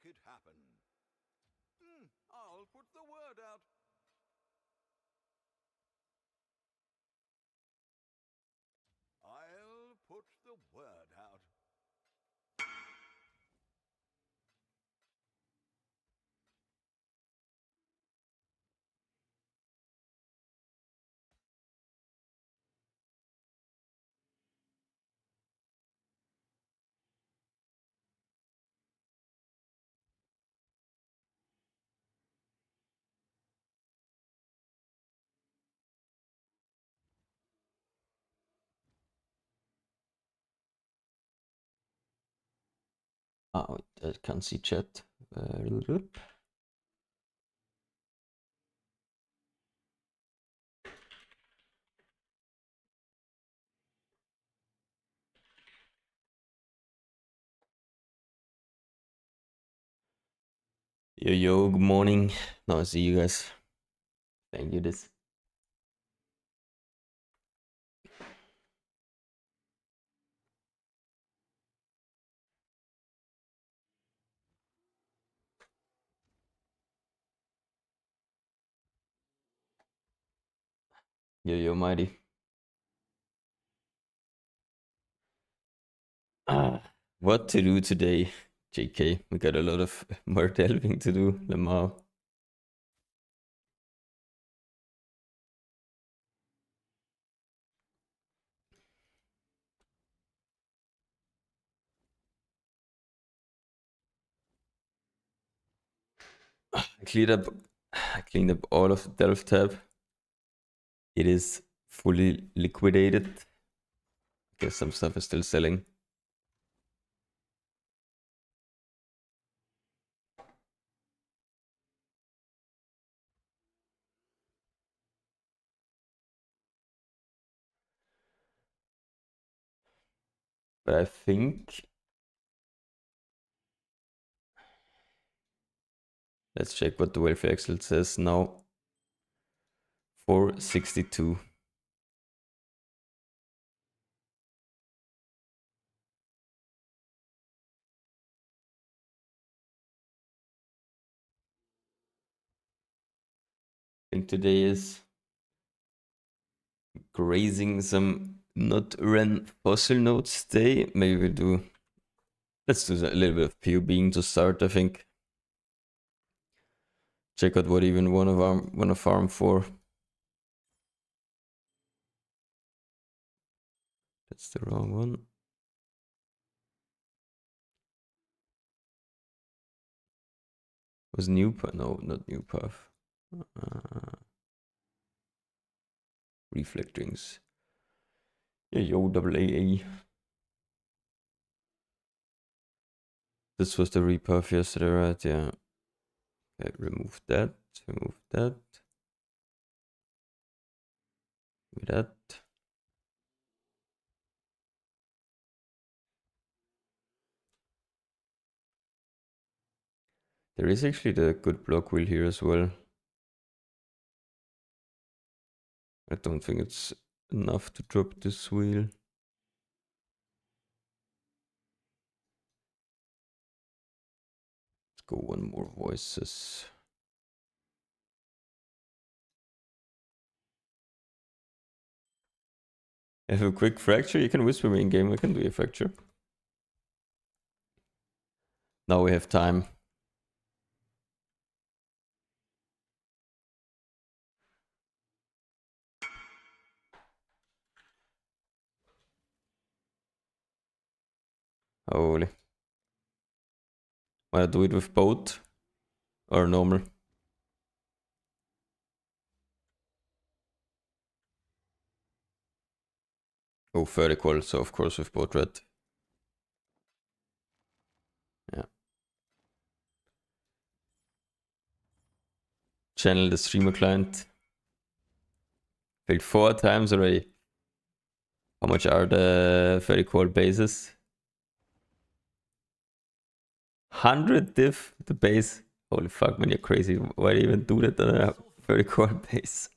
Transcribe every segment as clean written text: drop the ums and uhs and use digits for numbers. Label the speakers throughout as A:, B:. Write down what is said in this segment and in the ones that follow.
A: it happen. I'll put the word out. I'll put the word out.
B: Oh, I can't see chat. Yo, good morning. Now I see you guys. Thank you, this. Yo, mighty. What to do today, JK? We got a lot of more delving to do, Lamar. I cleaned up all of the delve tab. It is fully liquidated. I guess some stuff is still selling. But I think... Let's check what the welfare Excel says now. 462. I think today is grazing some not ran fossil nodes day. Maybe we'll do... Let's do a little bit of PUBing to start, I think. Check out what even wanna farm for. That's the wrong one. Was new path? No, not new path. Reflectings. Yeah, yo, double AA. This was the repath yesterday, right? Yeah. Okay, remove that. Remove that. With that. There is actually the good block wheel here as well. I don't think it's enough to drop this wheel. Let's go one more voices. I have a quick fracture. You can whisper me in game. I can do a fracture. Now we have time. Holy. Wanna do it with boat or normal? Oh, vertical, so of course with boat red. Yeah. Channel the streamer client. Failed 4 times already. How much are the vertical bases? 100 diff the base. Holy fuck, man, you're crazy. Why do you even do that on a vertical base?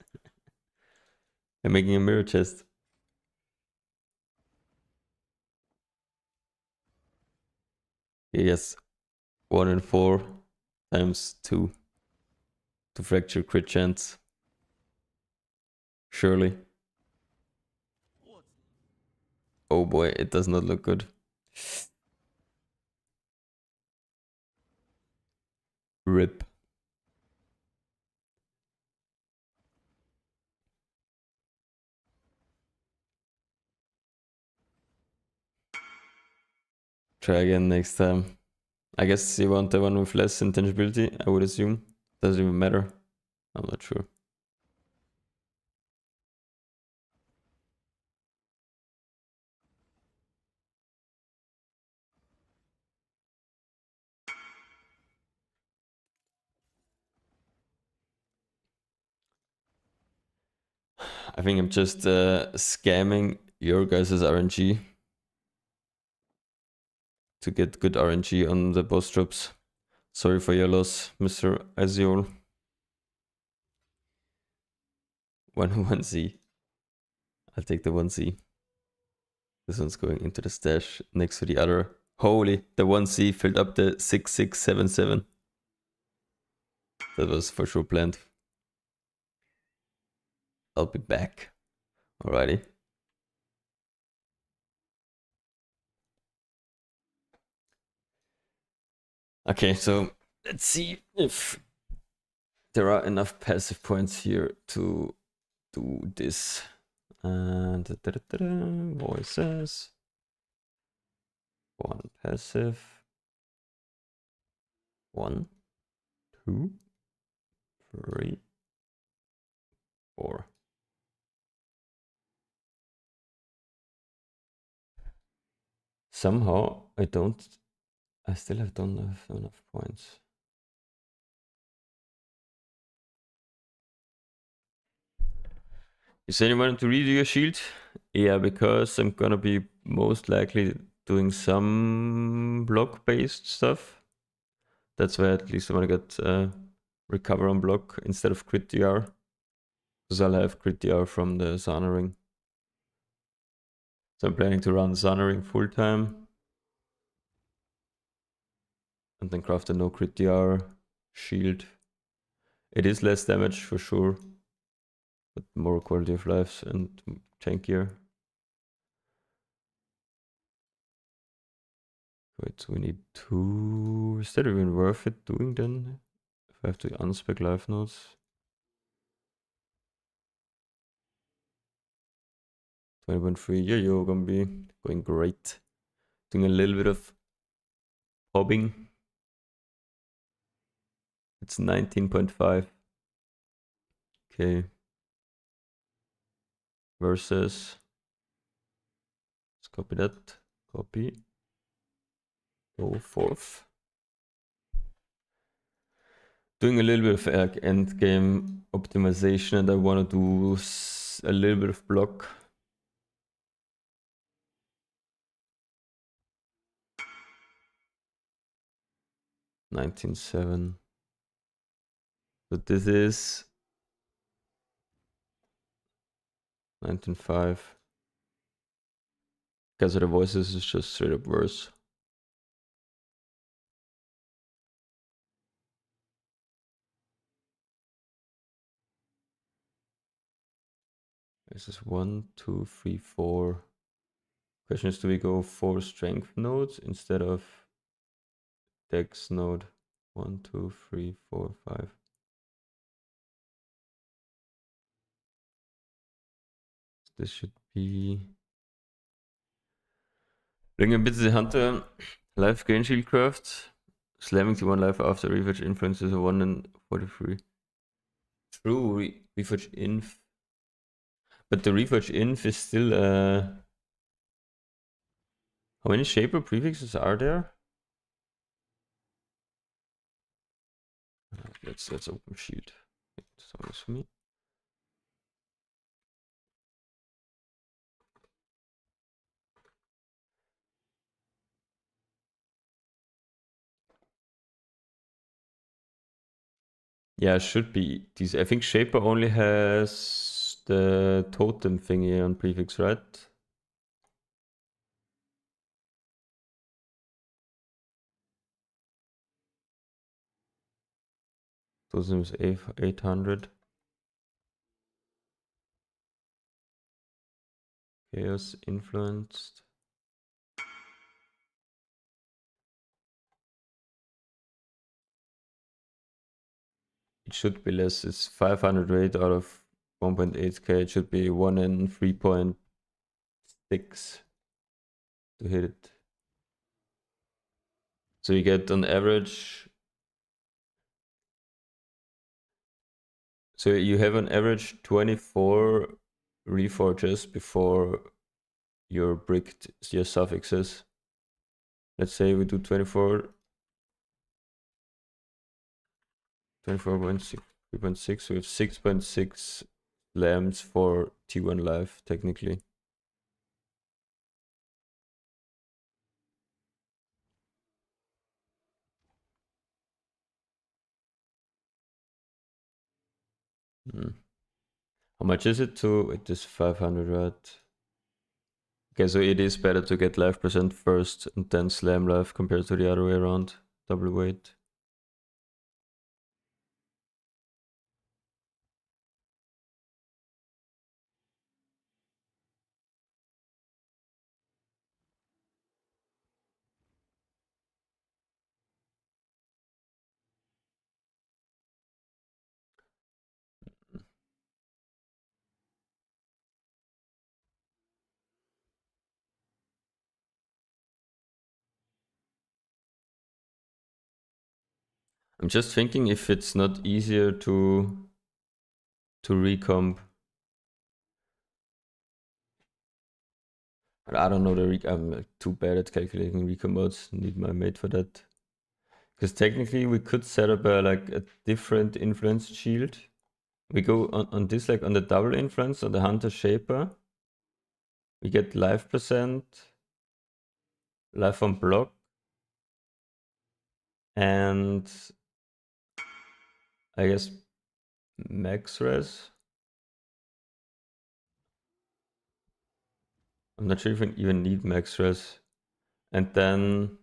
B: I'm making a mirror chest. Yes. 1 in 4 times 2 to fracture crit chance. Surely. Oh boy, it does not look good. Rip. Try again next time. I guess you want the one with less intangibility, I would assume. Doesn't even matter. I'm not sure. I think I'm just scamming your guys' RNG to get good RNG on the boss drops. Sorry for your loss, Mr. Aziol. 1C. I'll take the 1C. This one's going into the stash next to the other. Holy, the 1C filled up the 6677. That was for sure planned. I'll be back. Alrighty. Okay, so let's see if there are enough passive points here to do this. And voices. 1 passive. 1, 2, 3, 4. Somehow I still don't have enough points. You said you wanted to redo your shield? Yeah, because I'm gonna be most likely doing some block-based stuff. That's why at least I wanna get recover on block instead of crit DR. Because I'll have crit DR from the Sana ring. So I'm planning to run Sana ring full time. And then craft a no crit DR shield. It is less damage for sure. But more quality of life and tankier. Wait, so we need 2. Is that even worth it doing then? If I have to unspec life nodes. 20.3, yo, gonna be going great. Doing a little bit of hobbing. It's 19.5. Okay. Versus. Let's copy that. Copy. Go forth. Doing a little bit of end game optimization, and I want to do a little bit of block. $19.7. So this is 19.5. Because of the voices, is just straight up worse. This is 1, 2, 3, 4. Question is, do we go 4 strength nodes instead of dex node? 1, 2, 3, 4, 5. This should be. Bring a bit the hunter. Life gain shield craft. Slamming to 1 life after Refurge influence is a 1 in 43. True, Refurge inf. But the Refurge inf is still how many shaper prefixes are there? Let's open shield. Sorry for me. Yeah, should be. These, I think Shaper only has the totem thingy on prefix, right? Bosoms 800. Chaos influenced. It should be less. It's 500 rate out of 1.8k. It should be 1 and 3.6 to hit it. So you get on average. So you have on average 24 reforges before you're bricked your suffixes. Let's say we do 24.6, 3.6, so we have 6.6 slams for T1 live, technically. How much is it to, it is 500, right? Okay, so it is better to get live percent first and then slam live compared to the other way around, double weight. I'm just thinking if it's not easier to recomp. But I don't know I'm like too bad at calculating recomp modes. Need my mate for that. Because technically we could set up a different influence shield. We go on this, like on the double influence on the Hunter Shaper. We get life percent, life on block, and I guess max res. I'm not sure if we even need max res. And then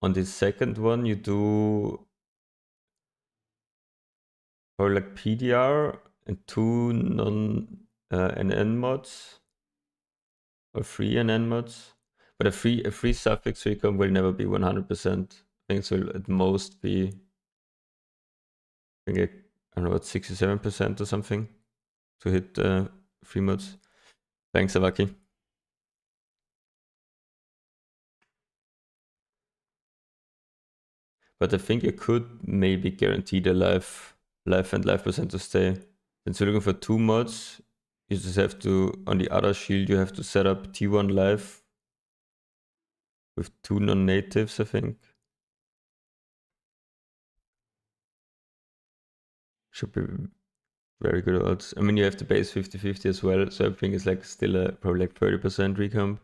B: on the second one you do or like PDR and 2 non-NN mods or 3 NN mods. But a free suffix recomp will never be 100%. I think it will at most be, I think I don't know, what, 67% or something to hit free mods. Thanks, Avaki. But I think you could maybe guarantee the life and life percent to stay. Since you're looking for 2 mods, you just have to, on the other shield, you have to set up T1 life with 2 non-natives, I think. Should be very good odds. I mean, you have the base 50-50 as well, so I think it's like still probably like 30% recomp.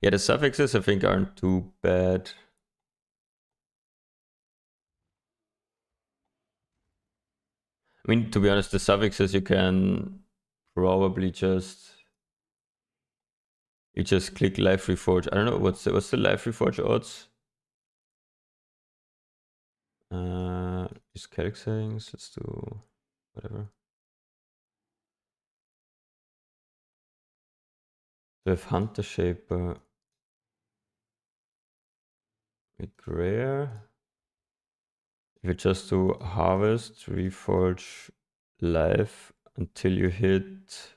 B: Yeah, the suffixes I think aren't too bad. I mean, to be honest, the suffixes you can probably just click live reforge. I don't know what's the live reforge odds. Use calc settings. Let's do whatever. We have Hunter Shaper with rare. If you just do harvest, reforge live until you hit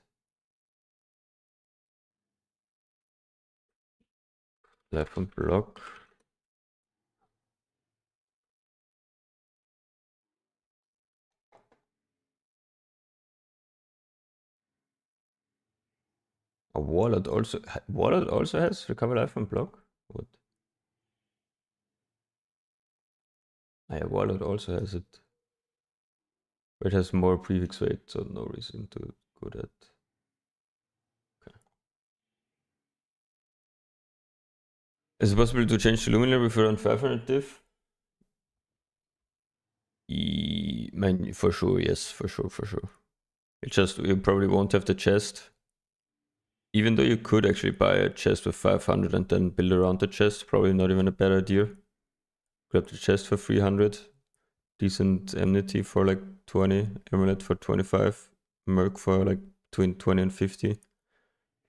B: live on block. A wallet also has recover life on block. What? Yeah, wallet also has it. But it has more prefix weight, so no reason to go that. Okay. Is it possible to change to Luminary with around 500 diff? For sure, yes, for sure. It just, you probably won't have the chest. even though you could actually buy a chest with 500 and then build around the chest, probably not even a bad idea. Grab the chest for 300, decent enmity for like 20, amulet for 25, merc for like between 20 and 50.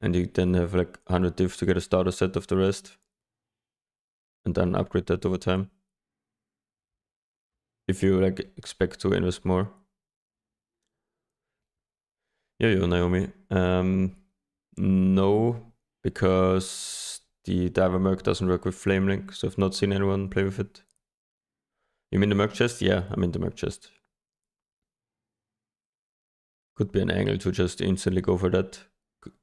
B: And you then have like 100 div to get a starter set of the rest. And then upgrade that over time. If you like expect to invest more. Yeah, Naomi. No, because the Diver Merc doesn't work with Flame Link, so I've not seen anyone play with it. You mean the Merc chest? Yeah, I mean the Merc chest. Could be an angle to just instantly go for that.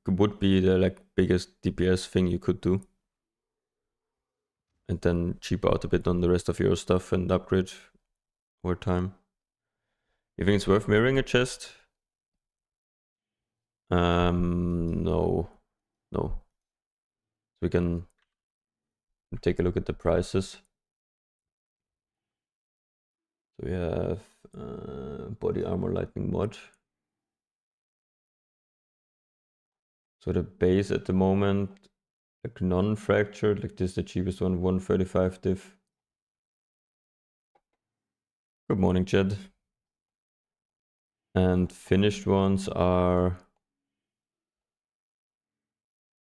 B: Would be the like biggest DPS thing you could do. And then cheap out a bit on the rest of your stuff and upgrade over time. You think it's worth mirroring a chest? No. We can take a look at the prices. So we have body armor lightning mod. So the base at the moment, like non-fractured, like this is the cheapest one, 135 div. Good morning, Jed. And finished ones are,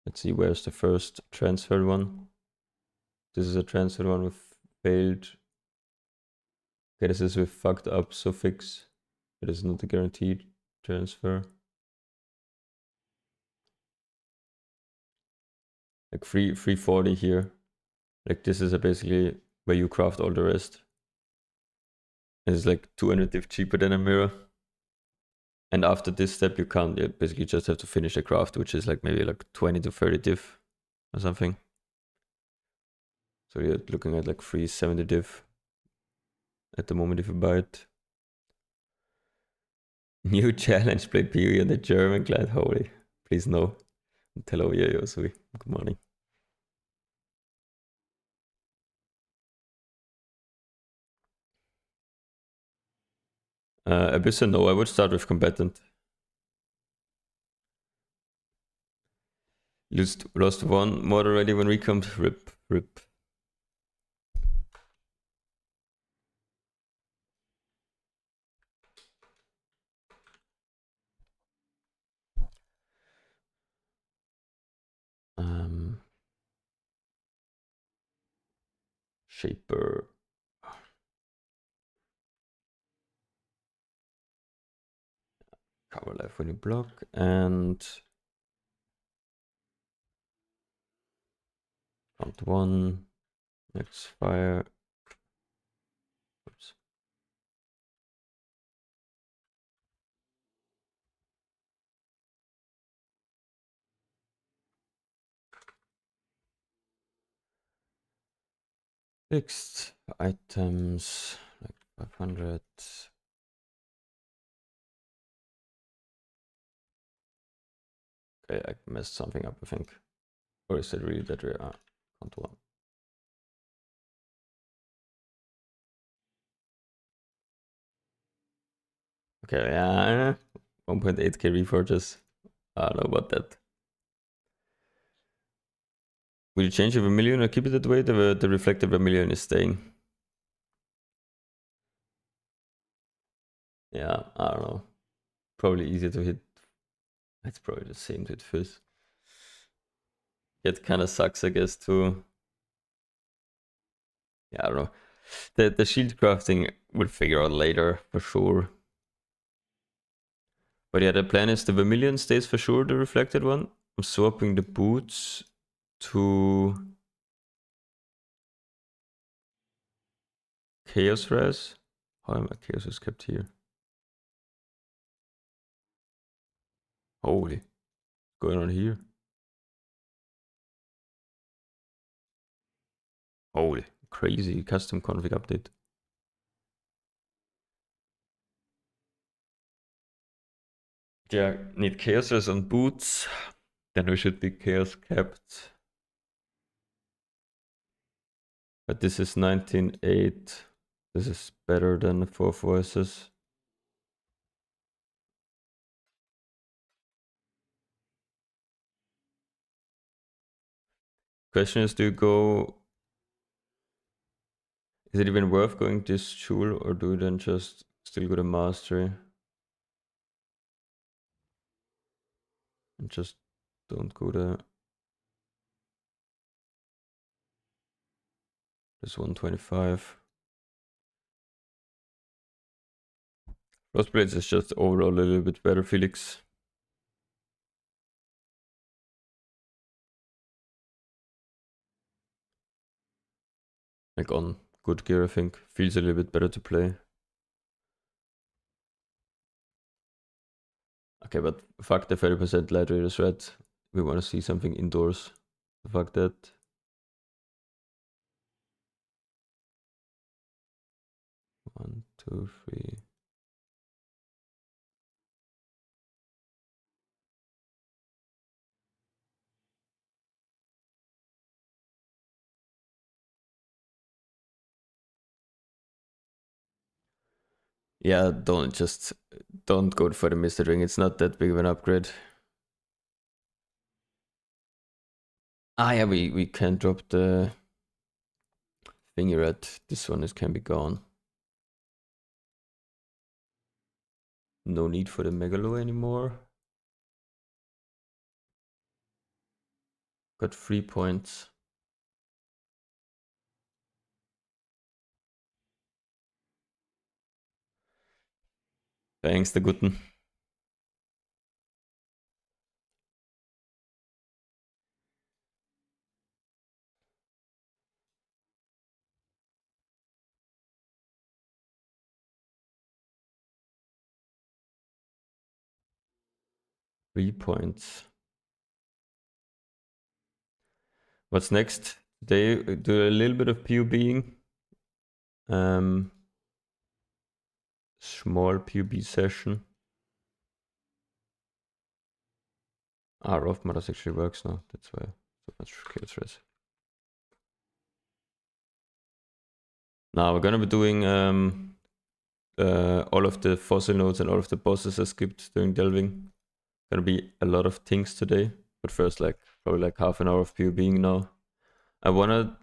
B: let's see, where's the first transferred one? This is a transferred one with failed. Okay, this is with fucked up suffix. It is not a guaranteed transfer. Like 340 here. Like this is basically where you craft all the rest. It's like 200 div cheaper than a mirror. And after this step, you can't, you basically just have to finish the craft, which is like maybe like 20 to 30 div or something. So you're looking at like 370 div at the moment if you buy it. New challenge, play PvE on the German client. Holy, please no. Hello, yeah, Yosui. Good morning. Abyssa, no, I would start with combatant. Lost one mod already when we come. Rip. Shaper. Cover life when you block and count one. Next fire. Oops. Fixed items like 500. Okay, I messed something up, I think. Or is it really that rare? Count one. Okay, yeah. 1.8k reforges. I don't know about that. Will you change the vermilion or keep it that way? The reflective vermilion is staying. Yeah, I don't know. Probably easier to hit. It's probably the same to hit first. It kind of sucks, I guess, too. Yeah, I don't know. The shield crafting we'll figure out later for sure. But yeah, the plan is the vermilion stays for sure, the reflected one. I'm swapping the boots to Chaos Res. How am I Chaos Res kept here? Holy, what's going on here? Holy, crazy custom config update. Yeah, need Chaos Res on boots. Then we should be Chaos kept. But this is 19.8. This is better than the 4 voices. Question is, do you go... Is it even worth going this jewel, or do you then just still go to mastery? And just don't go to this 125. Frostblades is just overall a little bit better, Felix. Like on good gear, I think. Feels a little bit better to play. Okay, but fuck the 30% light readers, right? We want to see something indoors. Fuck that. One, two, three. Yeah, don't go for the Mystic Ring. It's not that big of an upgrade. Ah, yeah, we can drop the thingy, right? This one can be gone. No need for the Megalo anymore. Got 3 points. Thanks, the Guten. Three points. What's next? Today, do a little bit of PUBing. Small PUB session. Ah, Rough Modders actually works now. That's why so much chaos race. Now we're gonna be doing all of the fossil nodes and all of the bosses I skipped during delving. Gonna be a lot of things today, but first probably like half an hour of PUBing now. I wanna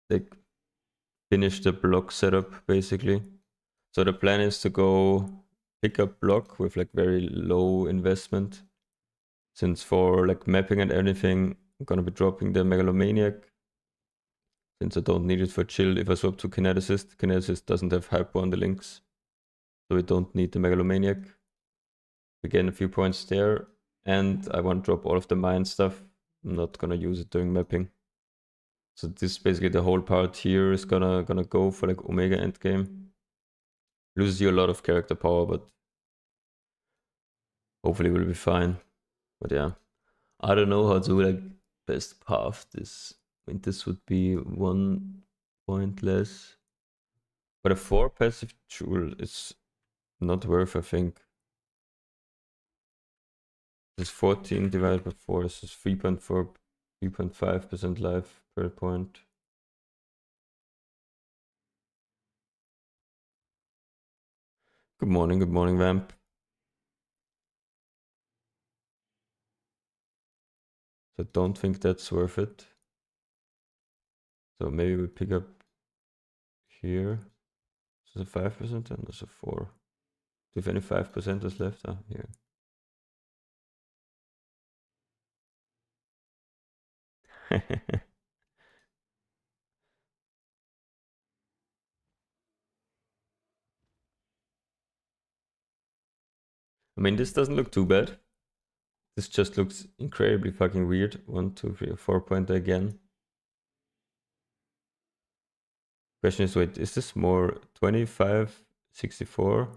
B: like finish the block setup basically. So the plan is to go pick up block with like very low investment. Since for like mapping and anything, I'm gonna be dropping the Megalomaniac. Since I don't need it for chill, if I swap to Kineticist doesn't have hypo on the links. So we don't need the Megalomaniac. We gain a few points there. And I want to drop all of the mine stuff. I'm not gonna use it during mapping. So this basically the whole part here is gonna go for like Omega endgame. Loses you a lot of character power, but hopefully we'll be fine. But yeah, I don't know how to like best path this. I mean, this would be 1 point less. But a 4 passive jewel is not worth, I think. This is 14 divided by 4. This is 3.4, 3.5% life per point. Good morning, Vamp. So I don't think that's worth it. So maybe we pick up here. This is a 5% and there's a 4. Do you have any 5%ers left? Ah, here. I mean, this doesn't look too bad. This just looks incredibly fucking weird. 1, 2, 3, 4 pointer again. Question is, wait, is this more 25, 64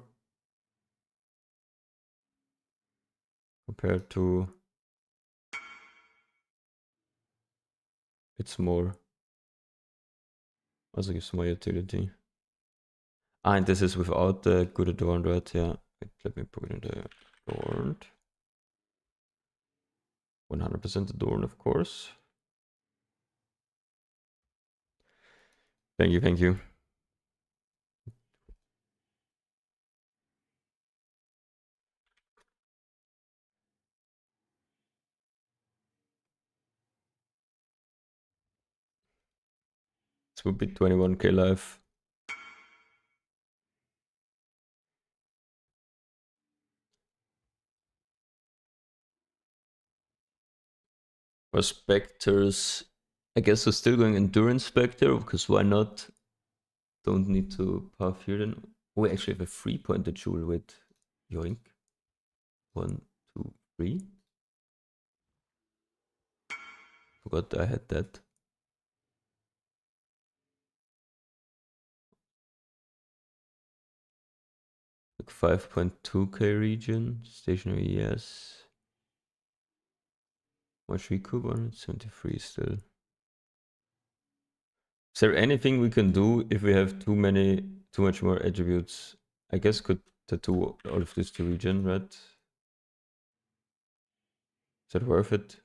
B: compared to... It's more. Also gives more utility. Ah, and this is without the good adorned, right? Yeah. Wait, let me put in the adorned. 100% adorned, of course. Thank you, thank you. This would be 21k life. For Spectres, I guess we're still going Endurance Spectre, because why not? Don't need to puff here then. Oh, we actually have a 3-pointer jewel with Yoink. 1, 2, 3. Forgot I had that. Like 5.2k region. Stationary, yes. Much recoup on it? 73 still. Is there anything we can do if we have too much more attributes? I guess could tattoo all of this to region, right? Is that worth it?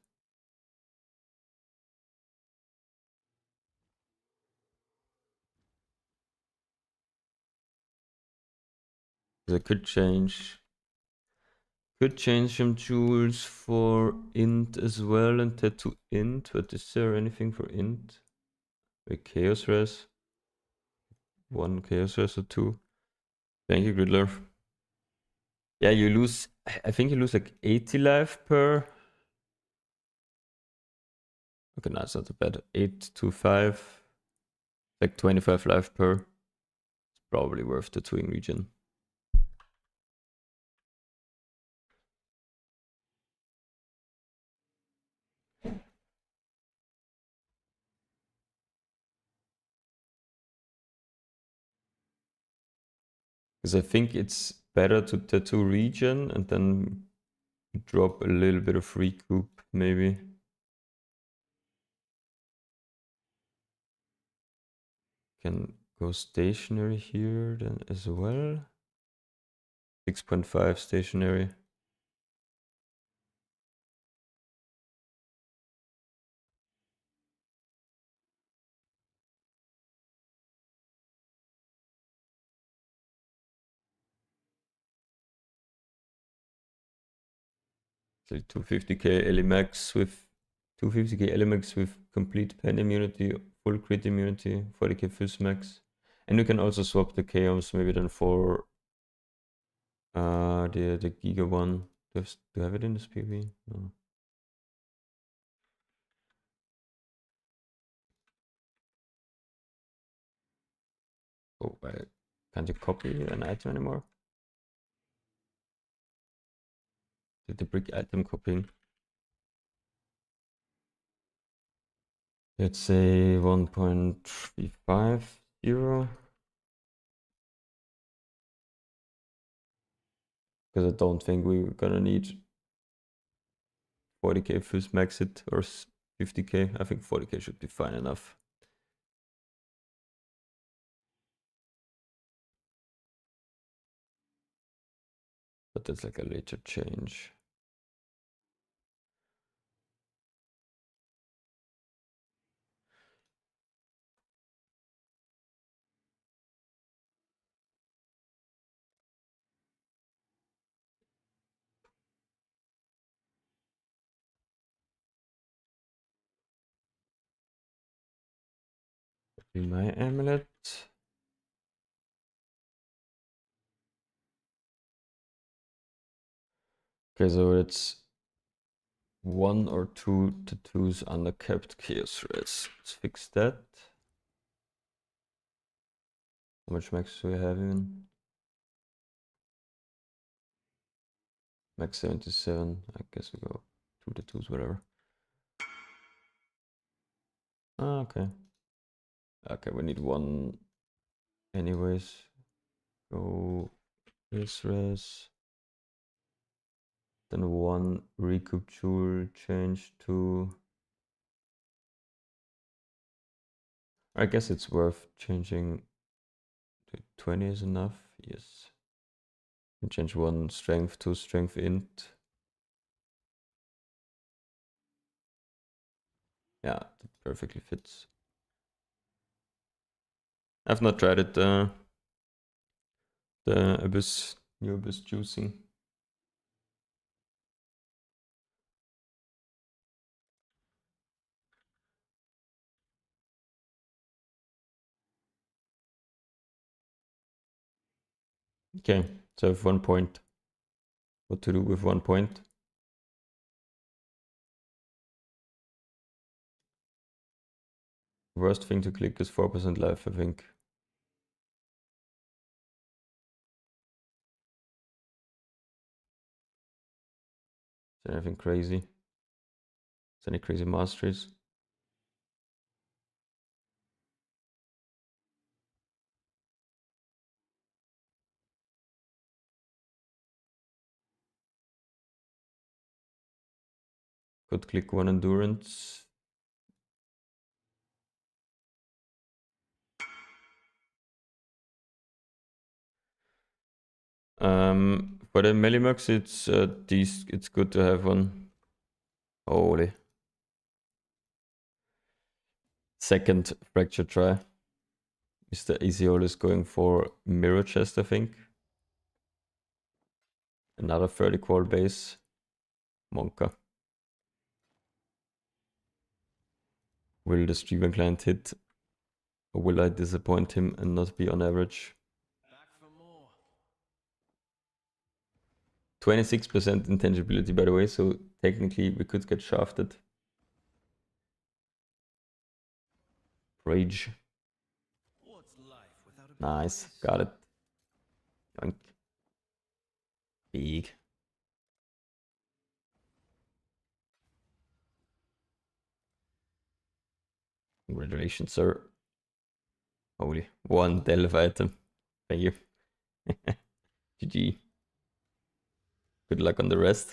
B: I could change some jewels for int as well and tattoo int, but is there anything for int? Like chaos res? 1 chaos res or 2? Thank you, Gridler. Yeah, you lose, I think you lose like 80 life per. Okay, no, it's not so bad. 8 to 5, like 25 life per. It's probably worth tattooing region. Because I think it's better to tattoo region and then drop a little bit of recoup, maybe. Can go stationary here then as well. 6.5 stationary. So 250k Elimax with 250k Elimax with complete pen immunity, full crit immunity, 40k fizz max. And you can also swap the chaos maybe then for the Giga one. Do you have it in this PV? No. Oh, can't you copy an item anymore? Did the brick item copying? Let's say 1.350. Because I don't think we're gonna need 40k fizz max it or 50k. I think 40k should be fine enough. But that's like a later change. My amulet. Okay, so it's 1 or 2 tattoos under capped chaos res. Let's fix that. How much max do we have in? Max 77. I guess we go 2 tattoos, whatever. Ah, okay. Okay, we need 1 anyways. Go this res. Then 1 recoup jewel change to. I guess it's worth changing to 20 is enough. Yes. And change 1 strength to strength int. Yeah, that perfectly fits. I've not tried it, the Abyss, new Abyss juicing. Okay, so I have 1 point. What to do with 1 point? Worst thing to click is 4% life, I think. Is there anything crazy? Is there any crazy masteries? Could click 1 endurance. For the Melimux, it's good to have one. Holy. Second fracture try. Mr. Isiol is going for mirror chest, I think. Another 30 qual base. Monka. Will the streamer client hit? Or will I disappoint him and not be on average? 26% intangibility, by the way, so technically we could get shafted. Rage. Nice, got it. Yoink. Big. Congratulations, sir. Holy, 1 delve item. Thank you. GG. Good luck on the rest.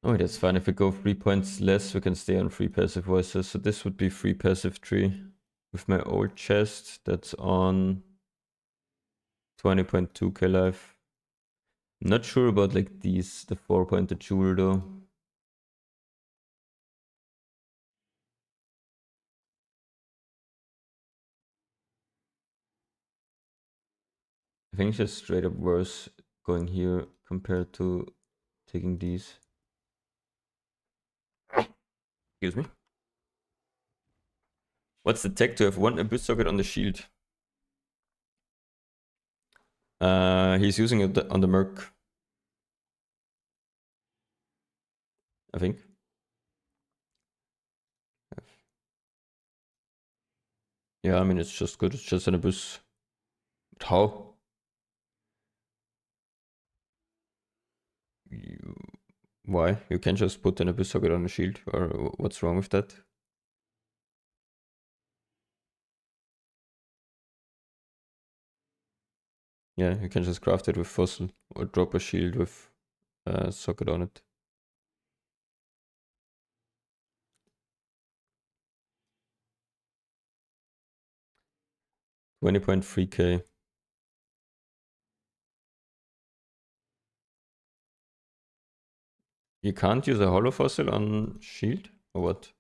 B: Oh, that's fine. If we go 3 points less, we can stay on 3 passive voices. So this would be 3 passive 3. With my old chest, that's on 20.2k life. Not sure about like these, the 4-pointed jewel though. I think it's just straight up worse going here compared to taking these. Excuse me. What's the tech to have 1 abyss socket on the shield? He's using it on the Merc, I think. Yeah, I mean, it's just good. It's just an abyss. But how? Why? You can just put an abyss socket on a shield, or what's wrong with that? Yeah, you can just craft it with fossil, or drop a shield with a socket on it. 20.3k. You can't use a hollow fossil on shield, or what?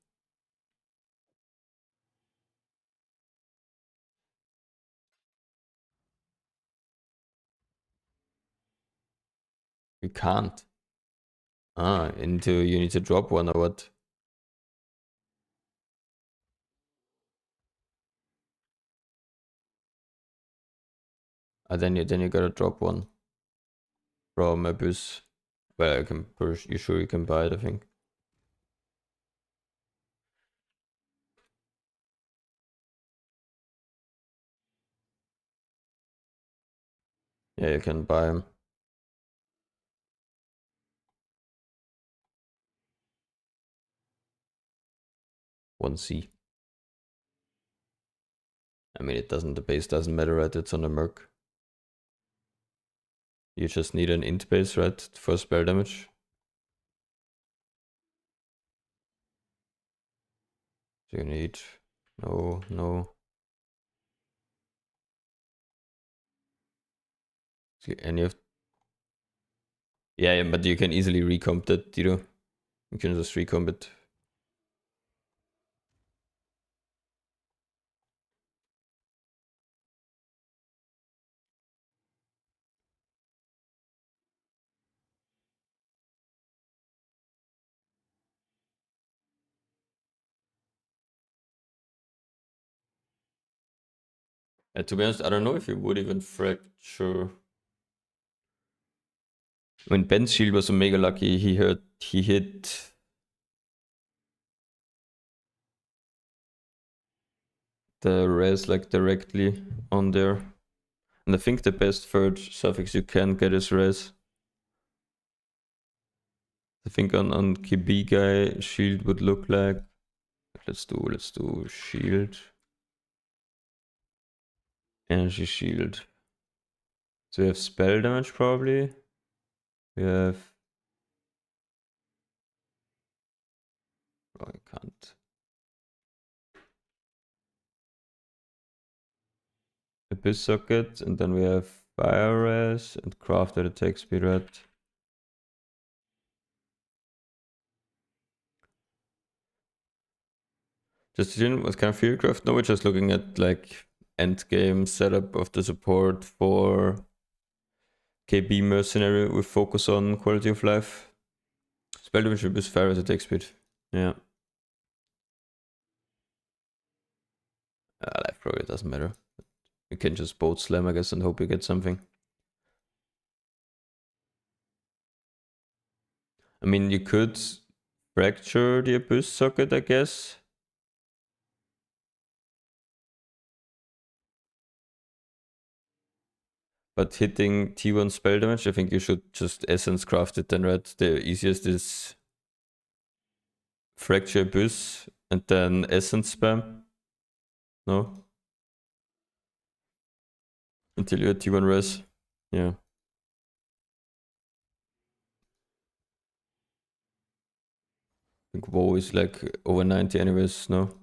B: You can't. Ah, you need to drop one or what? Ah, then you gotta drop one from abyss. Well, I can push. You sure you can buy it? I think. Yeah, you can buy them. 1C. I mean, it doesn't. The base doesn't matter, right? It's on the Merc. You just need an int base, right, for spell damage. So you need no. Any of. Yeah, but you can easily recomp that, you know. You can just recomp it. To be honest, I don't know if he would even fracture. When Ben's shield was Omega lucky, he hit the res like directly on there. And I think the best third suffix you can get is res. I think on KB guy shield would look like. Let's do shield. Energy shield. So we have spell damage probably. We have. Oh, I can't. Abyss socket, and then we have fire res and crafted attack speed red. Just what kind of Theorycraft? No, we're just looking at like end game setup of the support for KB Mercenary with focus on quality of life. Spell damage with fire as attack speed. Yeah. Life probably doesn't matter. You can just bolt slam, I guess, and hope you get something. I mean, you could fracture the Abyss socket, I guess. But hitting T1 spell damage, I think you should just Essence craft it then, right? The easiest is Fracture Abyss and then Essence spam. No? Until you hit T1 res. Yeah. I think WoW is like over 90 anyways, no?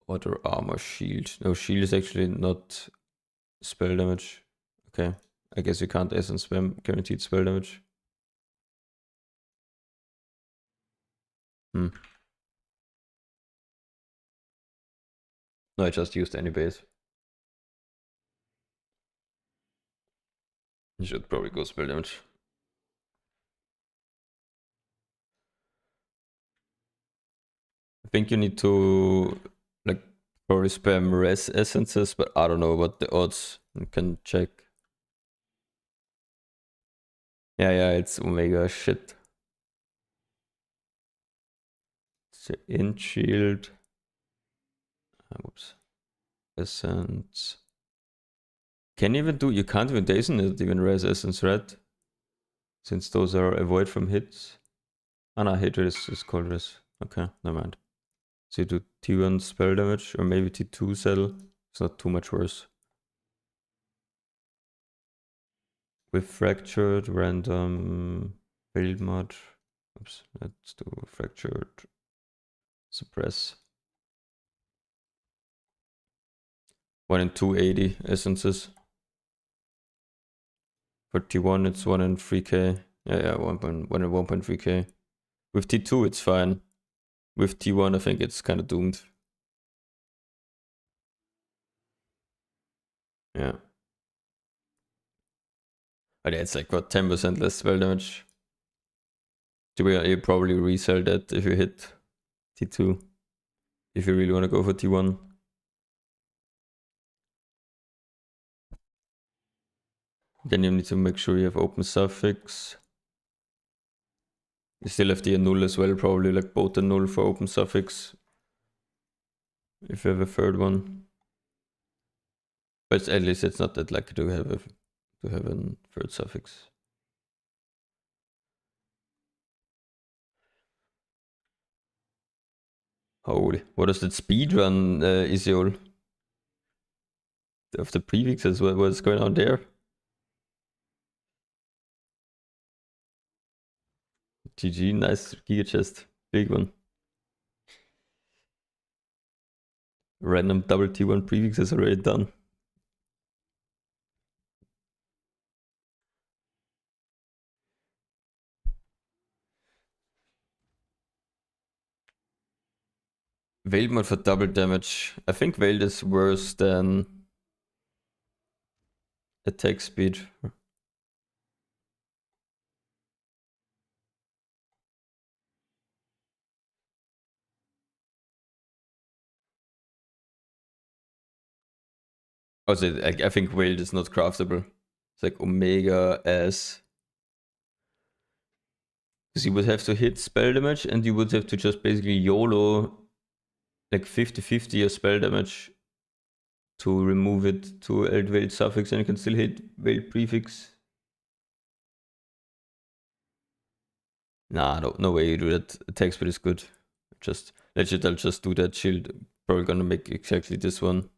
B: Other armor shield. No, shield is actually not spell damage. Okay. I guess you can't essence spam guaranteed spell damage. No, I just used any base. You should probably go spell damage. I think you need to like probably spam res essences, but I don't know what the odds. You can check. Yeah, it's Omega shit. So in shield. Whoops. Essence. Can you even do? You can't even Dazen it, even res essence, right? Since those are avoid from hits. Ah, no, hit is called res. Okay, never mind. So you do T1 spell damage, or maybe T2 cell. It's not too much worse. With fractured, random, build mod. Oops, let's do fractured, suppress. 1 in 280 essences. For T1, it's 1 in 3k. Yeah, 1 in 1.3k. With T2, it's fine. With T1, I think it's kind of doomed. Yeah. But yeah, it's like, what, 10% less spell damage? You probably resell that if you hit T2. If you really want to go for T1. Then you need to make sure you have open suffix. You still have the null as well, probably like both the null for open suffix. If you have a third one. But at least it's not that lucky to have a third suffix. Holy, what is that speedrun, Isiol? Of the prefixes, what's going on there? GG, nice Giga chest, big one. Random double T1 prefixes already done. Veiled mod for double damage. I think Veiled is worse than attack speed. Also, I think Wild is not craftable. It's like Omega S. Because you would have to hit spell damage and you would have to just basically YOLO like 50-50 your spell damage to remove it to add Wild suffix, and you can still hit Wild prefix. Nah, no way you do that. Attack speed is good. Just legit, I'll just do that shield. Probably gonna make exactly this one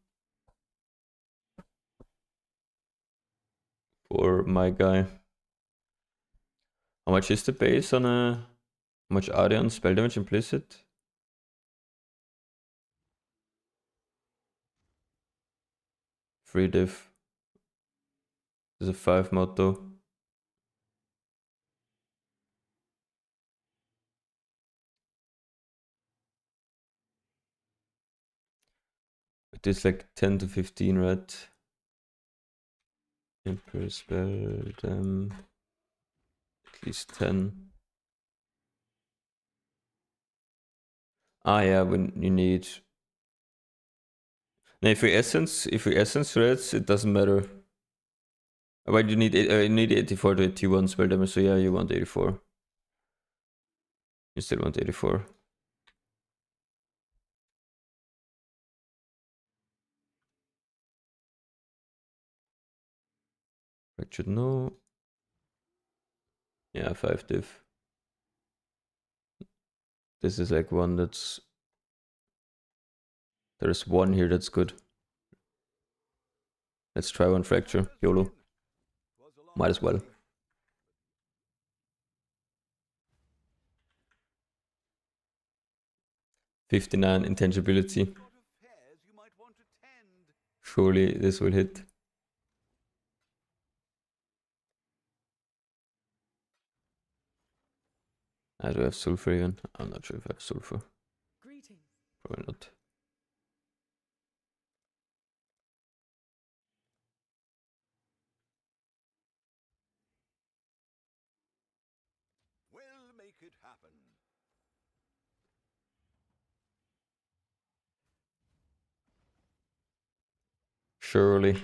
B: for my guy. How much is the base on a... How much are they on spell damage implicit? Free diff. There's a 5 motto. It is like 10 to 15, right? Emperor spell them. At least 10. Ah yeah, when you need... Now if we essence threads, it doesn't matter. Why do you need 84 to 81 spell damage, so yeah, you want 84. You still want 84. Fractured no. Yeah, 5 diff. This is like one that's... There's one here that's good. Let's try one fracture. YOLO. Might as well. $59 intangibility. Surely this will hit. I do have sulfur even. I'm not sure if I have sulfur. Probably not.
A: We'll make it happen.
B: Surely.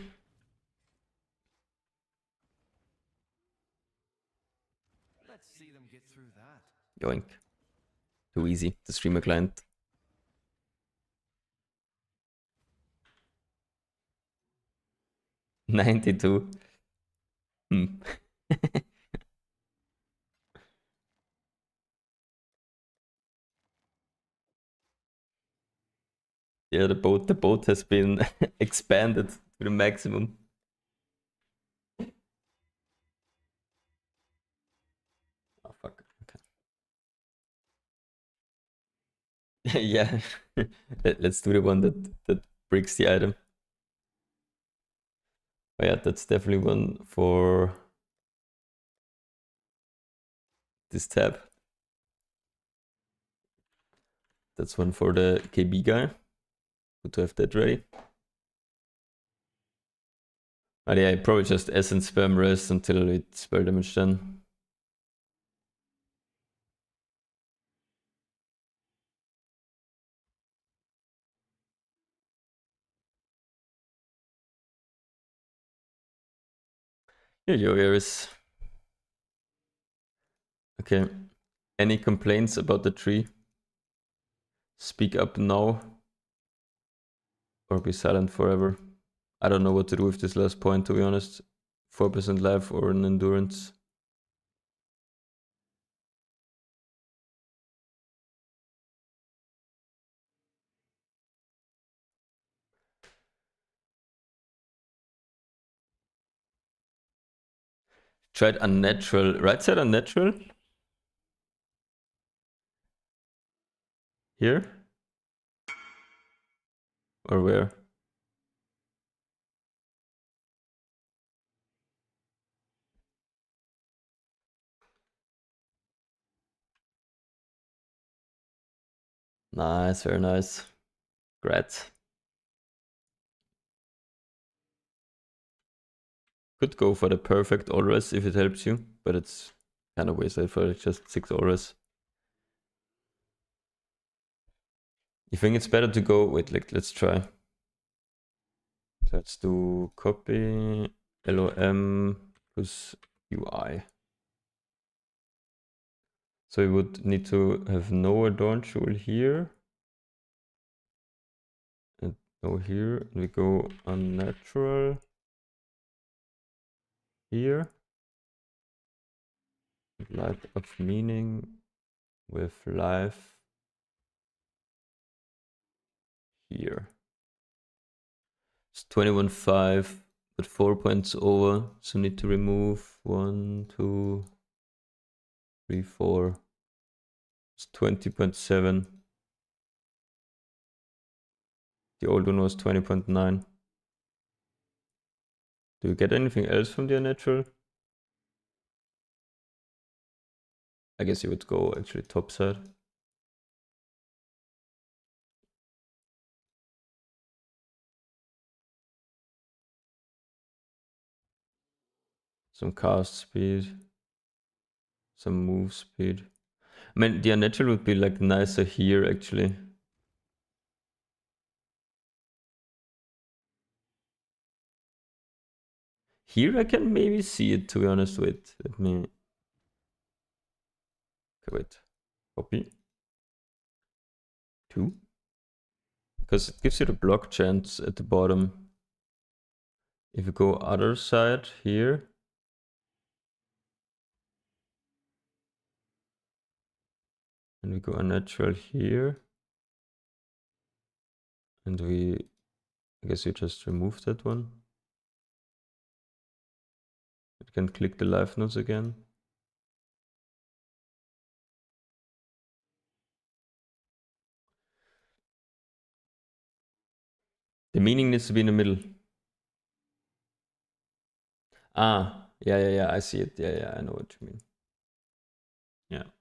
C: Let's see them get through that.
B: Yoink. Too easy. The streamer client. $92. Yeah, the boat has been expanded to the maximum. Oh fuck. Okay. Yeah. Let's do the one that breaks the item. Oh yeah, that's definitely one for this tab. That's one for the KB guy. Good to have that ready. Oh yeah, probably just essence spam rest until it spell damage then. Here you go, Iris. Okay. Any complaints about the tree? Speak up now. Or be silent forever. I don't know what to do with this last point, to be honest. 4% life or an endurance. Tried unnatural. Right side unnatural? Here? Or where? Nice, very nice. Great. Could go for the perfect all-res if it helps you, but it's kind of wasted for just 6 all-res. You think it's better to go... Wait, like, let's try. Let's do copy LOM plus UI. So we would need to have no adorn tool here. And no here. We go unnatural here. Light of meaning with life here. It's 21.5, but 4 points over. So need to remove 1, 2, 3, 4. It's 20.7. The old one was 20.9. Do you get anything else from the unnatural? I guess you would go actually top side. Some cast speed. Some move speed. I mean, the unnatural would be like nicer here actually. Here I can maybe see it, to be honest. Wait, let me... Okay, wait. Copy. 2. Because it gives you the block chance at the bottom. If you go other side here. And we go unnatural here. And we... I guess you just remove that one. You can click the live nodes again. The meaning needs to be in the middle. Ah, yeah, I see it. Yeah, I know what you mean. Yeah. 1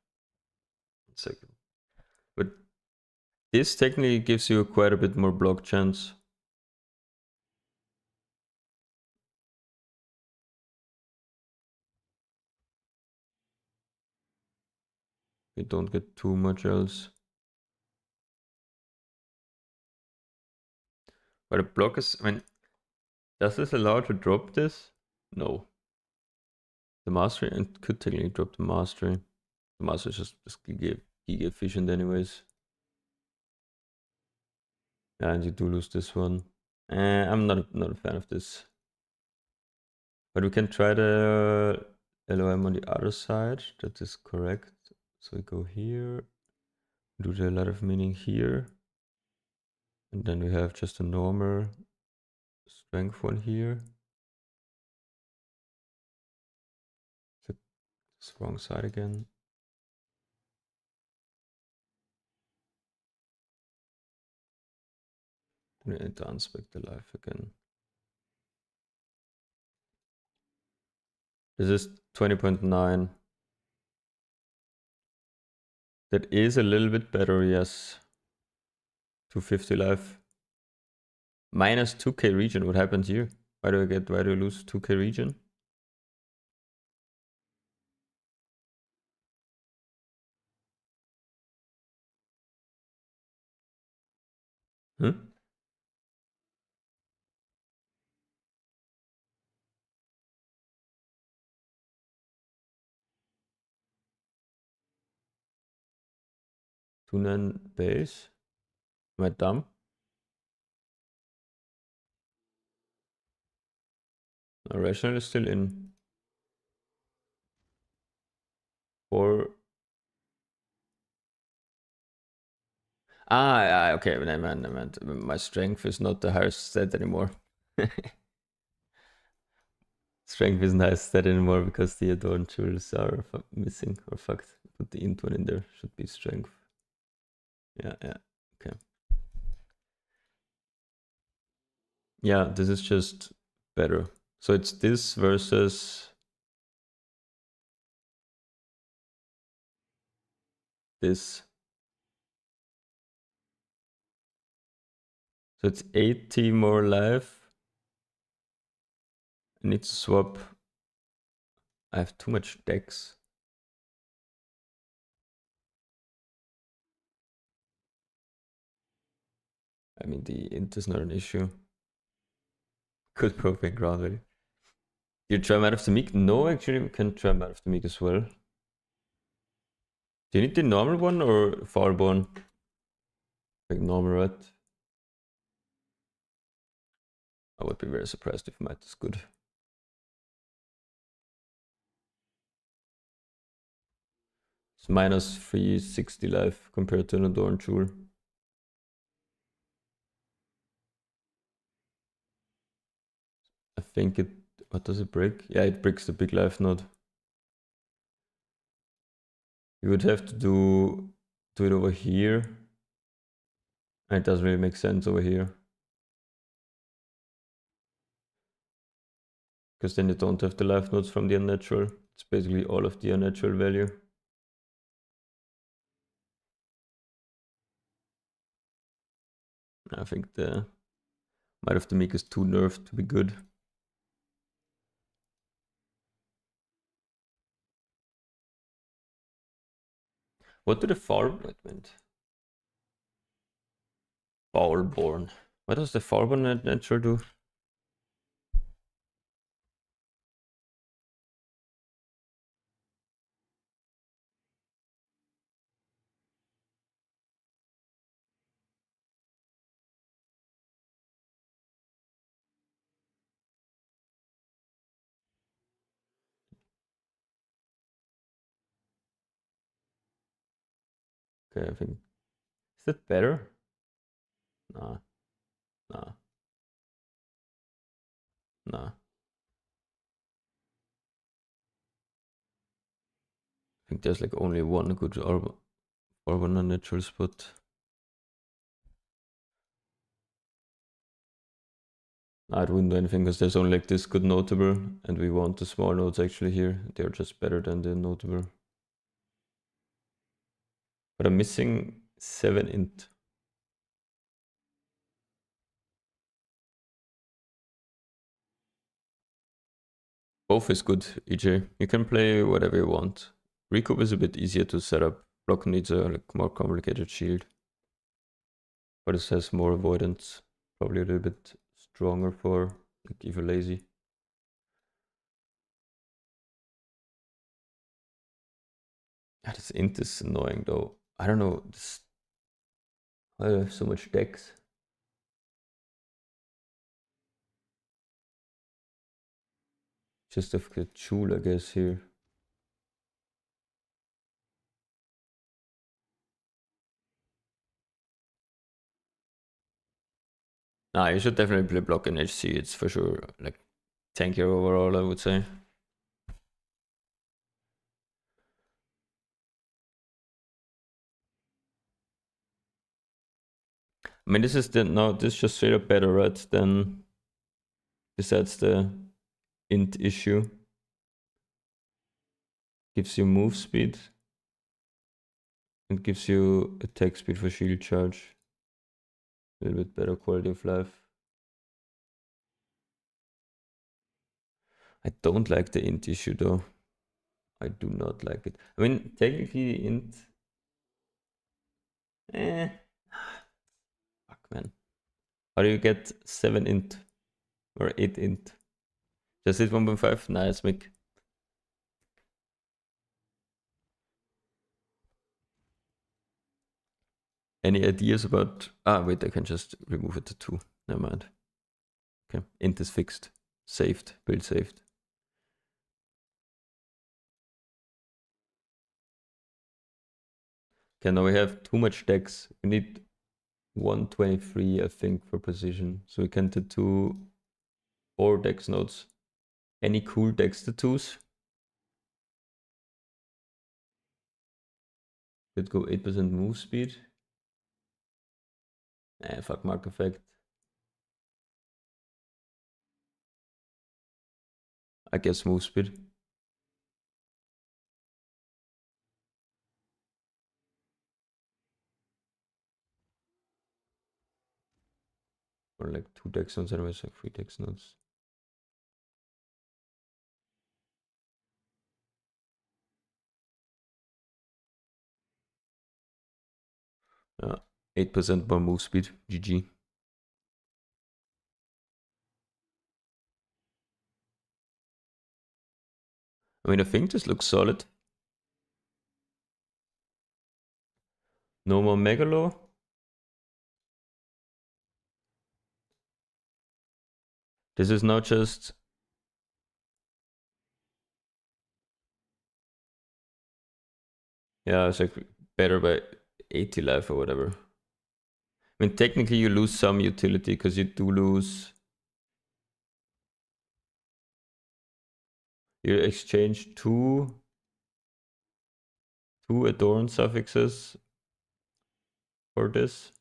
B: second. But this technically gives you quite a bit more block chance. You don't get too much else. But a block is, I mean, does this allow to drop this? No. The mastery, and could technically drop the mastery. The mastery is just giga efficient anyways. And you do lose this one. I'm not a fan of this. But we can try the LOM on the other side. That is correct. So we go here, do the lot of meaning here. And then we have just a normal strength one here. It's the wrong side again. We need to unspec the life again. This is 20.9. That is a little bit better, yes. 250 life. Minus 2k region. What happens here? Why do I lose 2k region? Huh? Tunan base. Am I dumb? No, rational is still in. Or okay, I meant my strength is not the highest stat anymore. Strength isn't highest stat anymore because the adorned jewels are missing or fucked. Put the int one in there. Should be strength. Yeah, okay. Yeah, this is just better. So it's this versus this. So it's 80 more life. I need to swap. I have too much dex. I mean, the int is not an issue. Good proving ground value. You try Might of the Meek? No, actually, we can try Might of the Meek as well. Do you need the normal one or Fireborn? Like normal, right? I would be very surprised if Might is good. It's minus 360 life compared to an Adorn Jewel. I think it... What does it break? Yeah, it breaks the big life node. You would have to do it over here. And it doesn't really make sense over here. Because then you don't have the life nodes from the unnatural. It's basically all of the unnatural value. I think the Might of the Meek is too nerfed to be good. What do the Foulborn. What does the Foulborn natural do? Okay, I think... Is that better? Nah. Nah. Nah. I think there's like only one good Foulborn unnatural spot. Nah, it wouldn't do anything because there's only like this good notable, and we want the small nodes actually here. They're just better than the notable. But I'm missing 7 int. Both is good, EJ. You can play whatever you want. Recoup is a bit easier to set up. Block needs a like more complicated shield. But it has more avoidance. Probably a little bit stronger for like if you're lazy. Ah, this int is annoying though. I don't know. I have so much decks. Just have the Jewel, I guess, here. Nah, you should definitely play block in HC. It's for sure like tankier overall, I would say. I mean, this is this just straight up better, right? Than besides the int issue. Gives you move speed. It gives you attack speed for shield charge. A little bit better quality of life. I don't like the int issue though. I do not like it. I mean, technically int... Fuck, man. How do you get 7 int? Or 8 int? Just hit 1.5? Nice, Mick. Any ideas about... Ah, wait, I can just remove it to 2. Never mind. Okay, int is fixed. Saved. Build saved. Okay, now we have too much decks. We need 123, I think, for precision. So we can do 4 dex nodes. Any cool dex tattoos? Could go 8% move speed. Fuck mark effect. I guess move speed. Or like 2 dex nodes, anyways, like 3 dex nodes. Yeah, 8% more move speed. GG. I mean, I think this looks solid. No more Megalo. This is now just... Yeah, it's like better by 80 life or whatever. I mean, technically you lose some utility because you do lose... You exchange two adorn suffixes for this.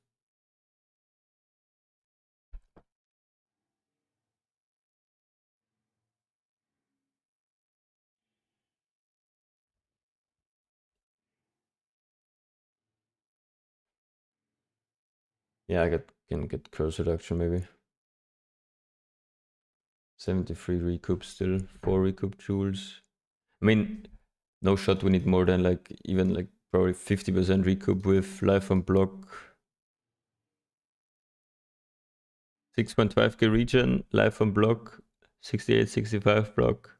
B: Yeah, I can get curse reduction maybe. 73 recoup still, 4 recoup jewels. I mean, no shot we need more than like even like probably 50% recoup with life on block. 6.5k regen, life on block, 68, 65 block.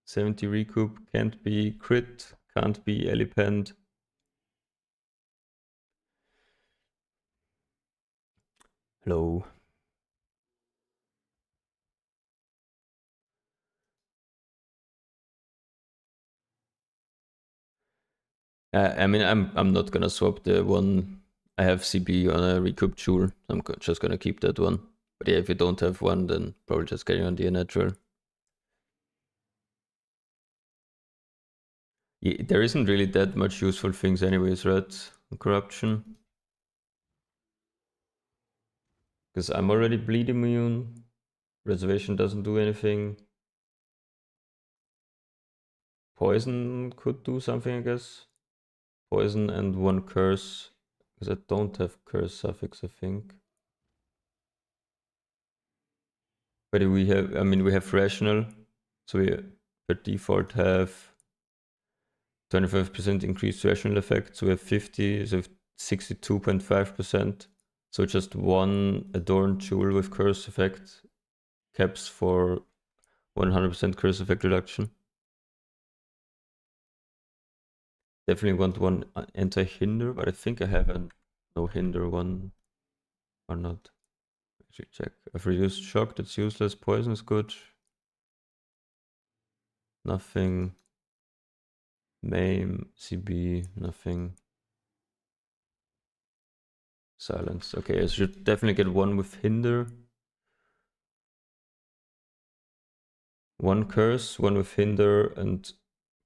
B: $70 recoup, can't be crit, can't be elephant. Hello. I mean, I'm not gonna swap the one. I have CB on a recoup jewel. I'm just gonna keep that one. But yeah, if you don't have one, then probably just getting on the natural. Yeah, there isn't really that much useful things anyways, right? Corruption. Because I'm already bleed immune. Reservation doesn't do anything. Poison could do something, I guess. Poison and one curse. Because I don't have curse suffix, I think. But we have, I mean, we have rational. So we per default have 25% increased rational effect. So we have 50, so 62.5%. So just one adorned jewel with curse effect caps for 100% curse effect reduction. Definitely want one anti-hinder, but I think I have a no hinder one or not. Actually check. I've reduced shock, that's useless. Poison is good. Nothing. Maim, CB, nothing. Silence. Okay, I should definitely get one with hinder. One curse, one with hinder, and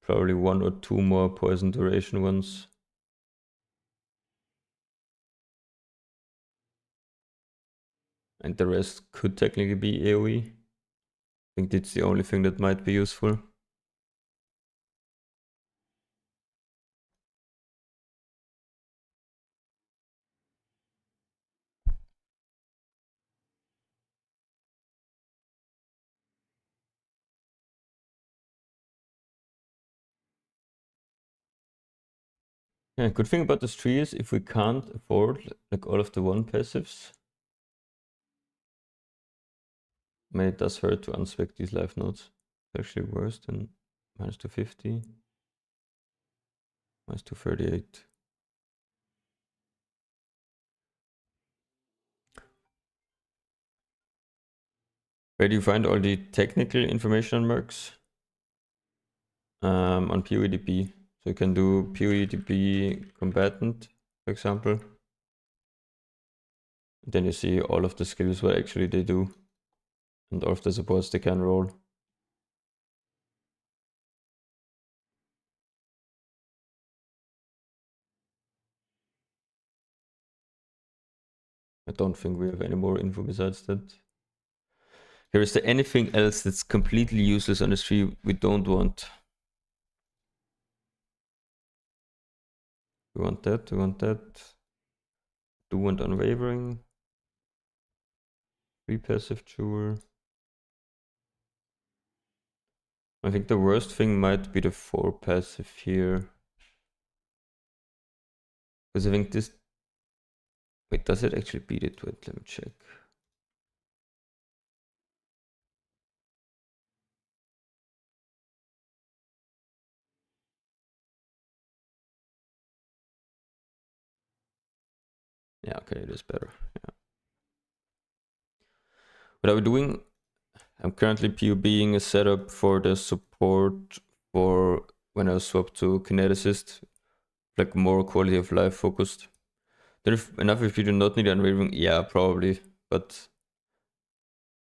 B: probably one or two more poison duration ones. And the rest could technically be AoE. I think that's the only thing that might be useful. Yeah, good thing about this tree is if we can't afford like all of the one passives, I mean, it does hurt to unspec these life nodes. It's actually worse than minus 250, minus 238. Where do you find all the technical information on Mercs? On PoEDP. So you can do PoEDP combatant, for example. Then you see all of the skills what actually they do and all of the supports they can roll. I don't think we have any more info besides that. Here, is there anything else that's completely useless on the tree we don't want? We want that, we want that. Do want unwavering. 3 passive jewel. I think the worst thing might be the 4 passive here. Because I think this... Wait, does it actually beat it? Wait, let me check. Yeah, okay, it is better. Yeah. What are we doing? I'm currently PUBing a setup for the support for when I swap to Kineticist, like more quality of life focused. There's enough if you do not need unwavering, yeah, probably, but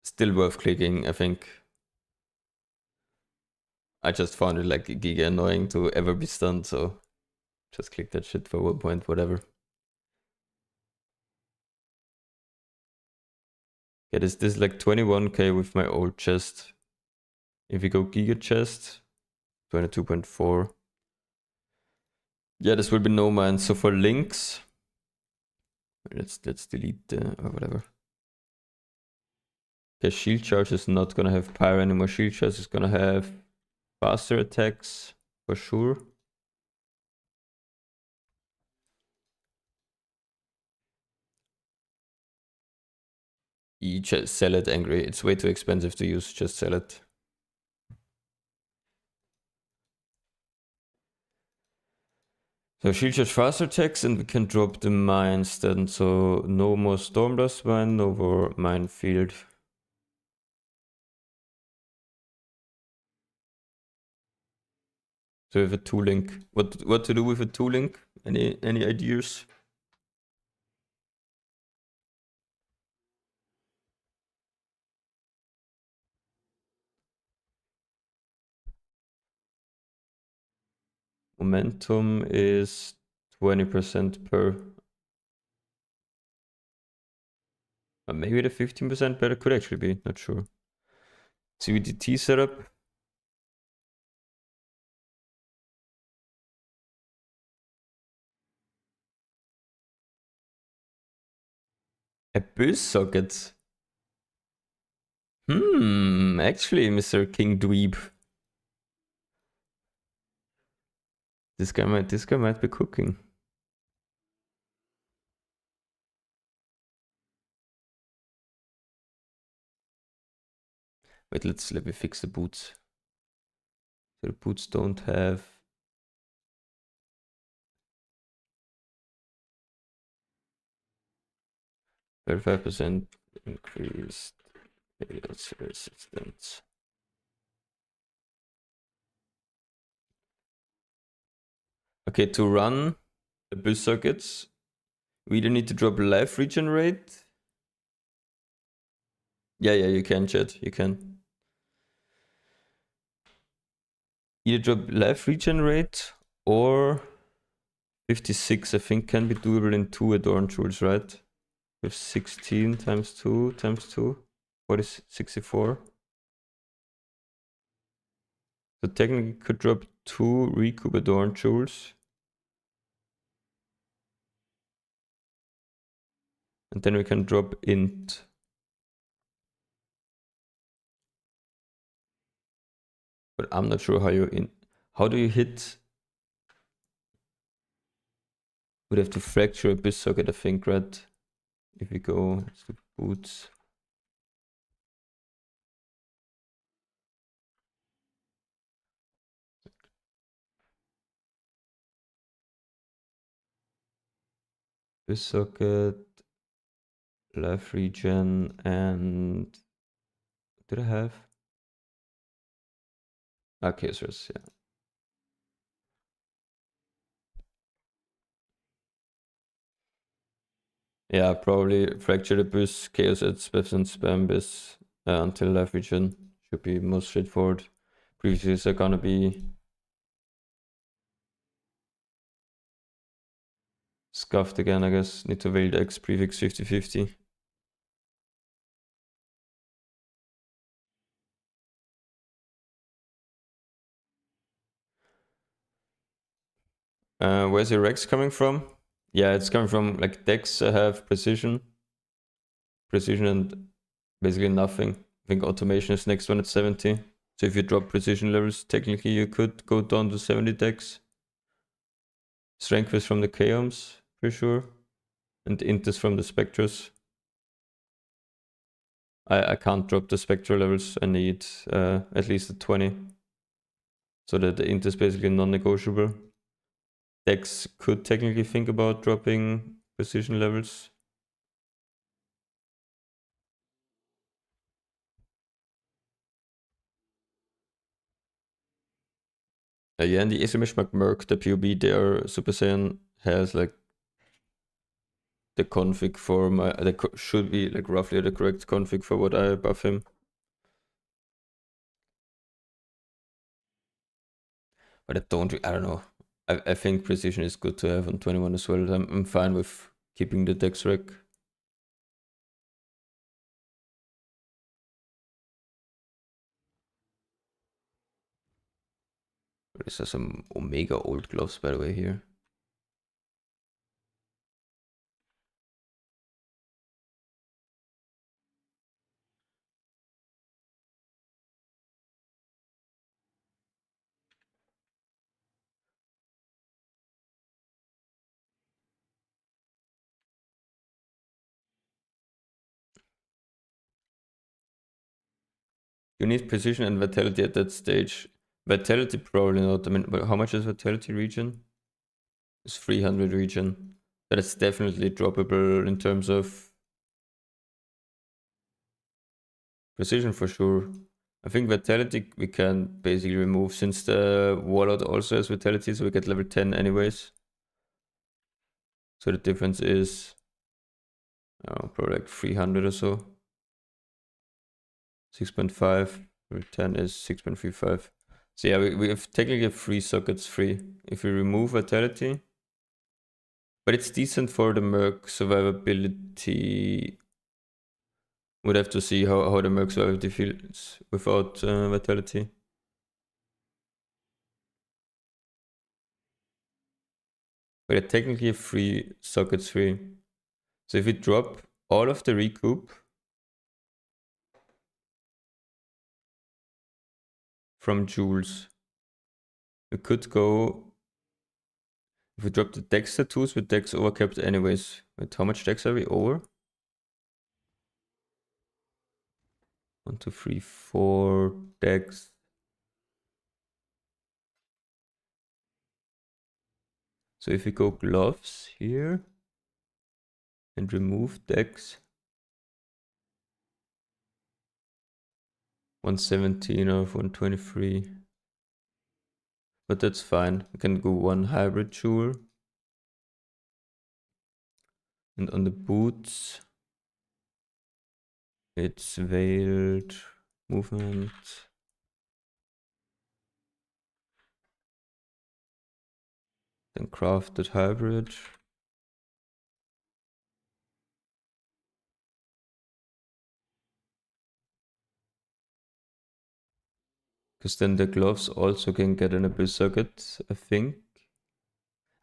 B: still worth clicking, I think. I just found it like giga annoying to ever be stunned, so just click that shit for 1 point, whatever. Yeah, this is like 21k with my old chest. If we go giga chest, 22.4. Yeah, this will be no man. So for links, let's delete or whatever. Okay, shield charge is not gonna have pyro anymore. Shield charge is gonna have faster attacks for sure. You just sell it angry. It's way too expensive to use. Just sell it. So shield charge faster attacks, and we can drop the mines then. So no more Stormblast mine, no more minefield. So we have a 2-link. What to do with a 2-link? Any ideas? Momentum is 20% per. Maybe the 15% better could actually be, not sure. CVDT setup. A boost socket. Actually, Mr. King Dweeb. This guy might be cooking. Wait, let me fix the boots. So the boots don't have 35% increased chaos resistance. Okay, to run the boost sockets, we either need to drop life regen rate. Yeah, you can, chat. You can. Either drop life regen rate or 56, I think, can be doable in 2 Adorn Jewels, right? With 16 times 2 times 2. What is 64? So technically could drop 2 recoup Adorn Jewels. And then we can drop int. But I'm not sure how do you hit? Would have to fracture a boost socket, I think, right? If we go to boots. Boost socket, life regen, and did I have? Okay, so yeah. Yeah, probably fracture the boost, chaos at spiffs and spam bis until life regen should be most straightforward. Previews are gonna be scuffed again, I guess. Need to veil X prefix 50-50. Where's your Rex coming from? Yeah, it's coming from like decks I have precision and basically nothing. I think automation is next one at 70. So if you drop precision levels, technically you could go down to 70 decks. Strength is from the Chaos, for sure. And int is from the Spectres. I can't drop the Spectre levels. I need at least a 20. So that the int is basically non-negotiable. Decks could technically think about dropping precision levels. Yeah, and the exclamation mark the POB there, Super Saiyan has like the config for my, should be like roughly the correct config for what I buff him. But I don't know. I think precision is good to have on 21 as well. I'm fine with keeping the dex rec. These are some Omega old gloves, by the way, here. You need precision and vitality at that stage. Vitality probably not. I mean, but how much is vitality regen? It's 300 regen. That is definitely droppable in terms of precision for sure. I think vitality we can basically remove since the warlord also has vitality, so we get level 10 anyways. So the difference is probably like 300 or so. 6.5, 10 is 6.35. So yeah, we have technically 3 sockets free. If we remove vitality, but it's decent for the Merc survivability. Would have to see how the Merc survivability feels without vitality. But yeah, technically 3 sockets free. So if we drop all of the recoup from Jules, we could go, if we drop the Dex tattoos with Dex overcapped anyways. Wait, how much Dex are we over? 1, 2, 3, 4 Dex. So if we go gloves here and remove Dex, 117 of 123. But that's fine. We can go 1 hybrid jewel. And on the boots, it's veiled movement. Then crafted hybrid. Because then the gloves also can get an abyss socket, I think.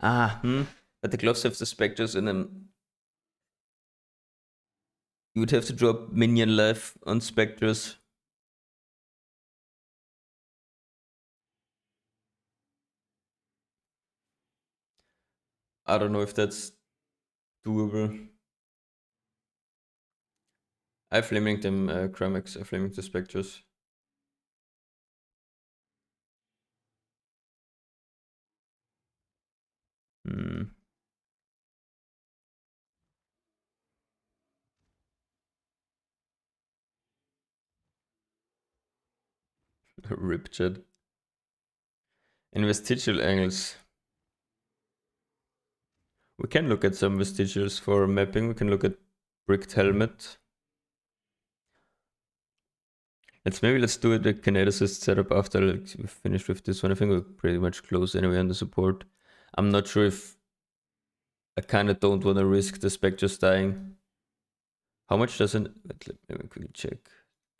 B: But the gloves have the specters in them. You would have to drop minion life on specters. I don't know if that's doable. I flaming them Chromex, I flaming the specters. Rip chat. In vestigial angles. We can look at some vestigials for mapping. We can look at bricked helmet. Let's do it the kineticist setup after we finish with this one. I think we're pretty much close anyway on the support. I'm not sure if I kind of don't want to risk the specters dying. How much does an... Let me quickly check.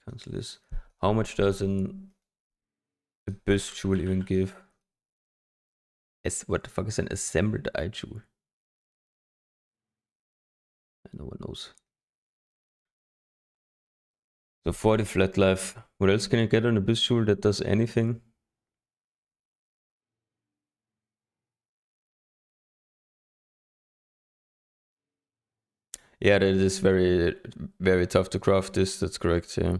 B: Cancel this. How much does an abyss jewel even give? What the fuck is an assembled eye jewel? No one knows. So 40 flat life. What else can you get on abyss jewel that does anything? Yeah, that is very, very tough to craft this. That's correct, yeah.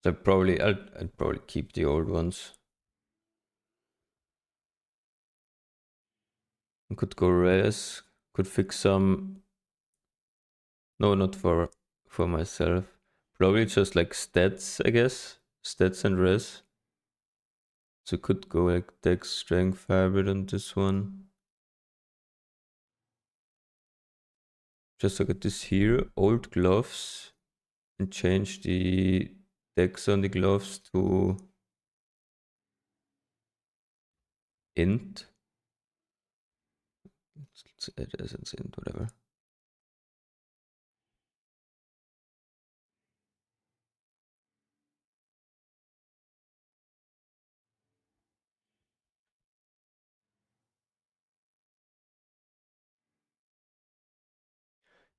B: So I'd probably keep the old ones. I could go res, Could fix some. No, not for myself. Probably just like stats, I guess. Stats and res. So could go like dex, strength, firebit on this one. Just look at this here. Old gloves. And change the dex on the gloves to int. Let's add as an int, whatever.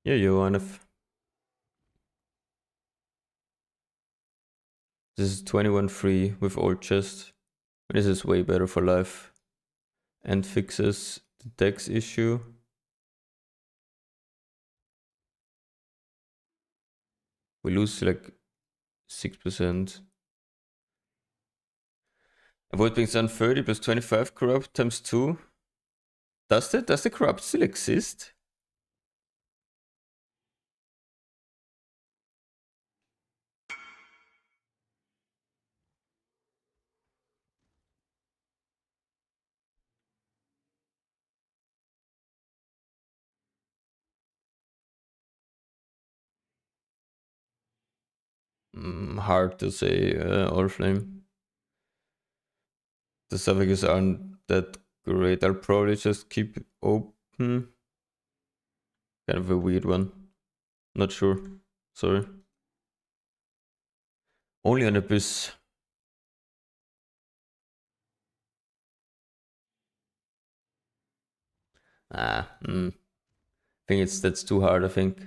B: Yeah, Johanif. This is 21 free with old chest. This is way better for life. And fixes the dex issue. We lose like 6%. Avoid being done 30 plus 25 corrupt times 2. Does the corrupt still exist? Hard to say, Oriflame. The suffixes aren't that great. I'll probably just keep it open. Kind of a weird one. Not sure. Sorry. Only on Abyss. I think that's too hard, I think.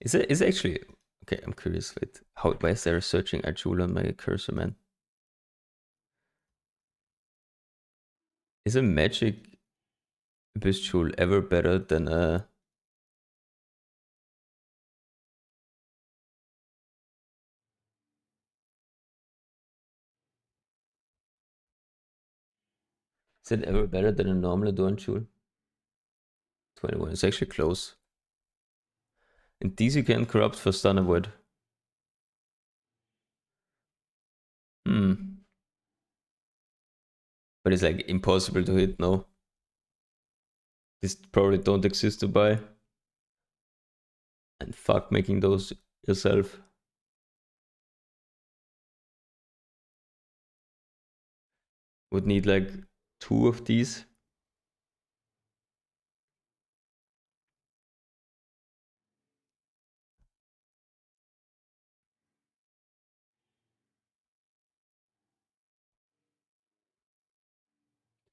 B: Is it actually okay? I'm curious. Wait, why is there searching Arjula on my cursor, man? Is a magic Abyss Jewel ever better than a? Is it ever better than a normal Adorn Jewel? 21. It's actually close. And these you can corrupt for stun avoid. But it's like impossible to hit, no? These probably don't exist to buy. And fuck making those yourself. Would need like 2 of these.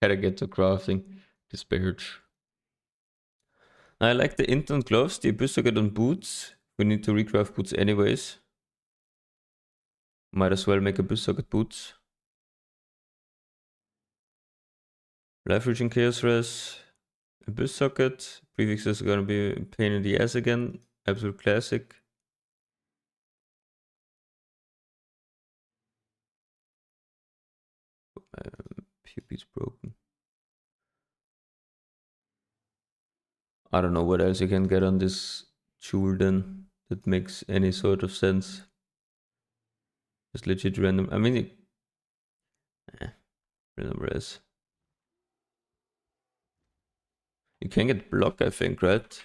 B: Gotta get to crafting this badge. I like the int on gloves, the Abyss socket on boots. We need to recraft boots anyways. Might as well make Abyss socket boots. Life Reaching Chaos Res. Abyss socket. Prefixes are gonna be a pain in the ass again. Absolute classic. PvP's broken. I don't know what else you can get on this jewel then that makes any sort of sense. Just legit random. I mean, random res. You can get block, I think, right?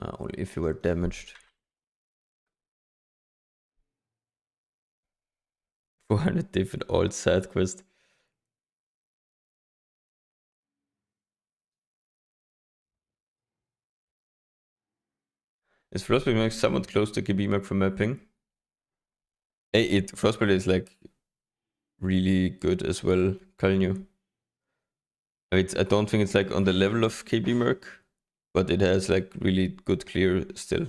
B: Only if you were damaged. 400 different alt side quest. Is Frostbite Max somewhat close to KB Mark for mapping? Frostbite is like really good as well, Kalnu. I don't think it's like on the level of KB Merc, but it has like really good clear still.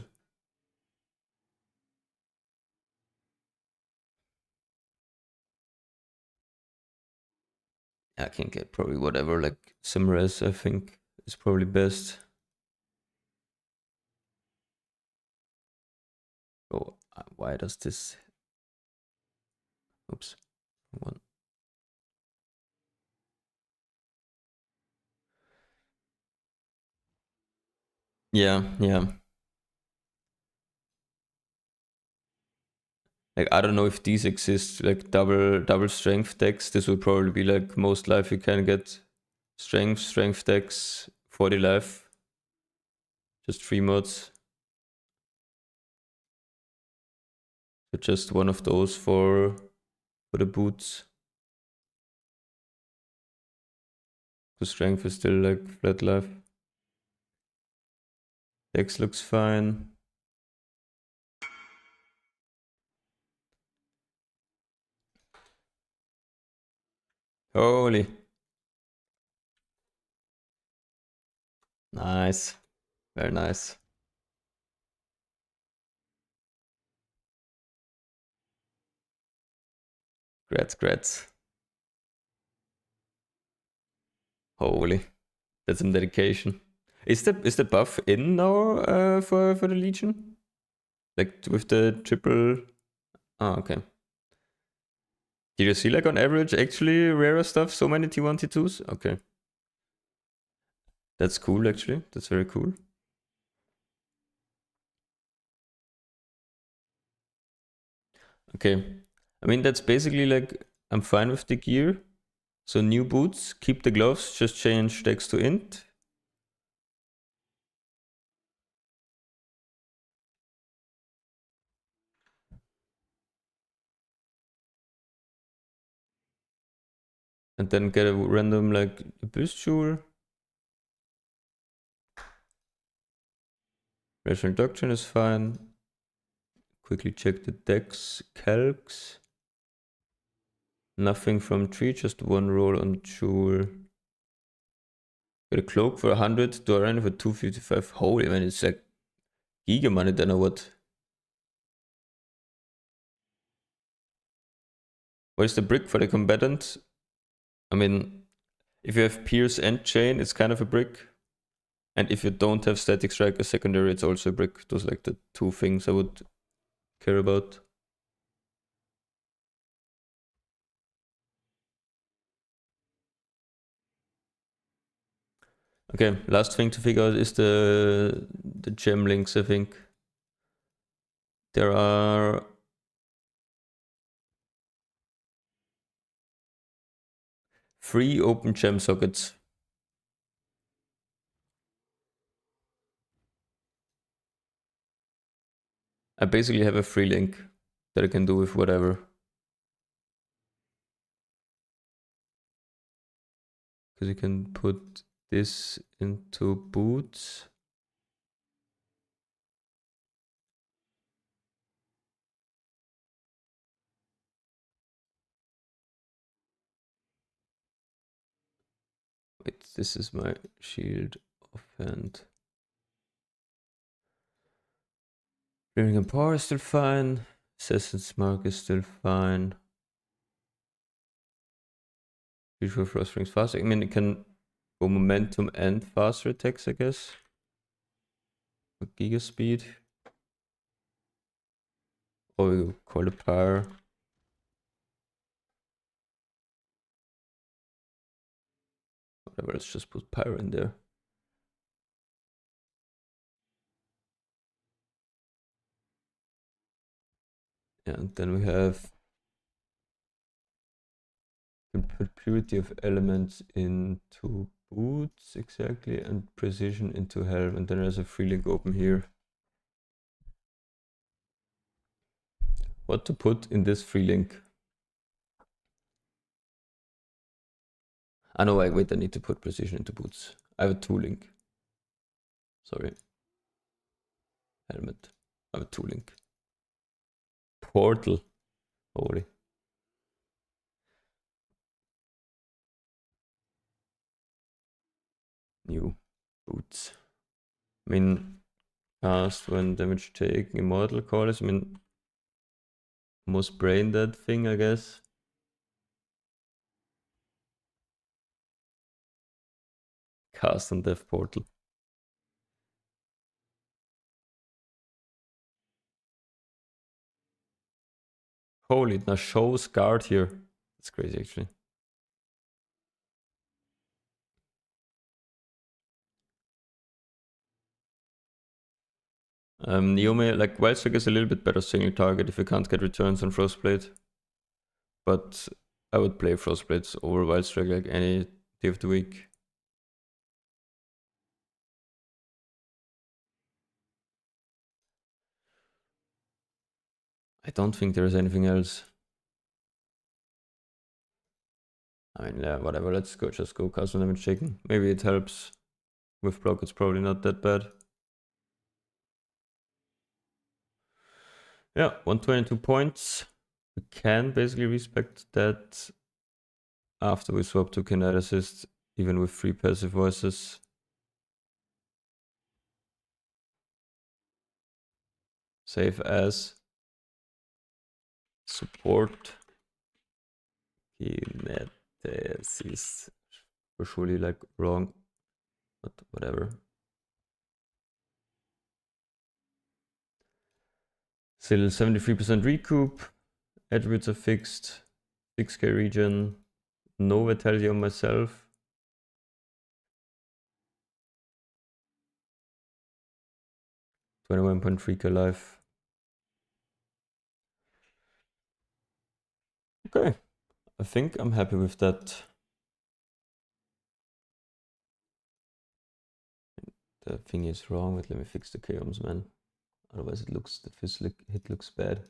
B: I can get probably whatever, like some res I think is probably best. Oh, why does this? Oops. One. Yeah. Like, I don't know if these exist, like double strength decks. This would probably be like most life you can get. Strength decks, 40 life. Just 3 mods. So just one of those for the boots. The strength is still like flat life. Dex looks fine. Holy. Nice. Very nice. Grats. Holy. That's some dedication. Is the buff in now for the Legion? Like with the triple... Oh, okay. Did you see like on average actually rarer stuff? So many T1, T2s? Okay. That's cool actually. That's very cool. Okay. I mean, that's basically like, I'm fine with the gear. So new boots, keep the gloves, just change dex to int. And then get a random like boost jewel. Rational Doctrine is fine. Quickly check the dex calcs. Nothing from tree, just one roll on jewel. Get a cloak for 100, Doran for 255. Holy man, it's like giga money then or what? What is the brick for the combatant? I mean, if you have Pierce and Chain, it's kind of a brick. And if you don't have Static Strike as secondary, it's also a brick. Those are like the two things I would care about. Okay, last thing to figure out is the gem links, I think. There are 3 open gem sockets. I basically have a free link that I can do with whatever. Because you can put this into boots. Wait, this is my shield offhand. Birmingham Power is still fine. Assassin's Mark is still fine. Usual Frost Rings faster. I mean, it can go momentum and faster attacks, I guess. Or Giga Speed. Or you call it Power. Whatever, let's just put Power in there. And then we have can put purity of elements into boots exactly, and precision into helm, and then there's a free link open here. What to put in this free link? I know, wait, I need to put precision into boots. I have a 2 link. Sorry. Helmet. I have a 2 link. Portal. Holy. New boots. I mean, cast when damage taken, immortal callers. I mean, most brain dead thing, I guess. Cast on death portal. Holy, it now shows guard here. That's crazy actually. Neome, like Wildstrike is a little bit better single target if you can't get returns on Frostblade. But I would play Frostblades over Wildstrike like any day of the week. I don't think there's anything else. I mean, yeah, whatever, let's go, just go castle damage taken. Maybe it helps. With block, it's probably not that bad. Yeah, 122 points. We can basically respect that after we swap to Kinetic Assist, even with 3 passive voices. Save as support Kinetic Assist. We're surely like wrong, but whatever. Still 73% recoup. Attributes are fixed. 6k regen. No vitality on myself. $21.3k life. Okay, I think I'm happy with that. The thing is wrong, but let me fix the chaos, man. Otherwise it looks, the first hit looks bad.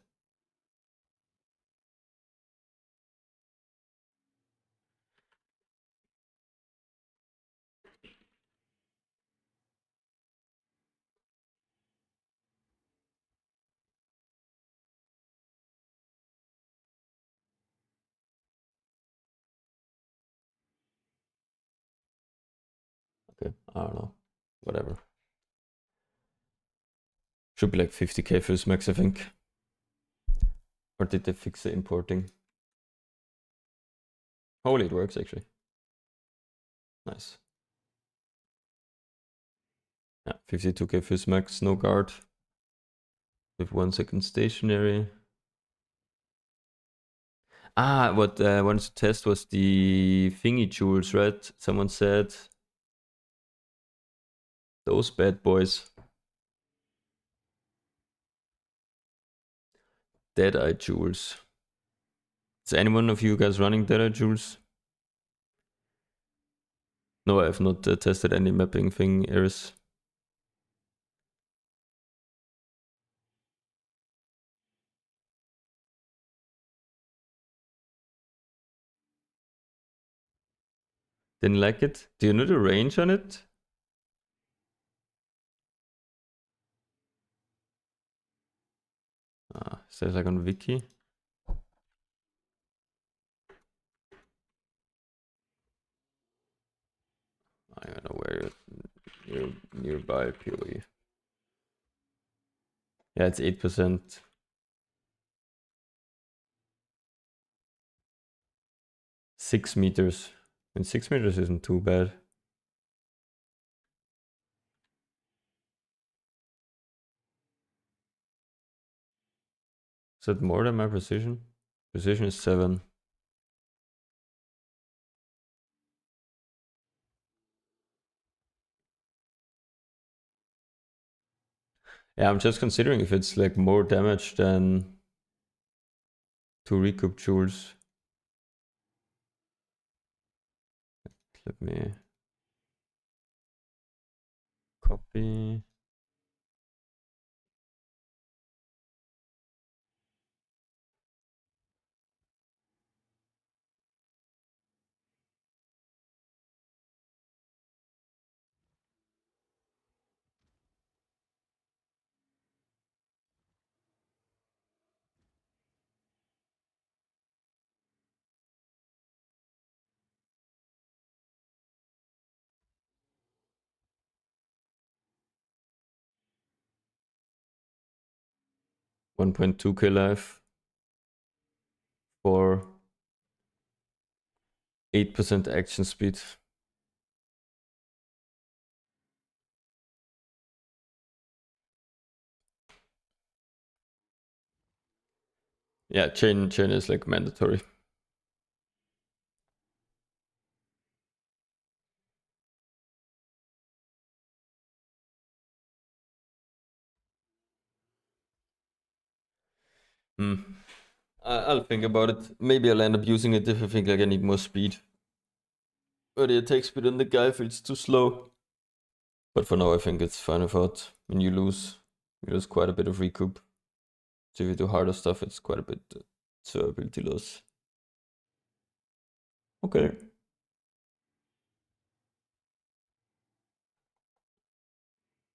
B: Okay, I don't know. Whatever. Should be like 50k first max, I think. Or did they fix the importing? Holy, it works actually. Nice. Yeah, 52k first max, no guard. With 1 second stationary. Ah, what I wanted to test was the thingy jewels, right? Someone said those bad boys. Deadeye jewels. Is anyone of you guys running Deadeye jewels? No, I have not tested any mapping thing, Eris. Didn't like it. Do you know the range on it? Ah, says like on Wiki. I don't know where you're nearby POE. Yeah, it's 8%. Six meters. And 6 meters isn't too bad. Is that more than my precision? Precision is 7. Yeah, I'm just considering if it's like more damage than 2 recoup jewels. Let me copy. $1.2k life for 8% action speed. Yeah, chain is like mandatory. I'll think about it. Maybe I'll end up using it if I think like I need more speed. But the attack speed on the guy feels too slow. But for now I think it's fine without. When you lose quite a bit of recoup. So if you do harder stuff, it's quite a bit survivability loss. Okay.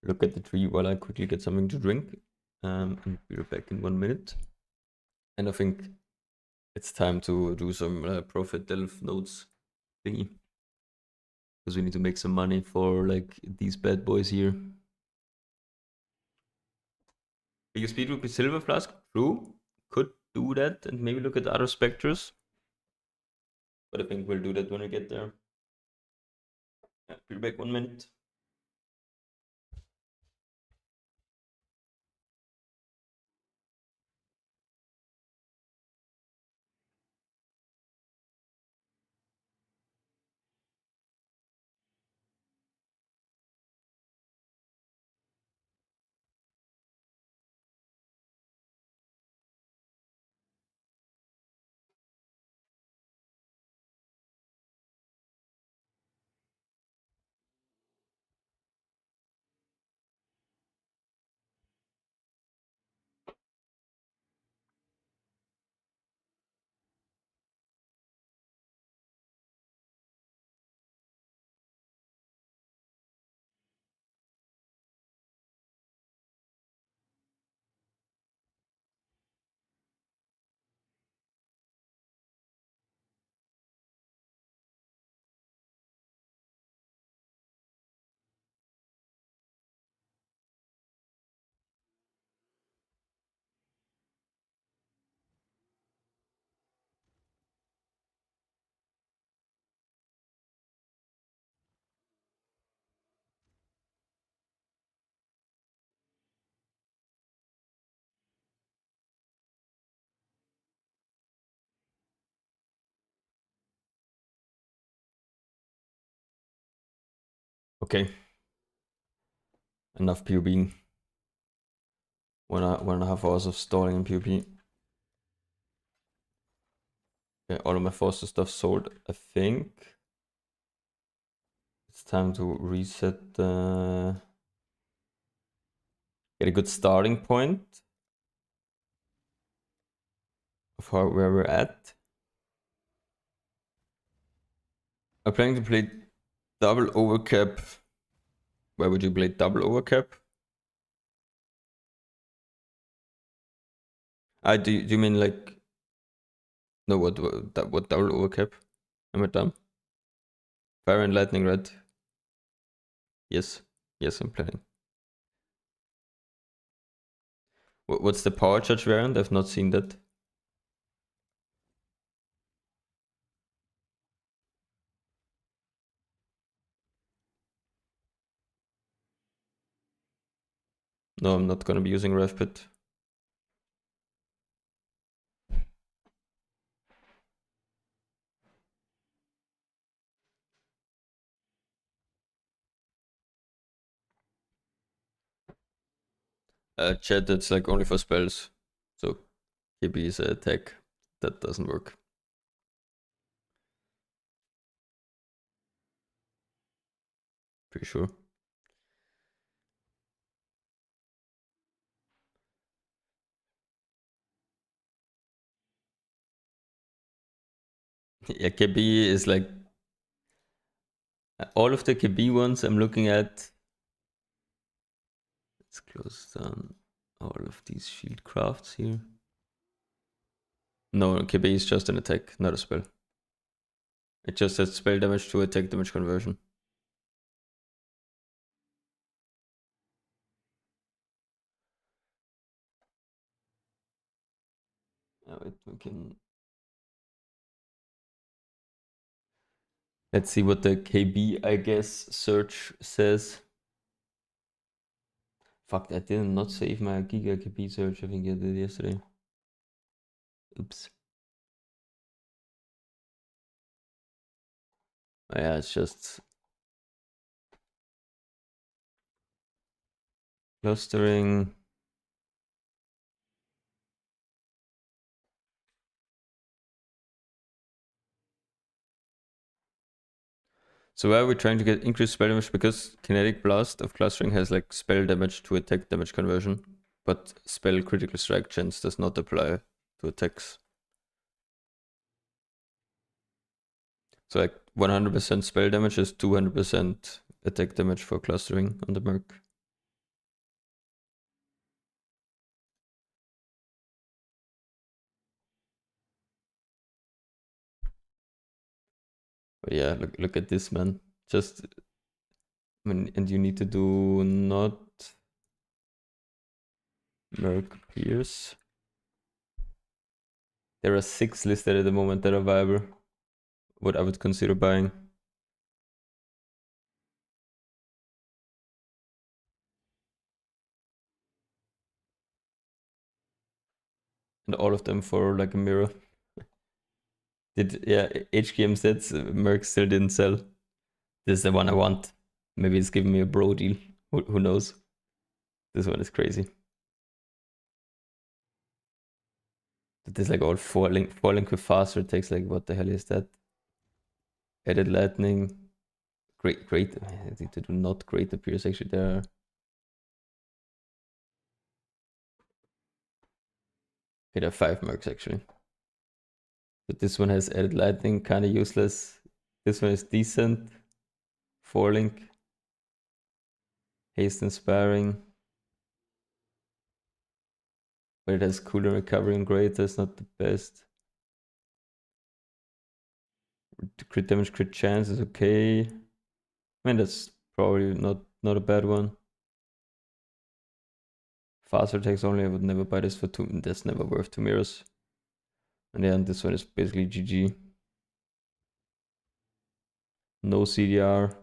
B: Look at the tree while I quickly get something to drink. And be right back in 1 minute. And I think it's time to do some profit delve notes thingy. Because we need to make some money for like these bad boys here. Biggest speed would be Silver Flask. True. Could do that and maybe look at other specters. But I think we'll do that when we get there. Yeah, be back 1 minute. Okay. Enough PUBing. 1.5 hours of stalling in PUB. Okay, all of my Foster stuff sold, I think. It's time to reset get a good starting point of where we're at. I'm planning to play double overcap. Where would you play double overcap? Do you mean like no what double overcap? Am I dumb? Fire and lightning red. Yes, I'm planning. What's the power charge variant? I've not seen that. No, I'm not gonna be using RevPit. Chat, that's like only for spells. So KB is a attack. That doesn't work. Pretty sure. Yeah, KB is like all of the KB ones I'm looking at. Let's close down all of these shield crafts here. No, KB is just an attack, not a spell. It just has spell damage to attack damage conversion. Wait, we can. Let's see what the KB, I guess, search says. Fuck, I did not save my Giga KB search. I think I did yesterday. Oops. Oh, yeah, it's just clustering. So why are we trying to get increased spell damage? Because kinetic blast of clustering has like spell damage to attack damage conversion, but spell critical strike chance does not apply to attacks. So like 100% spell damage is 200% attack damage for clustering on the Merc. But yeah, look at this, man. Just, I mean, and you need to do not Merc Pierce. There are 6 listed at the moment that are viable. What I would consider buying. And all of them for like a mirror. HKM sets, Merc still didn't sell. This is the one I want. Maybe it's giving me a bro deal. Who knows? This one is crazy. There's like all 4-link with faster attacks. Like, what the hell is that? Added lightning. Great. I need to do not great appears actually there. Okay, there are 5 Mercs actually. But this one has added lightning, kind of useless. This one is decent. 4-link. Haste inspiring. But it has cooler recovery and great. That's not the best. The crit damage, crit chance is okay. I mean, that's probably not a bad one. Faster attacks only. I would never buy this for 2. That's never worth 2 mirrors. And then this one is basically GG. No CDR.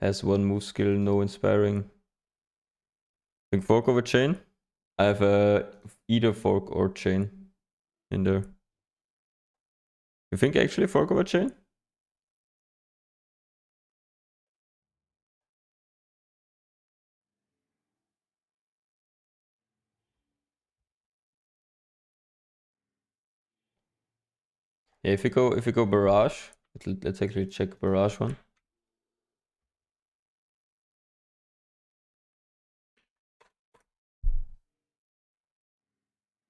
B: Has 1 move skill, no inspiring. Think fork over chain. I have either fork or chain in there. You think actually fork over chain? Yeah, if you go barrage, let's actually check barrage one.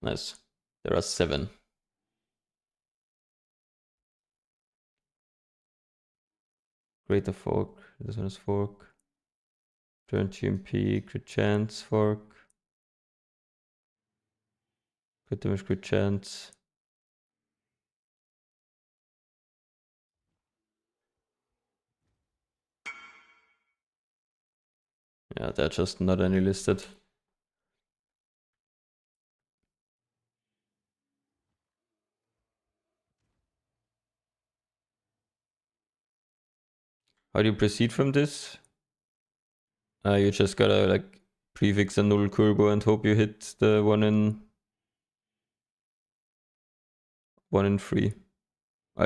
B: Nice. There are 7. Greater fork. This one is fork. Turn GMP, crit chance, fork. Crit damage, crit chance. Yeah, they're just not any listed. How do you proceed from this? You just gotta like prefix a null curbo and hope you hit the 1 in 3.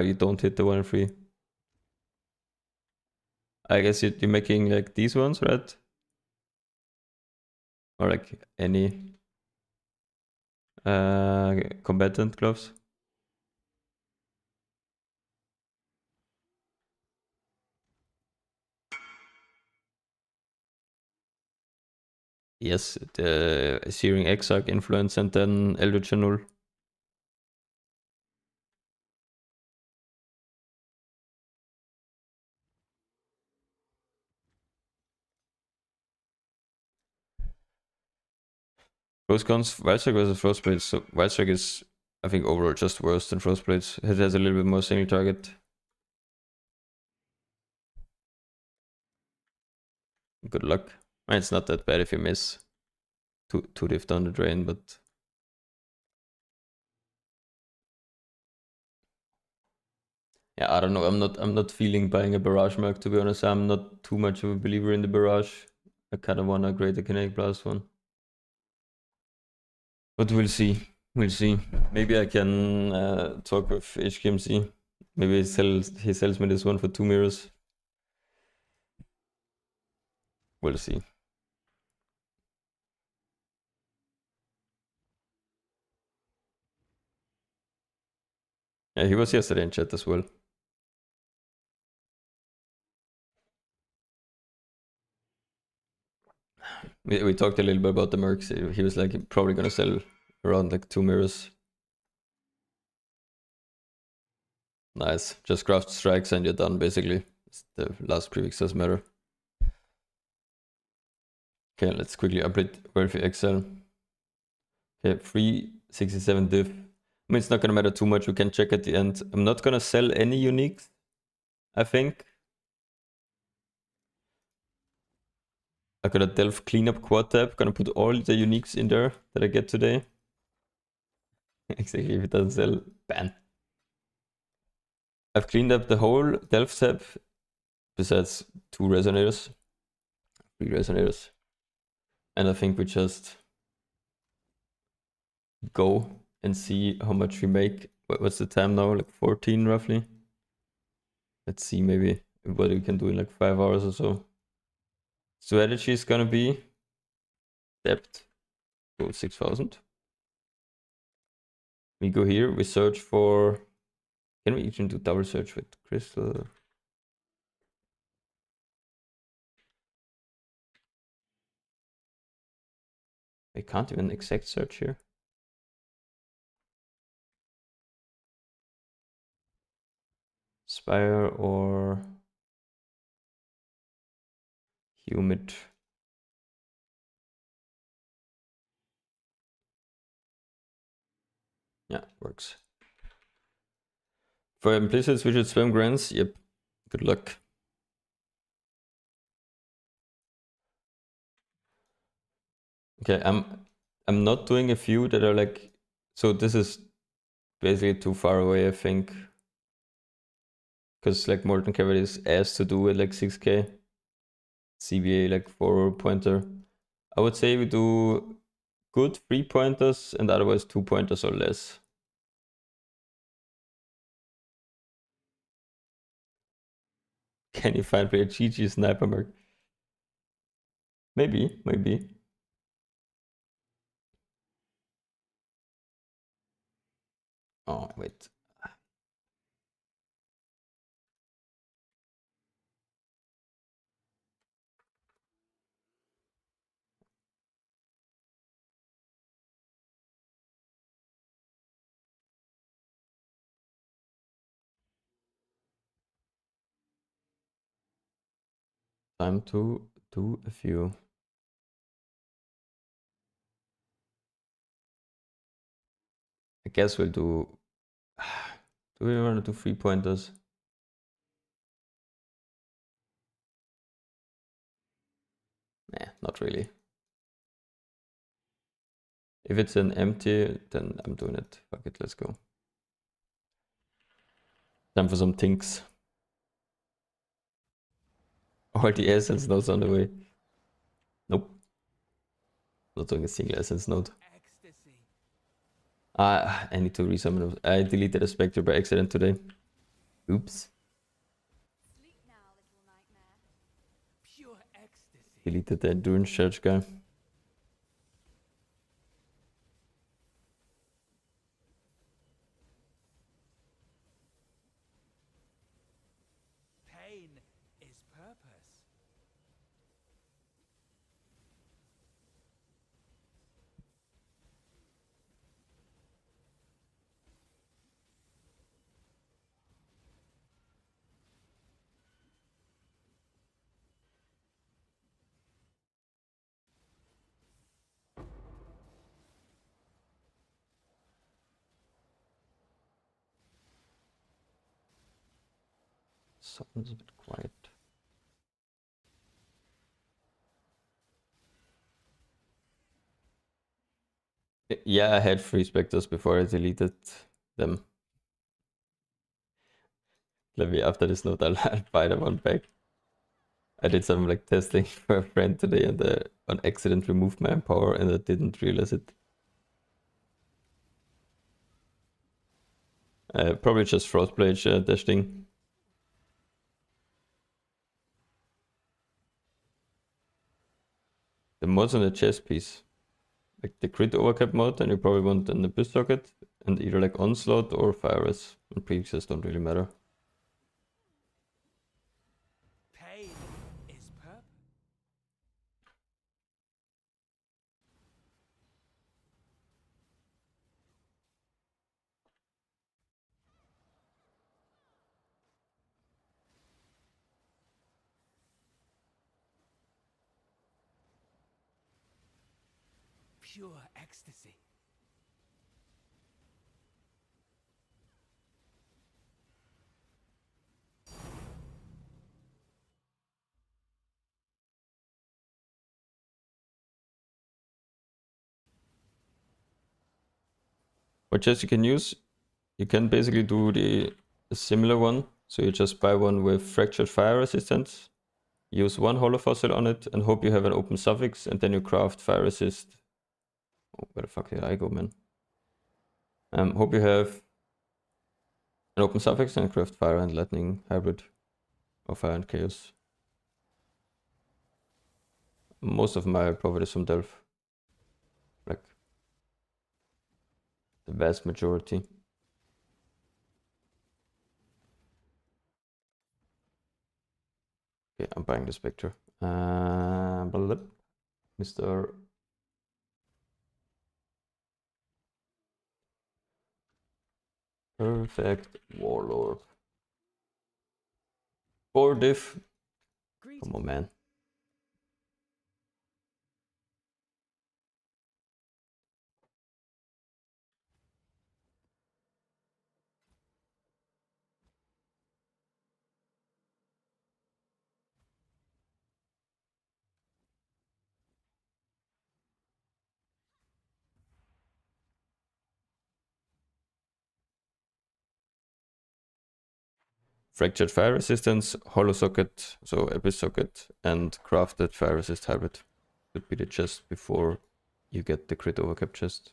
B: You don't hit the 1 in 3. I guess you're making like these ones, right? Or like any combatant gloves. Yes, the Searing Exarch influence and then Eldritch Null. Pros cons, Wildstrike versus Frostblades. So Wildstrike is, I think, overall just worse than Frostblades. It has a little bit more single target. Good luck. It's not that bad if you miss. Two diff down the drain, but yeah, I don't know. I'm not feeling buying a barrage Merc, to be honest. I'm not too much of a believer in the barrage. I kind of want to grade the kinetic blast one. But we'll see. We'll see. Maybe I can talk with HKMC. Maybe he sells me this one for 2 mirrors. We'll see. Yeah, he was yesterday in chat as well. We talked a little bit about the Mercs. He was like probably gonna sell around like 2 mirrors. Nice. Just craft strikes and you're done basically. The last prefix doesn't matter. Okay, let's quickly update Wealthy Excel. Okay, 367 diff. I mean, it's not gonna matter too much. We can check at the end. I'm not gonna sell any uniques, I think. I got a Delph cleanup quad tab. Gonna put all the uniques in there that I get today. Exactly, if it doesn't sell, ban. I've cleaned up the whole Delph tab, besides 2 resonators, 3 resonators. And I think we just go and see how much we make. What's the time now? Like 14 roughly. Let's see maybe what we can do in like 5 hours or so. Strategy is gonna be depth, go 6,000. We go here, we search for, can we even do double search with crystal? I can't even exact search here. Spire or humid. Yeah, works. For implicits, we should spam grants. Yep. Good luck. Okay, I'm not doing a few that are like, so this is basically too far away, I think. Because like Molten Cavity is asked to do it like 6k. CBA like 4-pointer. I would say we do good 3-pointers and otherwise 2-pointers or less. Can you find me a GG sniper mark? Maybe, maybe. Oh, wait. Time to do a few. I guess we'll do. Do we want to do 3-pointers? Nah, not really. If it's an empty, then I'm doing it. Fuck it, let's go. Time for some tinks. All the essence nodes on the way. Nope. Not doing a single essence node. I need to resummon. I deleted a Spectre by accident today. Oops. Deleted the Endurance Church guy.
C: Pain is purpose.
B: Sounds a bit quiet. Yeah, I had 3 Spectres before I deleted them. Maybe after this note, I'll buy them one back. I did some like testing for a friend today and on accident removed my Empower and I didn't realize it. Probably just Frostblade dash thing. The mods on the chest piece. Like the crit overcap mod, and you probably want an Abyss Socket, and either like Onslaught or Fire-Res. And Prefixes don't really matter.
C: Pain is purpose. Pure ecstasy.
B: What chest you can use? You can basically do a similar one. So you just buy one with Fractured Fire Resistance, use one Hollow Fossil on it, and hope you have an open suffix, and then you craft Fire Resist. Oh, where the fuck did I go, man? Hope you have an open suffix and craft Fire and Lightning Hybrid, or Fire and Chaos. Most of my profit is from Delph. Like the vast majority. Okay, I'm buying the Spectre. Mr. Perfect Warlord. 4 diff. Come on, man. Fractured Fire Resistance, Hollow Socket, so Abyss Socket, and Crafted Fire Resist Hybrid. Should be the chest before you get the crit overcap chest.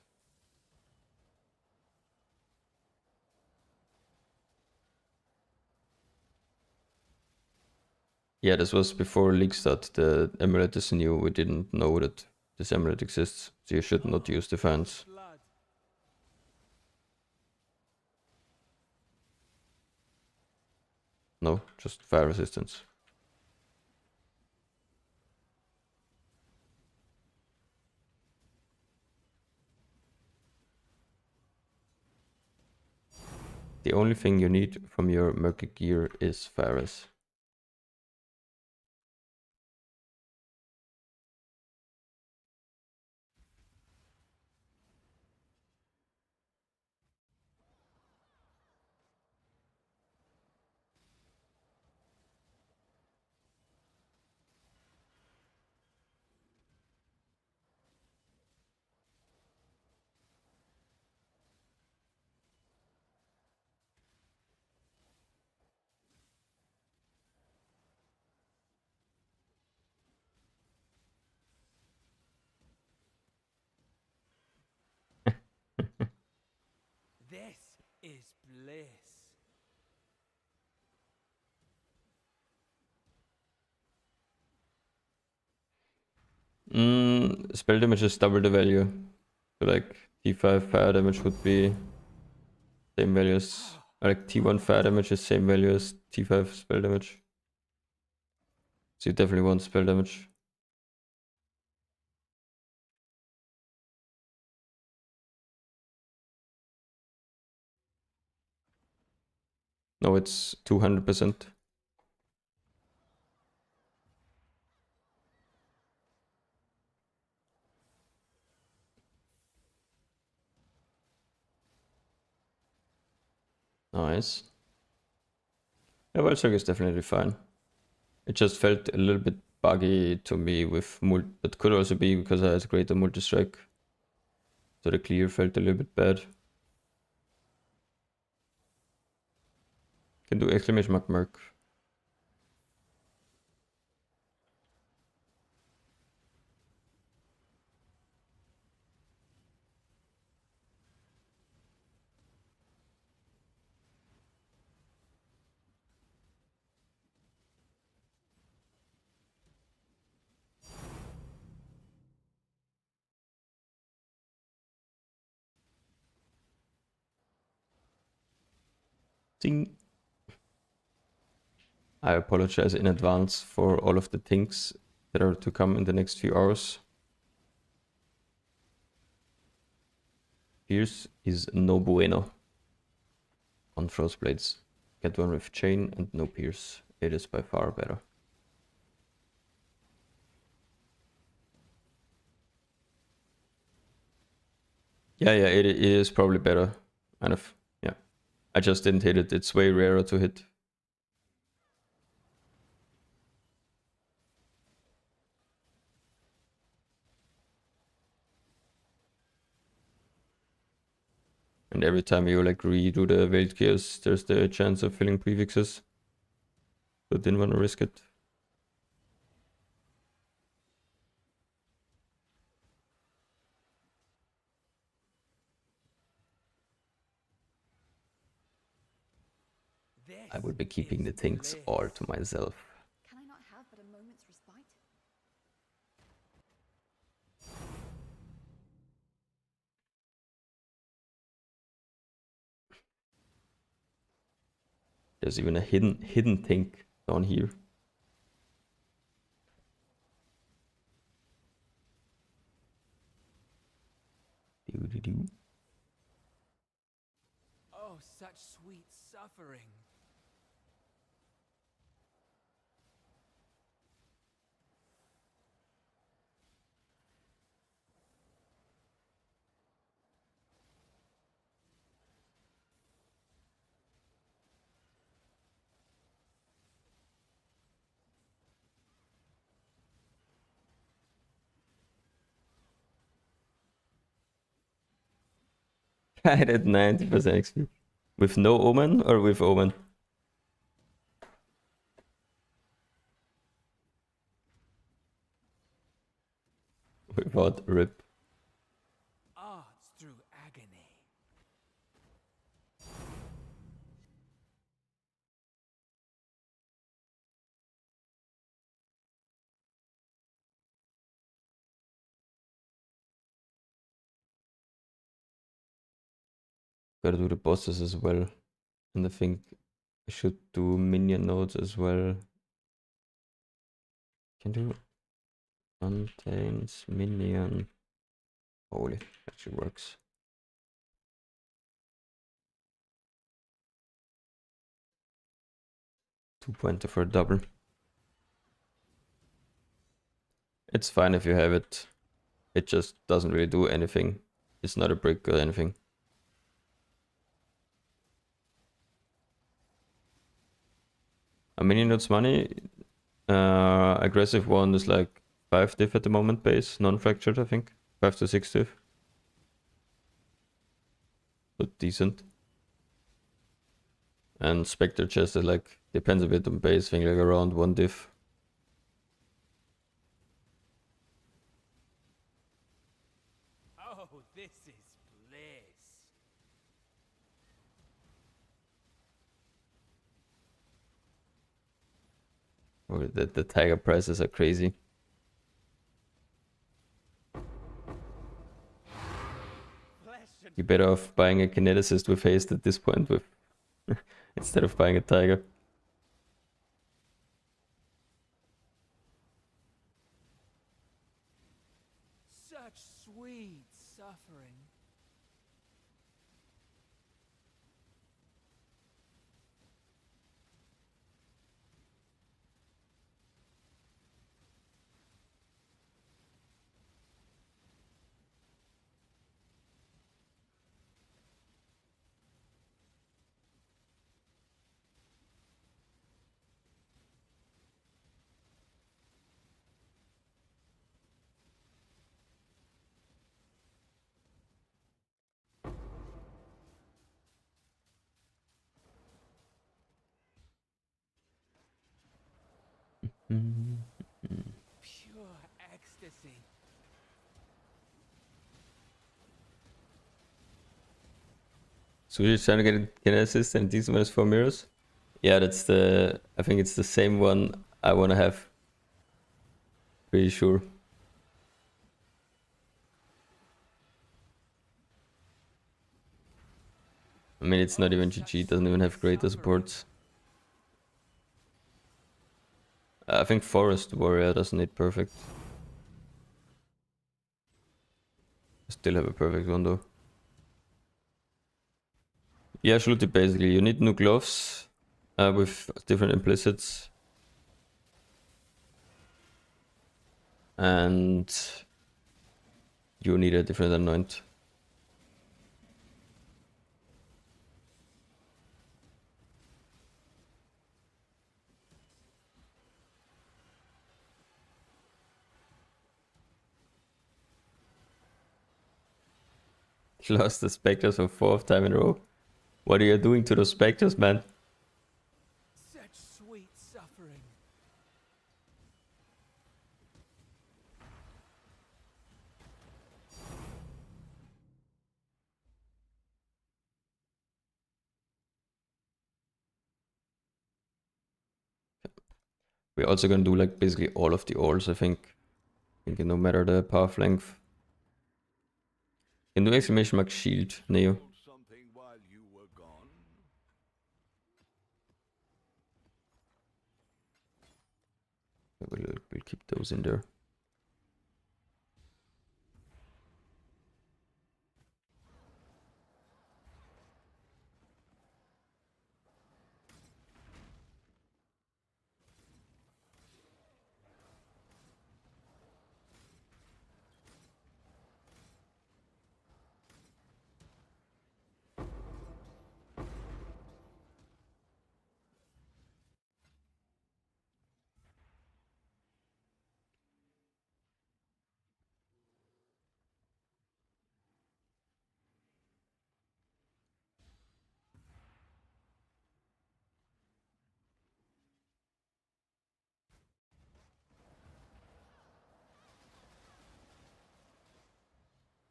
B: Yeah, this was before leaks that the amulet is new. We didn't know that this amulet exists, so you should not use Defiance.
C: Blood.
B: No, just Fire Resistance. The only thing you need from your murky gear is Fire-Res.
C: This is bliss.
B: Spell damage is double the value. So like T5 fire damage would be same value as, like T1 fire damage is same value as T5 spell damage. So you definitely want spell damage. No, it's 200%. Nice. Yeah, Wildshark is definitely fine. It just felt a little bit buggy to me with but could also be because I had greater multi-strike. So the clear felt a little bit bad. Can do exclamation mark Merc. interesting. I apologize in advance for all of the things that are to come in the next few hours. Pierce is no bueno on Frost Blades. Get one with chain and no pierce. It is by far better. Yeah, it is probably better. Kind of, yeah. I just didn't hit it. It's way rarer to hit. And every time you like redo the Veiled Gears, there's the chance of filling prefixes. So didn't want to risk it. I would be keeping the things all to myself.
D: Can I not have but a moment's respite?
B: There's even a hidden thing down here. Doo-doo-doo.
C: Oh, such sweet suffering.
B: I did 90% XP. With no Omen or with Omen? Without rip.
C: Arts through agony.
B: Gotta do the bosses as well. And I think I should do minion nodes as well. Can do contains minion. Holy, actually works. 2 pointer for a double. It's fine if you have it. It just doesn't really do anything. It's not a brick or anything. A minion node's money. Aggressive one is like 5 diff at the moment base, non-fractured I think. 5 to 6 diff. But decent. And Spectre chest is like, depends a bit on base, thing like around 1 diff.
C: Oh, this is bliss.
B: Or the tiger prices are crazy. You're better off buying a kineticist with haste at this point with instead of buying a tiger.
C: Such sweet suffering. Pure ecstasy.
B: So you're trying to get a kineticist and these minus 4 mirrors? Yeah, that's the, I think it's the same one I want to have. Pretty sure. I mean, it's not even GG, it doesn't even have greater supports. I think Forest Warrior doesn't need perfect. Still have a perfect one though. Yeah, Shruti, basically. You need new gloves with different implicits. And you need a different anoint. Lost the Spectres for 4th time in a row. What are you doing to those Spectres, man?
C: Such sweet suffering.
B: We're also gonna do like basically all of the alls, I think. No matter the path length. Can do exclamation mark shield, Neo.
A: Something while you were gone.
B: We'll keep those in there.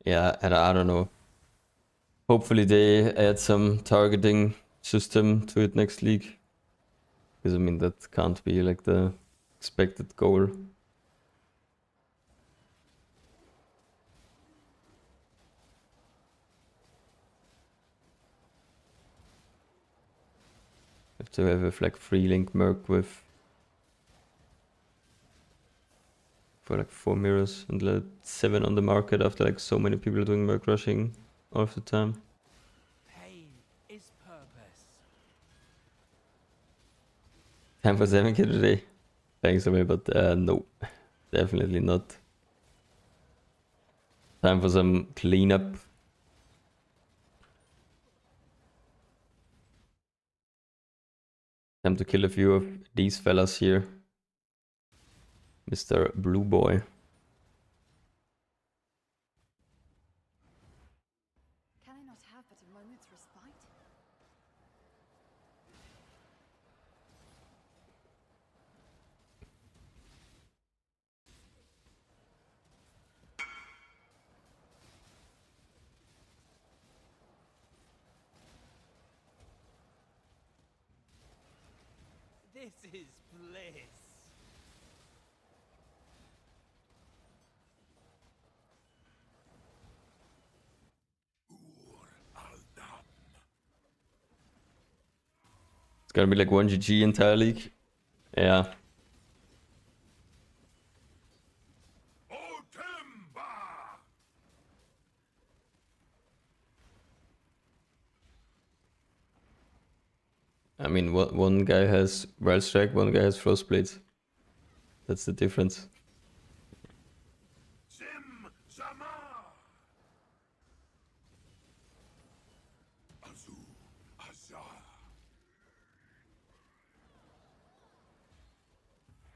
B: Yeah, and I don't know. Hopefully they add some targeting system to it next league. Because I mean that can't be like the expected goal. Have to have a like free link merc with for like 4 mirrors and like 7 on the market after like so many people doing merc rushing all of the time.
C: Pain is purpose.
B: Time for 7k today. Thanks away, but no, definitely not. Time for some cleanup. Time to kill a few of these fellas here. Mr. Blue Boy.
D: Can I not have but a moment's respite?
C: This is bliss.
B: It's gonna be like 1 GG entire league. Yeah. I mean, one guy has Wild Strike, one guy has Frostblade. That's the difference.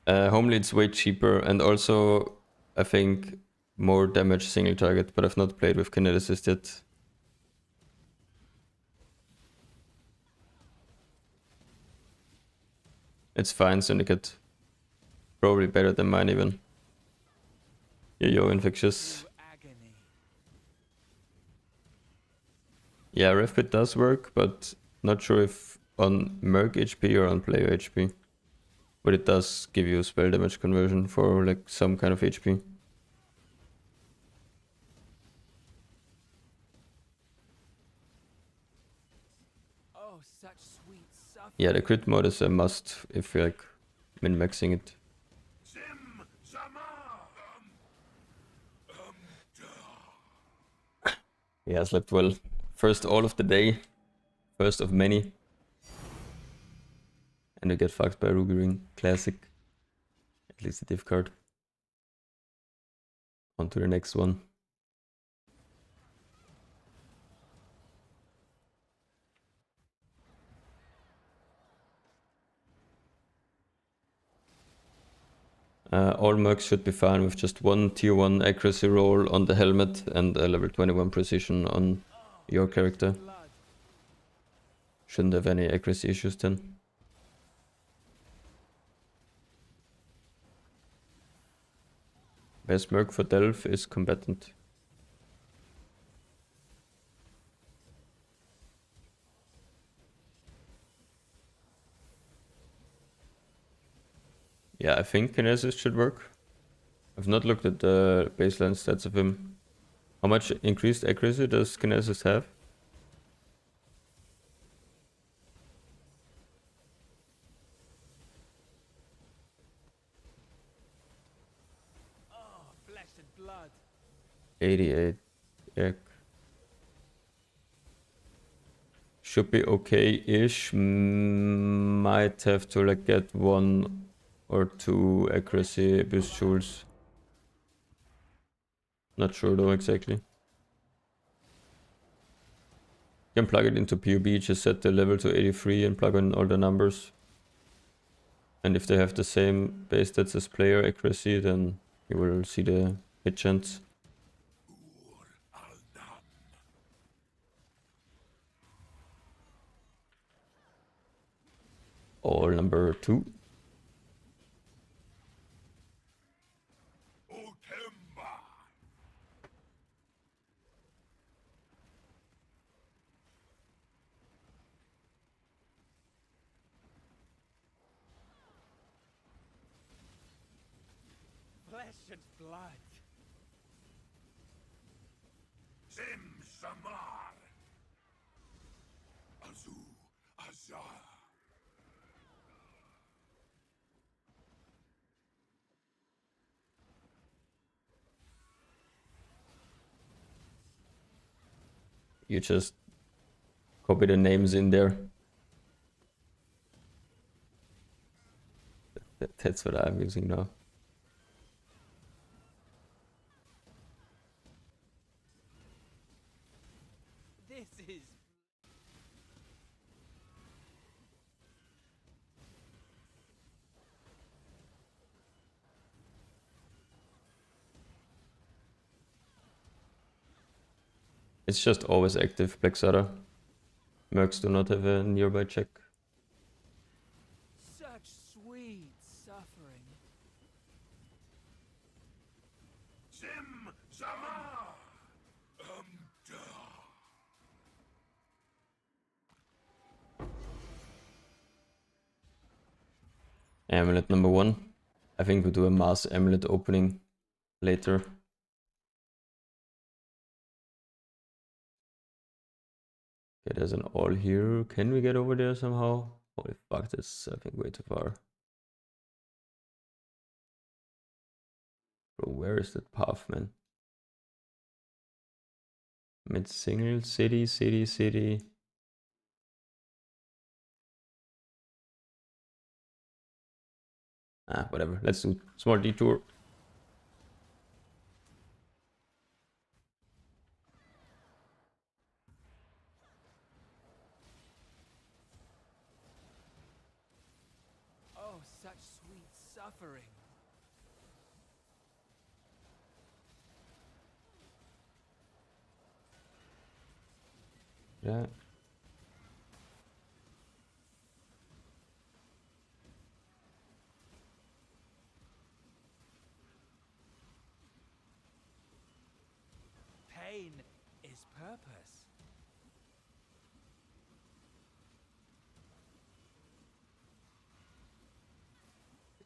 B: Homely it's way cheaper and also I think more damage single target, but I've not played with Kineticist yet. It's fine, Syndicate. Probably better than mine even. Yo, Infectious.
C: Agony.
B: Yeah, Refbit does work, but not sure if on Merc HP or on player HP. But it does give you spell damage conversion for like some kind of HP.
C: Oh, such sweet suffering.
B: Yeah, the crit mod is a must if you're like min-maxing it. Yeah, I slept well. First all of the day. First of many. And you get fucked by Ruby Ring. Classic. At least the div card. On to the next one. All mercs should be fine with just one tier 1 accuracy roll on the helmet and a level 21 precision on your character.
C: Blood.
B: Shouldn't have any accuracy issues then. Best merc for Delph is combatant. Yeah, I think Kinesis should work. I've not looked at the baseline stats of him. How much increased accuracy does Kinesis have?
C: Oh, flesh and blood.
B: 88. Yeah. Should be okay-ish. Might have to like get 1 or 2 accuracy boost joules. Not sure though exactly. You can plug it into PUB, just set the level to 83 and plug in all the numbers. And if they have the same base stats as player accuracy, then you will see the hit chance. All number 2.
C: Flesh and blood.
A: Sim Samar. Azu Azar.
B: You just copy the names in there. That's what I'm using now.
C: This is
B: It's just always active, Black Sada. Mercs do not have a nearby check.
C: such sweet suffering.
A: Sim Samar.
B: Amulet number 1. I think we'll do a mass amulet opening later. Okay, there's an all here. Can we get over there somehow? Holy fuck, that's I think way too far. Bro, where is that path, man? Mid single, city, city, city. Ah, whatever. Let's do small detour.
C: Oh, such sweet suffering.
B: Yeah.
C: Pain is purpose.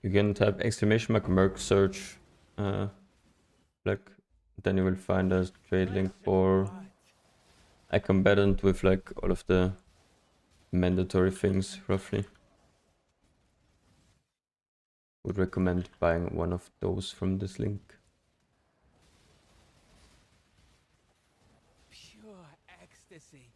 B: You can type exclamation mark merc search like then you will find a trade link for a combatant with like all of the mandatory things roughly. Would recommend buying one of those from this link.
C: Pure ecstasy.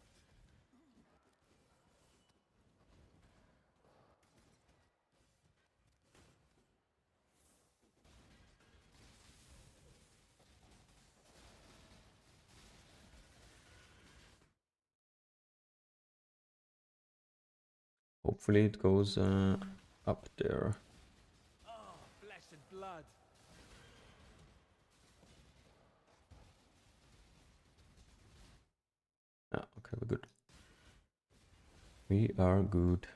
B: Hopefully it goes up there.
C: Oh, flesh and blood.
B: Yeah, okay, we're good. We are good.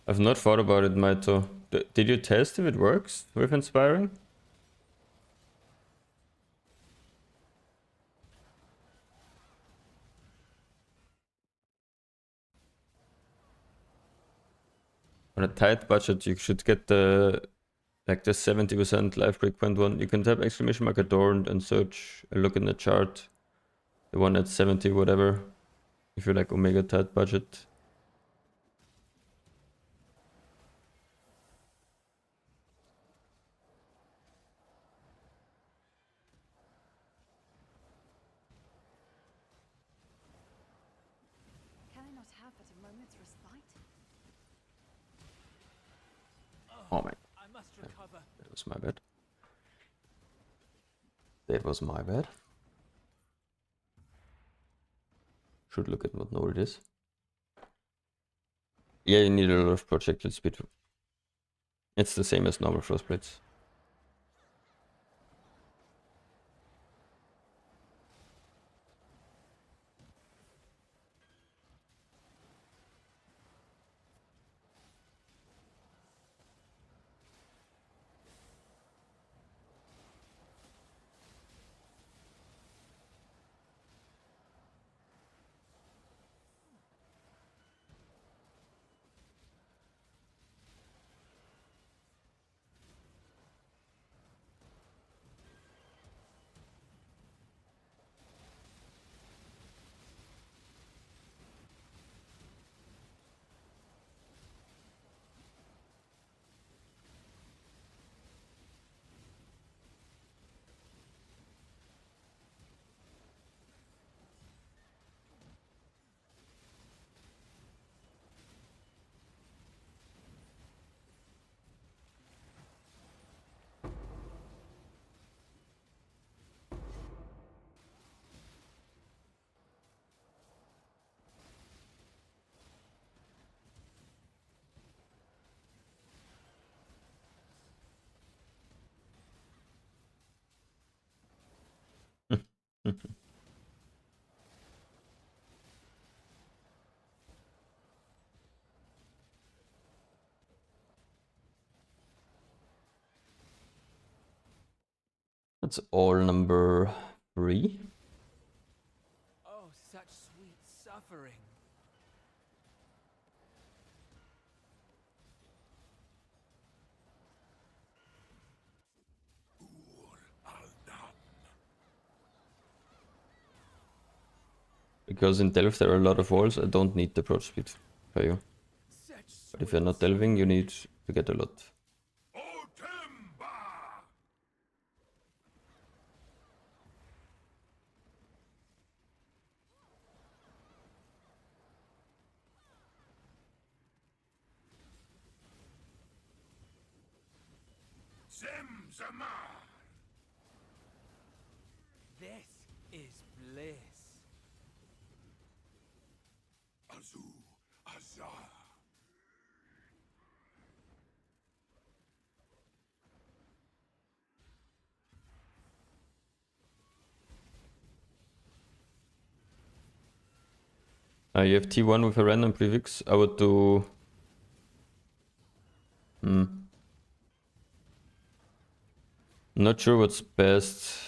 B: I've not thought about it, Maito. Did you test if it works with Inspiring? On a tight budget, you should get the 70% life frequent one. You can type exclamation mark adorned and search and look in the chart. The one at 70 whatever. If you like Omega tight budget.
D: Can I not have but a moment's respite?
B: Oh man,
C: I must recover.
B: that was my bad. That was my bad. Should look at what node it is. Yeah, you need a lot of projectile speed. It's the same as normal frostplates. That's all number 3.
C: Oh, such sweet suffering.
B: Because in Delve there are a lot of walls, I don't need the approach speed for you.
C: Such
B: But if you're not delving, you need to get a lot.
A: Otemba! Zimzamar!
C: This is bliss.
A: Azu, Azar!
B: You have T1 with a random prefix. I would do... Not sure what's best.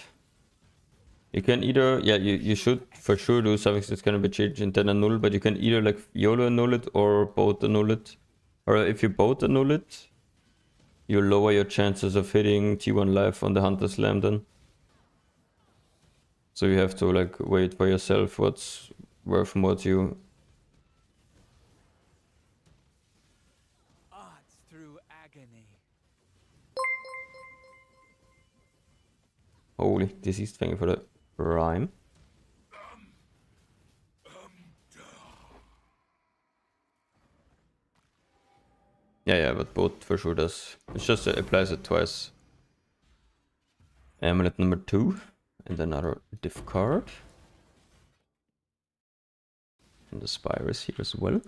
B: You can either... Yeah, you should for sure do suffix that's gonna be changed in 10 and null, but you can either like YOLO annul it or both annul it. Or if you both annul it, you lower your chances of hitting T1 life on the Hunter Slam then. So you have to like wait for yourself what's worth more to you.
C: Arts through agony.
B: Holy, diseased, thank you for the rhyme. Yeah, but both for sure does. It's just it applies it twice. Amulet number 2, and another diff card. And the Spire is here as well.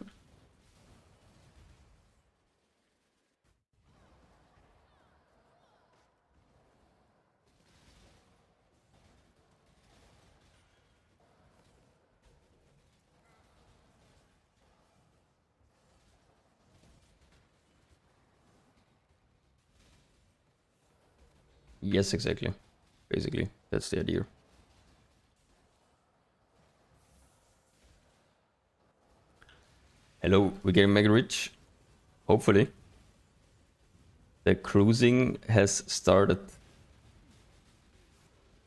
B: Yes, exactly. Basically, that's the idea. Hello, we're getting mega rich. Hopefully. The cruising has started.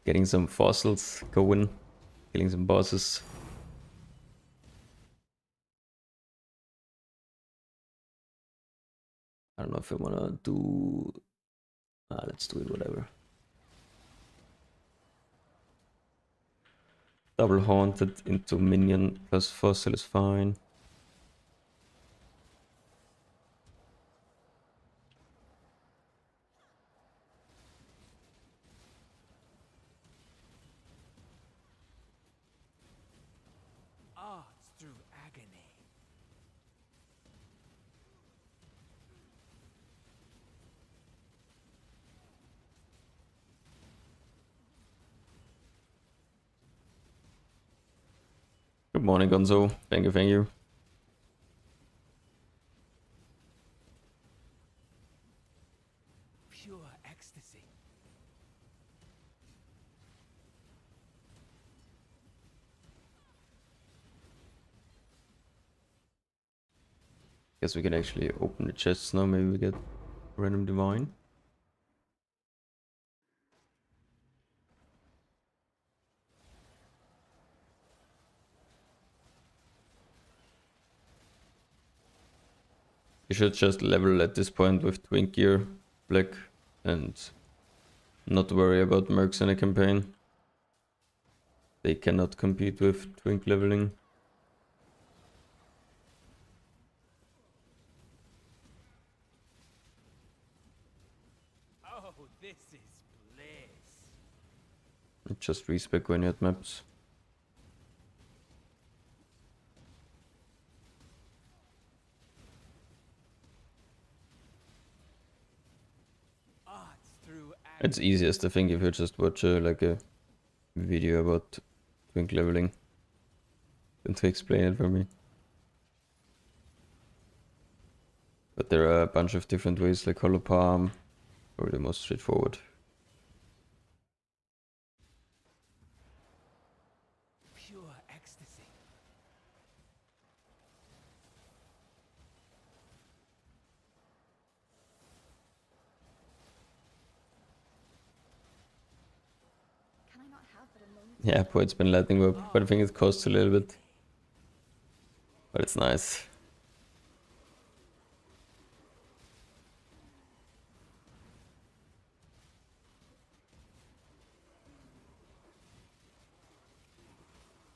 B: Getting some fossils going. Killing some bosses. I don't know if I wanna do... let's do it, whatever. Double Haunted into minion plus fossil is fine.
C: Arts through agony.
B: Good morning, Gonzo. Thank you, thank you.
C: Pure ecstasy.
B: Guess we can actually open the chests now. Maybe we get random divine. You should just level at this point with Twink Gear, Black, and not worry about mercs in a campaign. They cannot compete with Twink leveling.
C: Oh, this is bliss.
B: Just respec when you had maps.
C: Arts through agony.
B: It's easiest, I think, if you just watch like a video about Twink leveling than to explain it for me. But there are a bunch of different ways, like Hollow Palm, probably the most straightforward.
C: Pure ecstasy.
D: Can I not have but a moment?
B: Yeah, Poet's been lightning web, but I think it costs a little bit. But it's nice.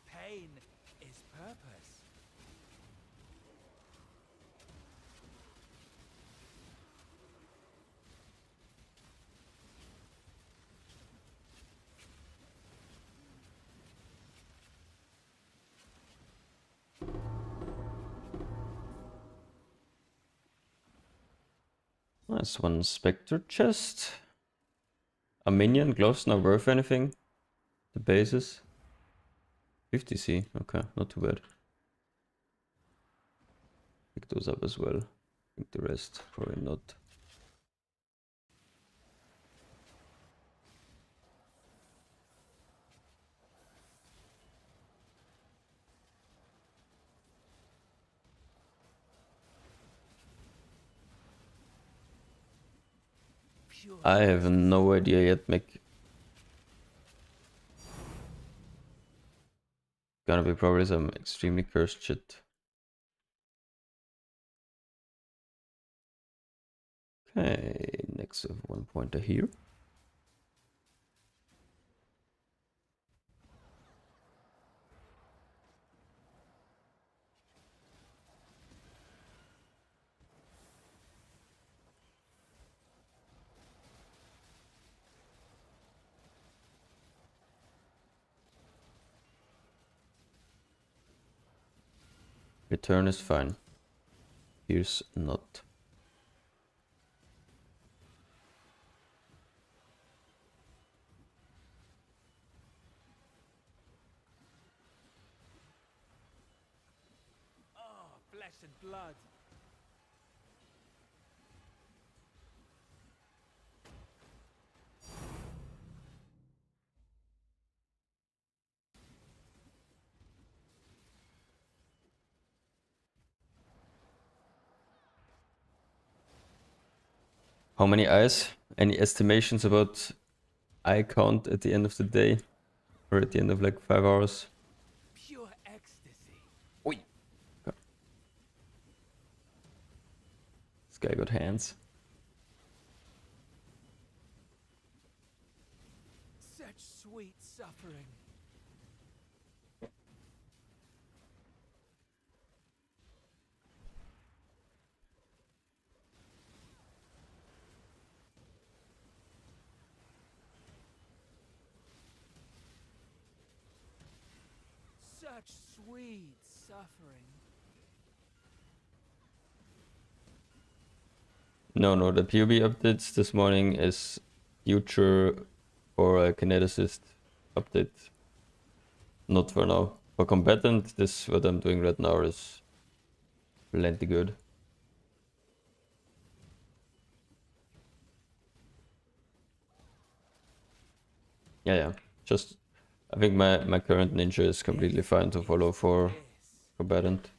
C: Pain is purpose.
B: Nice one, Spectre chest. A minion, gloves not worth anything. The bases. 50C, okay, not too bad. Pick those up as well. I think the rest, probably not.
C: Pure
B: I have no idea yet, Mick. Gonna be probably some extremely cursed shit. Okay, next we have 1 pointer here. Return is fine. Here's not.
C: Oh, flesh and blood.
B: How many eyes? Any estimations about eye count at the end of the day? Or at the end of like 5 hours?
C: Pure ecstasy.
B: Oi! This guy got hands.
C: Such sweet suffering. Such sweet suffering.
B: No, the PUB updates this morning is future for a kineticist update. Not for now. For combatant, this what I'm doing right now is plenty good. Yeah. Just I think my current ninja is completely fine to follow for
C: Bliss.
B: combatant.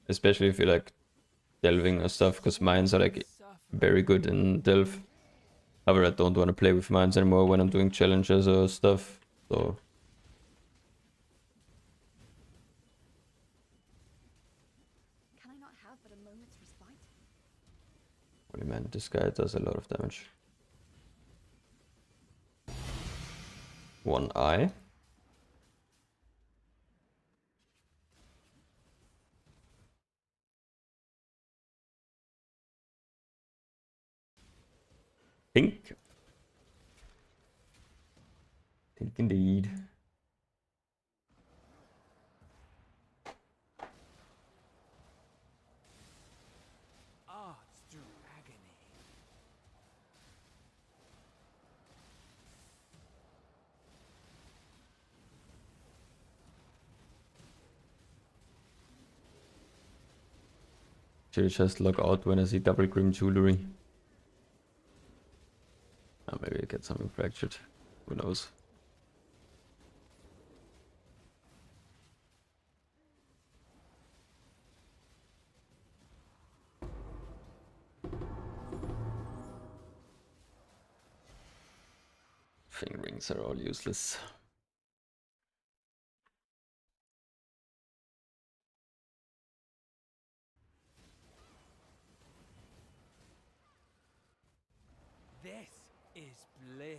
B: Especially if you like delving or stuff, because mines are like
C: Suffering.
B: very good in delve. However, I don't want to play with mines anymore when I'm doing challenges or stuff. So
D: Can I not have but a moment's respite?
B: holy man, this guy does a lot of damage. 1 eye. Pink. Pink indeed.
C: Arts through agony.
B: Should just log out when I see double grim jewelry. Oh, maybe I get something fractured. Who knows? Finger rings are all useless.
C: This is bliss.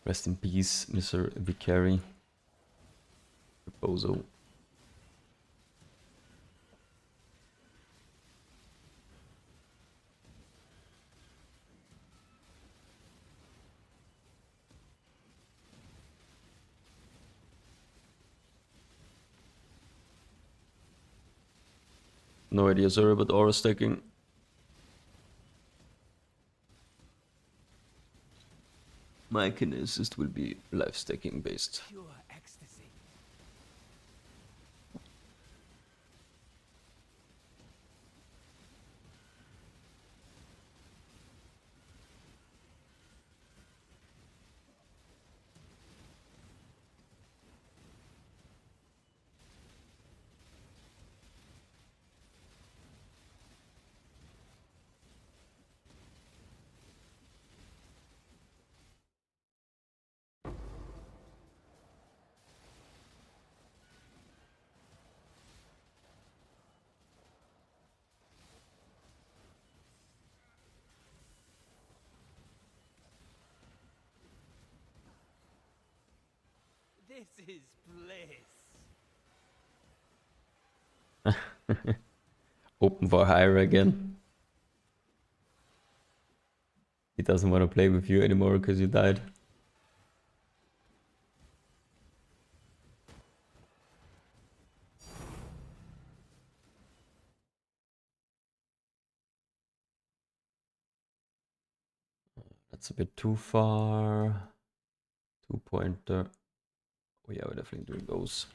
B: Rest in peace, Mr. Vicari. Bozo. No idea, sorry, about aura stacking. My kinesis will be life stacking based.
C: Pure ecstasy. This is bliss.
B: Open for hire again. He doesn't want to play with you anymore because you died. That's a bit too far. 2-pointer. Oh yeah, we're definitely doing those.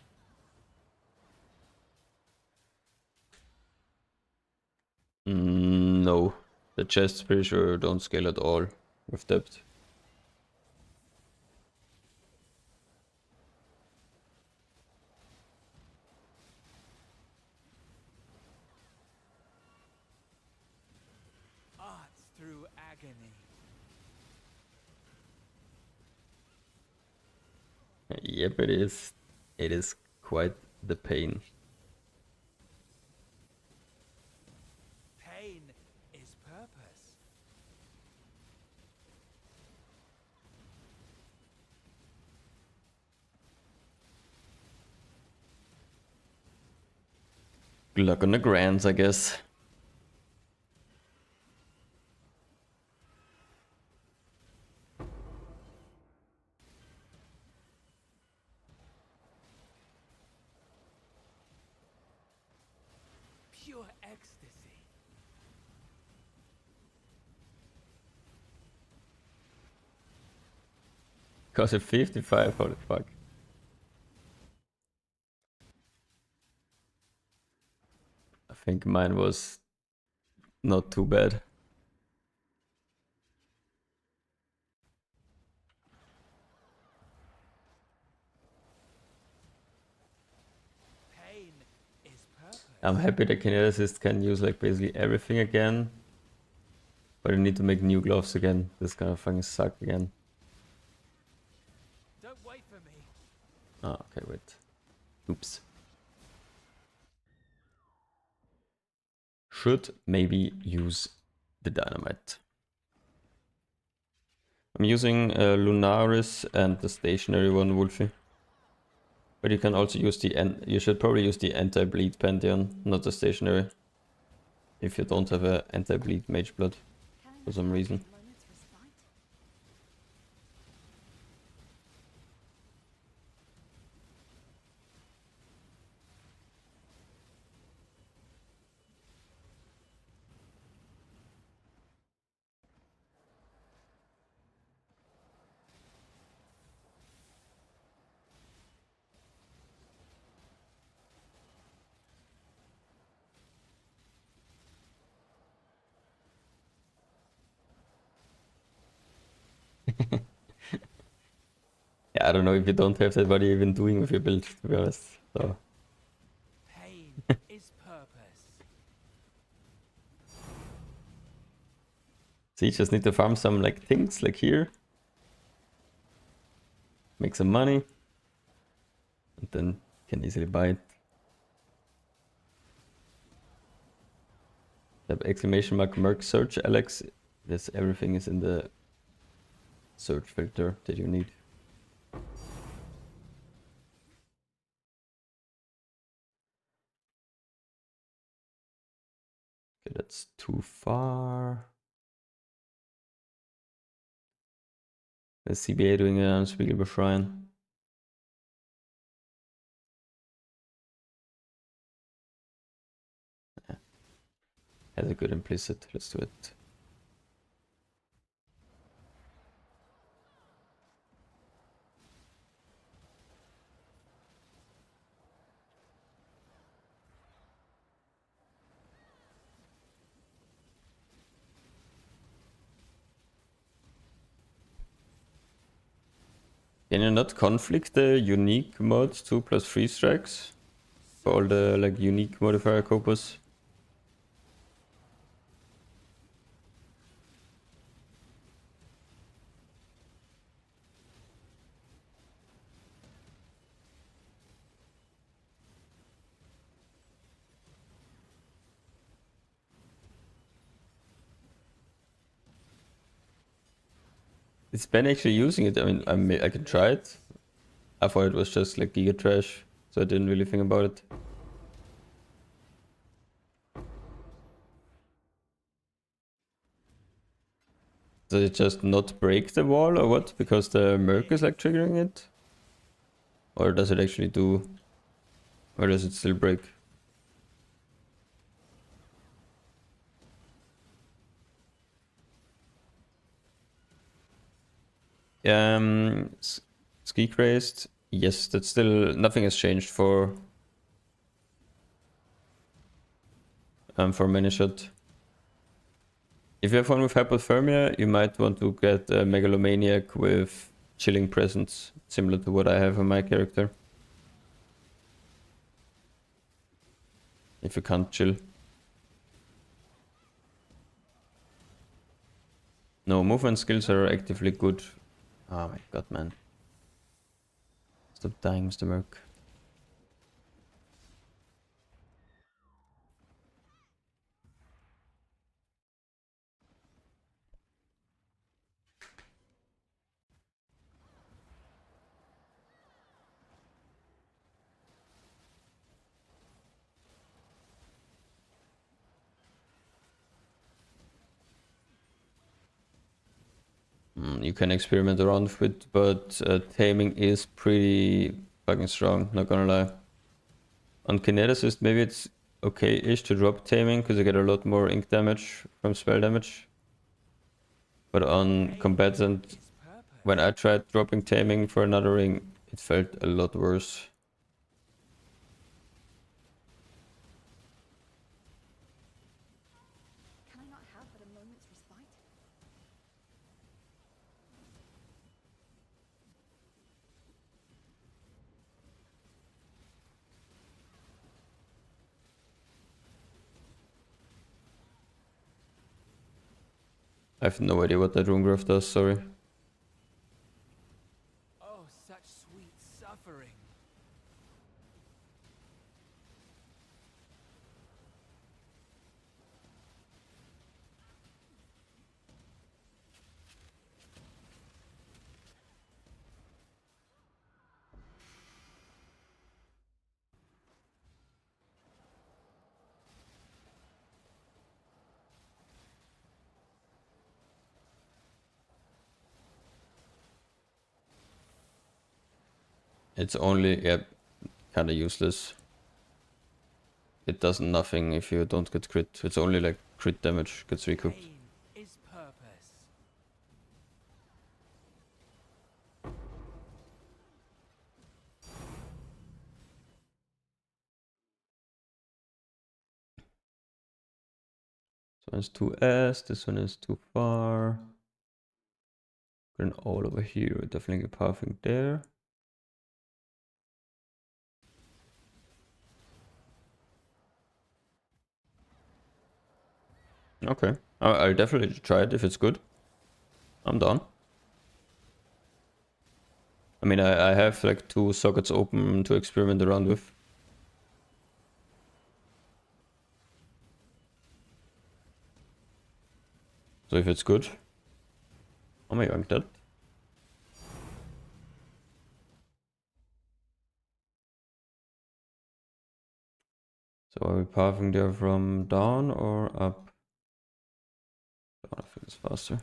B: No. The chests pretty sure don't scale at all with depth.
C: Arts through agony.
B: Yep, it is. It is quite the pain.
C: Pain is purpose.
B: Good luck on the grands, I guess.
C: Pure ecstasy.
B: Cost of 55, holy fuck. I think mine was not too bad.
C: Pain is purpose.
B: I'm happy the kineticist can use like basically everything again. But I need to make new gloves again. This kind of fucking suck again.
C: Don't wait for me.
B: Oh, okay, wait. Oops. Should maybe use the dynamite. I'm using Luminaris and the stationary one, Wolfie. But you can also use the you should probably use the anti-bleed Pantheon, not the stationary. If you don't have a anti-bleed Mage Blood
D: Can I
B: for
D: not
B: some
D: have
B: reason.
D: a moment's respite?
B: Yeah, I don't know if you don't have that, what are you even doing with your build, to be honest. So
C: Pain is purpose.
B: you just need to farm some like things like here. Make some money. And then you can easily buy it. The exclamation mark Merc search, Alex. This everything is in the search filter that you need. Okay, that's too far. The CBA doing an unspeakable shrine. Has a good implicit. Let's do it. Can you not conflict the unique mod 2+3 strikes? For all the like unique modifier corpus? Is Ben actually using it? I mean, I can try it. I thought it was just like giga trash, so I didn't really think about it. Does it just not break the wall or what? Because the Merc is like triggering it? Or does it actually do... Or does it still break? Ski crazed. Yes, that's still... Nothing has changed for Minishot. If you have one with hypothermia, you might want to get a Megalomaniac with chilling presence, similar to what I have on my character. If you can't chill. No, movement skills are actively good. Oh my god, man. Stop dying, Mr. Merc. You can experiment around with it, but taming is pretty fucking strong, not gonna lie. On Kineticist, maybe it's okay-ish to drop taming, because you get a lot more ink damage from spell damage. But on Combatant, when I tried dropping taming for another ring, it felt a lot worse.
D: Can I not have but a moment's respite?
B: I have no idea what that rune graph does, sorry.
C: Oh, such sweet suffering.
B: It's only, yeah, kinda useless. It does nothing if you don't get crit. It's only like crit damage gets recouped.
C: Pain is purpose.
B: This one is too S, this one is too far. Then all over here, definitely a pathing there. Okay, I'll definitely try it if it's good. I'm done. I mean, I have like 2 sockets open to experiment around with. So if it's good, I'm gonna yank that. So are we pathing there from down or up? Down, I think it's faster.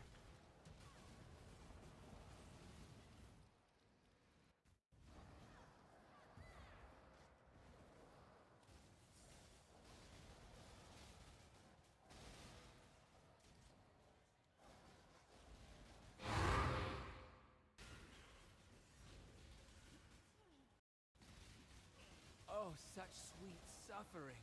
C: Oh, such sweet suffering.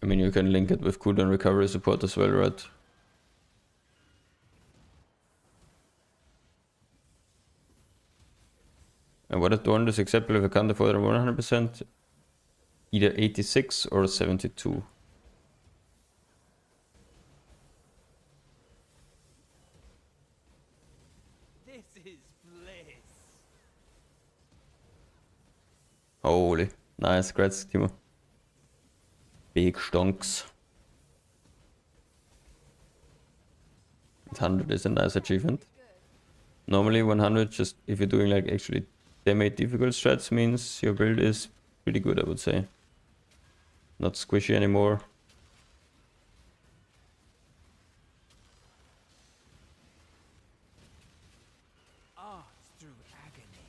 B: I mean, you can link it with cooldown recovery support as well, right? And what is the one is acceptable if I can't afford 100%? Either 86 or 72.
C: This is bliss.
B: Holy. Nice, congrats, Timo. Big stonks. 100 is a nice achievement. Normally 100, just if you're doing like actually damage difficult strats, means your build is pretty good, I would say. Not squishy anymore.
C: Art through agony.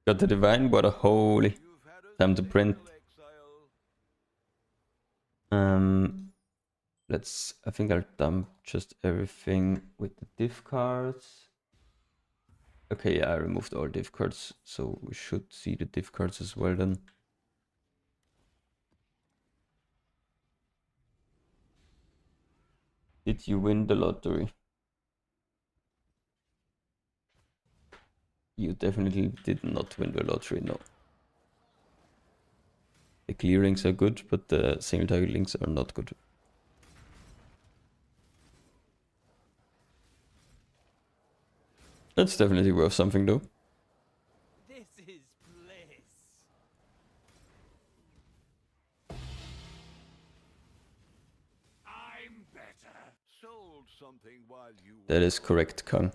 B: Got the divine water, holy.
E: You've had a
B: Time to print.
E: stable exile.
B: I think I'll dump just everything with the div cards. Okay, yeah, I removed all div cards, so we should see the div cards as well then. Did you win the lottery? You definitely did not win the lottery, no. The clear links are good, but the single target links are not good. That's definitely worth something though.
C: This is bliss.
A: I'm better.
E: Sold something while you
B: That is correct, Kang.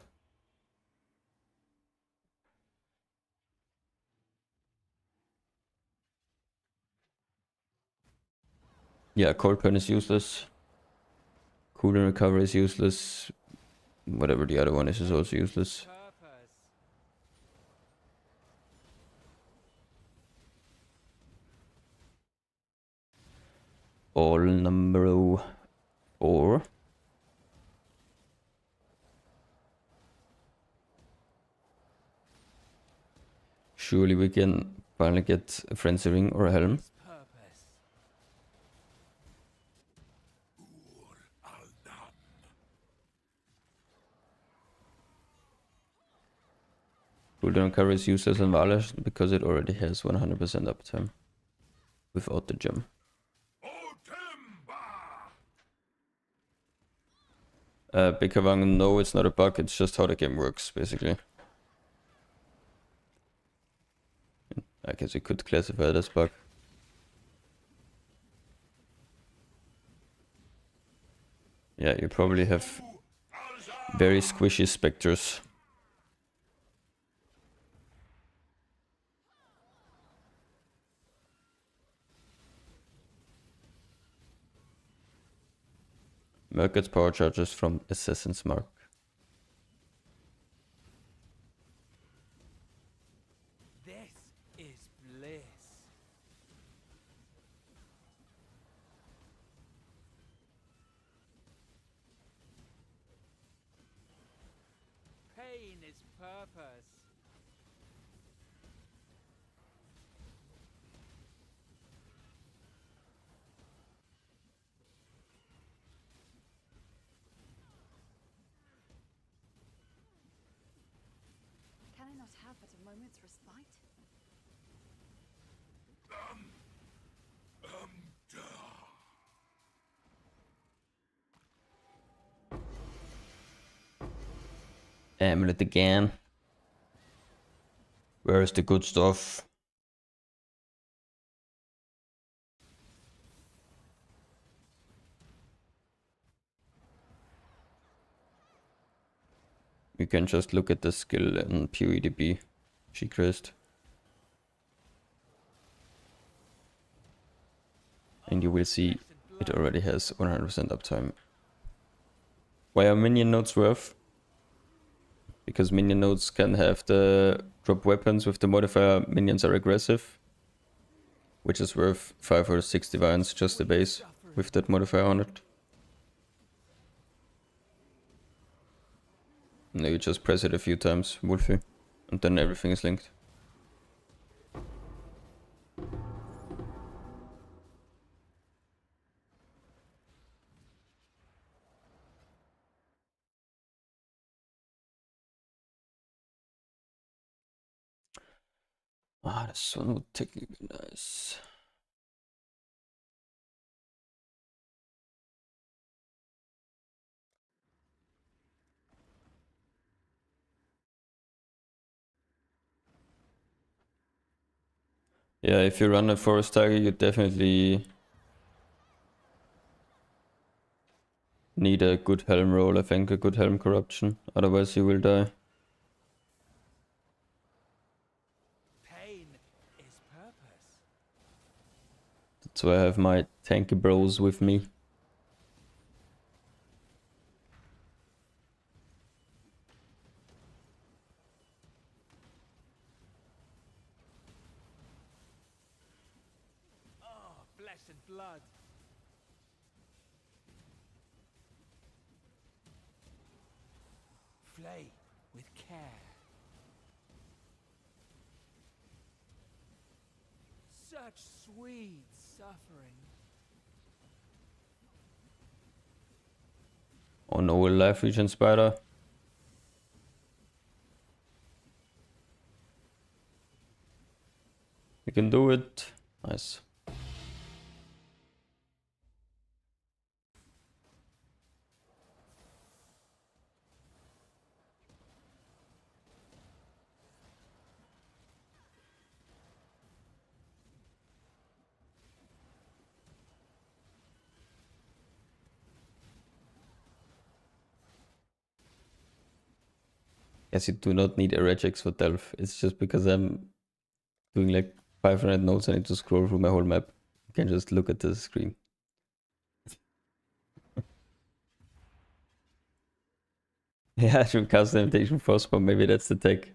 B: Yeah, cold pen is useless. Cooling recovery is useless. Whatever the other one is also useless.
C: Purpose.
B: All number 4. Surely we can finally get a frenzy ring or a helm.
C: Purpose.
B: Cooldown recovery is useless on Valash because it already has 100% uptime without the gem. Bikavang, no, it's not a bug, it's just how the game works, basically. I guess you could classify it as bug. Yeah, you probably have very squishy specters. Merc gets power charges from Assassin's Mark.
C: This is bliss. Pain is purpose.
D: Can I not have but a moment's respite?
B: Amulet again. Where is the good stuff? You can just look at the skill in PoEDB. She crest. And you will see it already has 100% uptime. Why are minion nodes worth? Because minion nodes can have the drop weapons with the modifier minions are aggressive, which is worth 5 or 6 divines, just the base, with that modifier on it. No, you just press it a few times, Wolfie, and then everything is linked. Ah, this one would technically be nice. Yeah, if you run a forest tiger, you definitely need a good helm roll, I think, a good helm corruption. Otherwise you will die.
C: Pain is purpose.
B: That's why I have my tanky bros with me.
C: Oh, flesh and blood. Flay with care. Such sweet suffering.
B: Oh no, a life regen spider. You can do it. Nice. Yes, you do not need a regex for Delph. It's just because I'm doing like 500 nodes, I need to scroll through my whole map. You can just look at the screen. Yeah, I should cast the invitation first, but maybe that's the tech.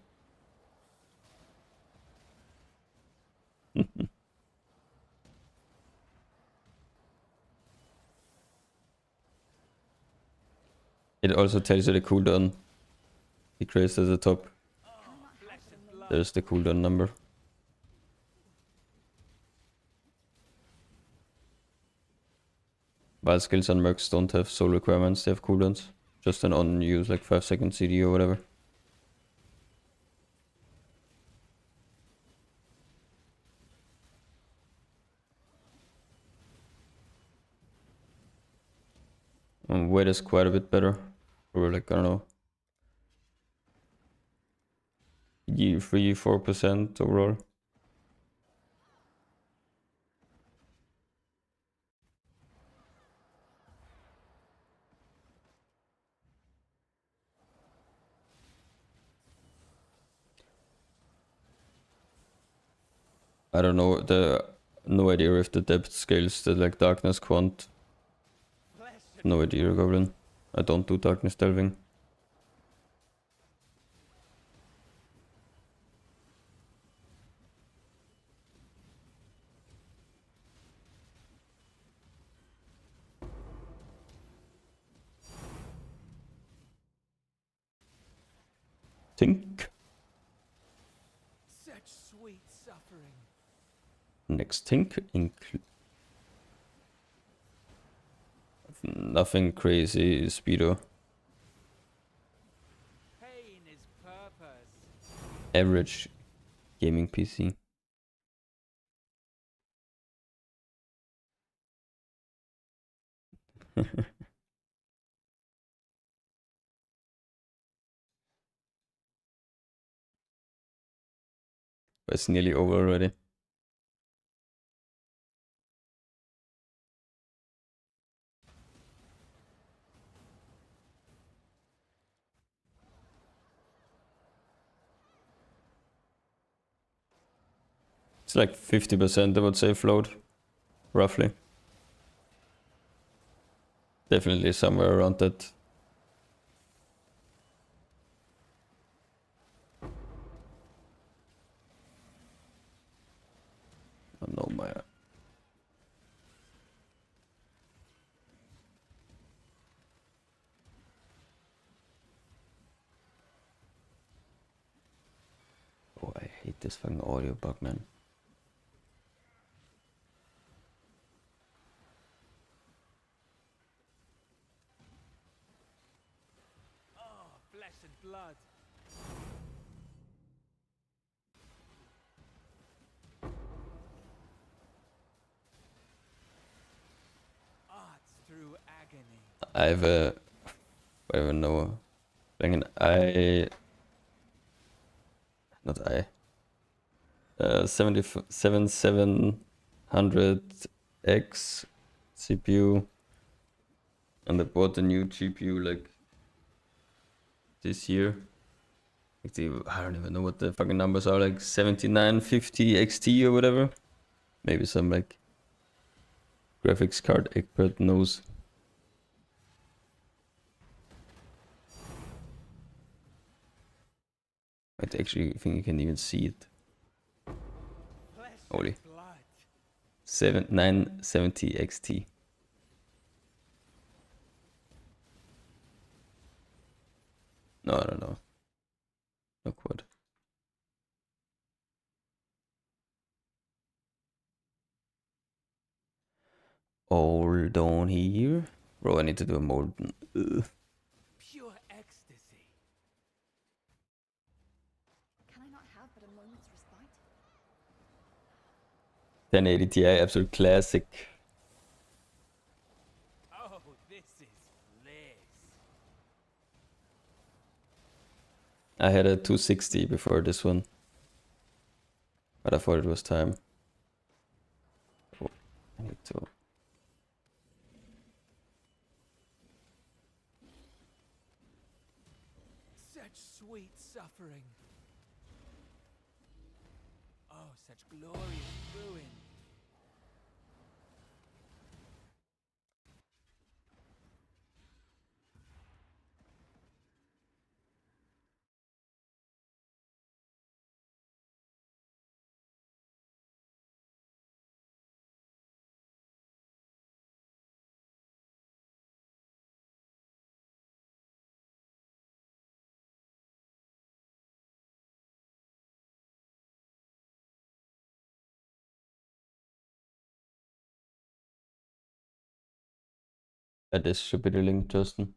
B: It also tells you the cooldown. Decreased at the top.
C: Flesh and blood.
B: There's the cooldown number. While skills on mercs don't have soul requirements, they have cooldowns. Just an unused like 5-second CD or whatever. And weight is quite a bit better. Or like, I don't know. 3-4% overall. I don't know, no idea if the depth scales the like darkness quant.
C: Flesh and
B: No idea, Goblin. I don't do darkness delving. Tink.
C: such sweet suffering.
B: Next tink. Nothing crazy, speedo.
C: Pain is purpose.
B: Average gaming PC. It's nearly over already. It's like 50%, I would say, float. Roughly. Definitely somewhere around that. Oh no, my... Oh, I hate this fucking audio bug, man.
C: Oh, flesh and blood.
F: I have a, I don't know, like an I, not I, 7700X CPU, and I bought a new GPU like this year. Like I don't even know what the fucking numbers are, like 7950 XT or whatever. Maybe some like graphics card expert knows. I actually think you can even see it.
C: Flesh
F: Holy.
C: and blood.
F: 7970 XT. No, I don't know. No quad. Hold on here. Bro, I need to do a molten. Ugh.
C: Pure ecstasy.
D: Can I not have but a moment's respite?
F: 1080 Ti, absolute classic.
C: Oh, this is bliss.
F: I had a 260 before this one, but I thought it was time. Oh, I need to.
C: Such sweet suffering. Oh, such glorious ruin.
F: This should be the link, Justin.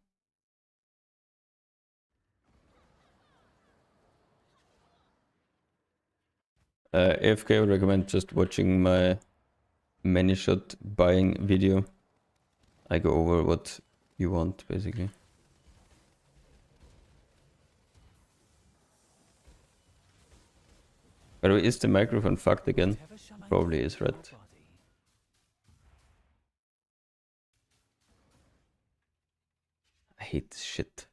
F: AFK, I would recommend just watching my many shot buying video. I go over what you want, basically. By the way, is the microphone fucked again?
C: Whatever shall I
F: Probably
C: do
F: is,
C: with your
F: right?
C: body?
F: I hate this shit.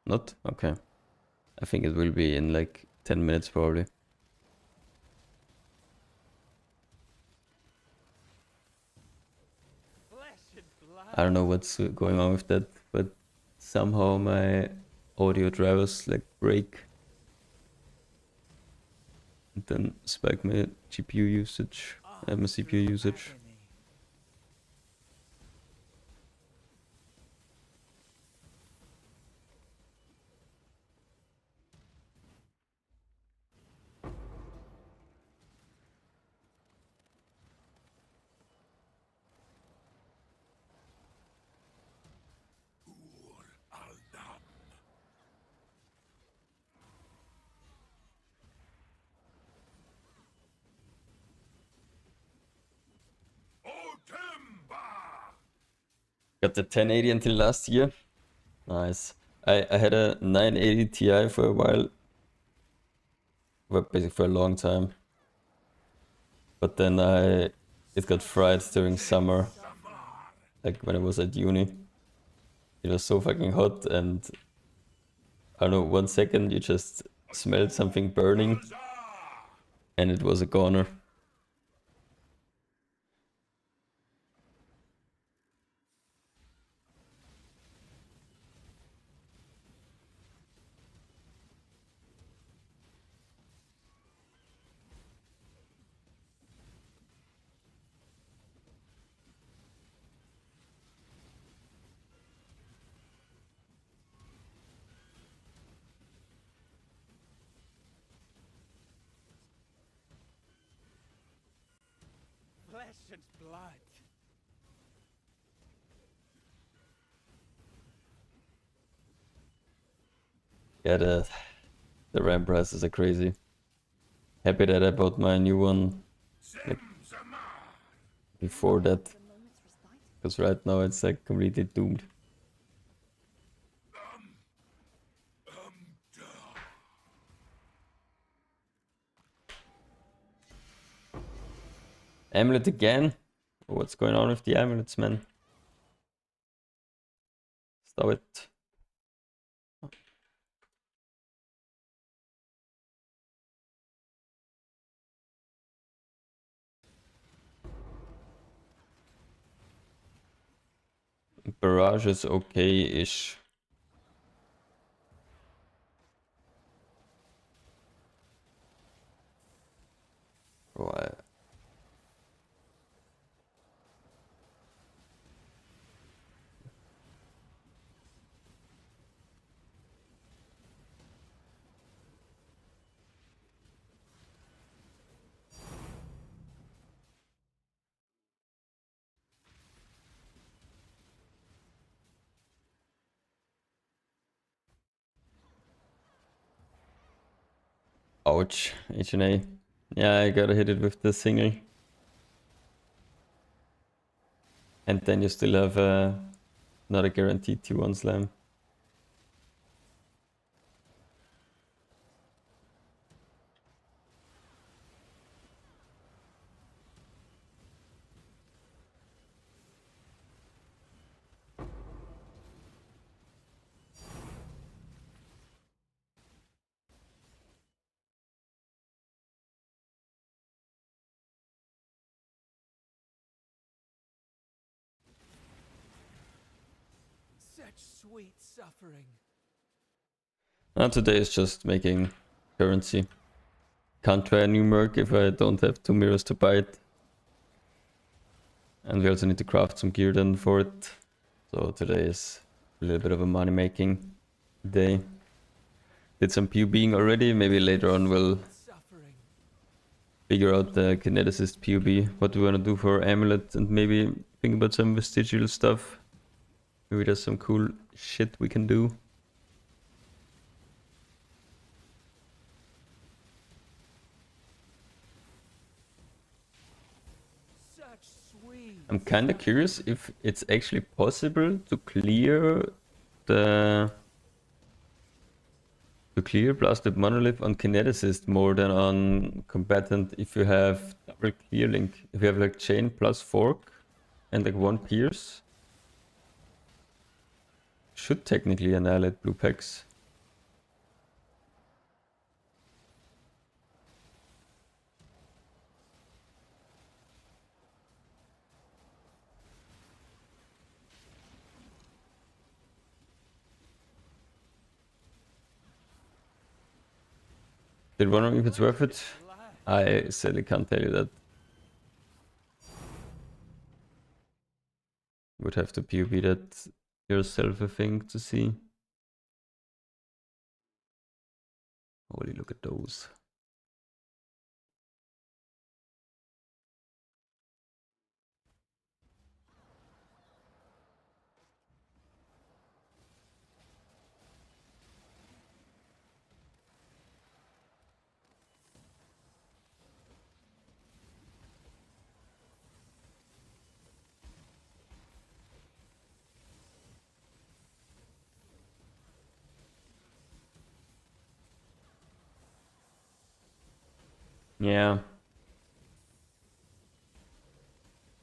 F: Not? Okay. I think it will be in like 10 minutes probably.
C: Flesh and blood.
F: I don't know what's going on with that, but somehow my audio drivers like break. And then spike my GPU usage and my CPU
C: Through
F: usage.
C: agony.
A: Aldam. Otemba.
F: Got the 1080 until last year. Nice. I had a 980 Ti for a while. Well, basically for a long time. But then it got fried during summer. Like when I was at uni. It was so fucking hot and I don't know, 1 second you just smelled something burning and it was a goner.
C: Flesh and blood.
F: Yeah, the RAM prices are crazy. Happy that I bought my new one like
A: Zemzama.
F: before that.
D: A moment's respite.
F: Because right now it's like completely doomed. Amulet again? What's going on with the amulets, man? Stop it. Barrage is okay-ish. Right. Ouch, H&A. Yeah, I gotta hit it with the single. And then you still have not a guaranteed T1 slam.
C: Such sweet suffering.
F: Today is just making currency. Can't try a new Merc if I don't have 2 mirrors to buy it. And we also need to craft some gear then for it. So today is a little bit of a money making day. Did some PUBing already, maybe later on we'll
C: Suffering.
F: figure out the kineticist PUB, what we want to do for amulet, and maybe think about some vestigial stuff. Maybe there's some cool shit we can do.
C: Such sweet.
F: I'm kind of curious if it's actually possible to clear the blasted monolith on kineticist more than on combatant if you have double clear link. If you have like chain plus fork and like 1 pierce, should technically annihilate blue packs. Still wondering if it's worth it? I sadly can't tell you that. Would have to PUB that yourself, I think, to see. Holy, look at those. Yeah.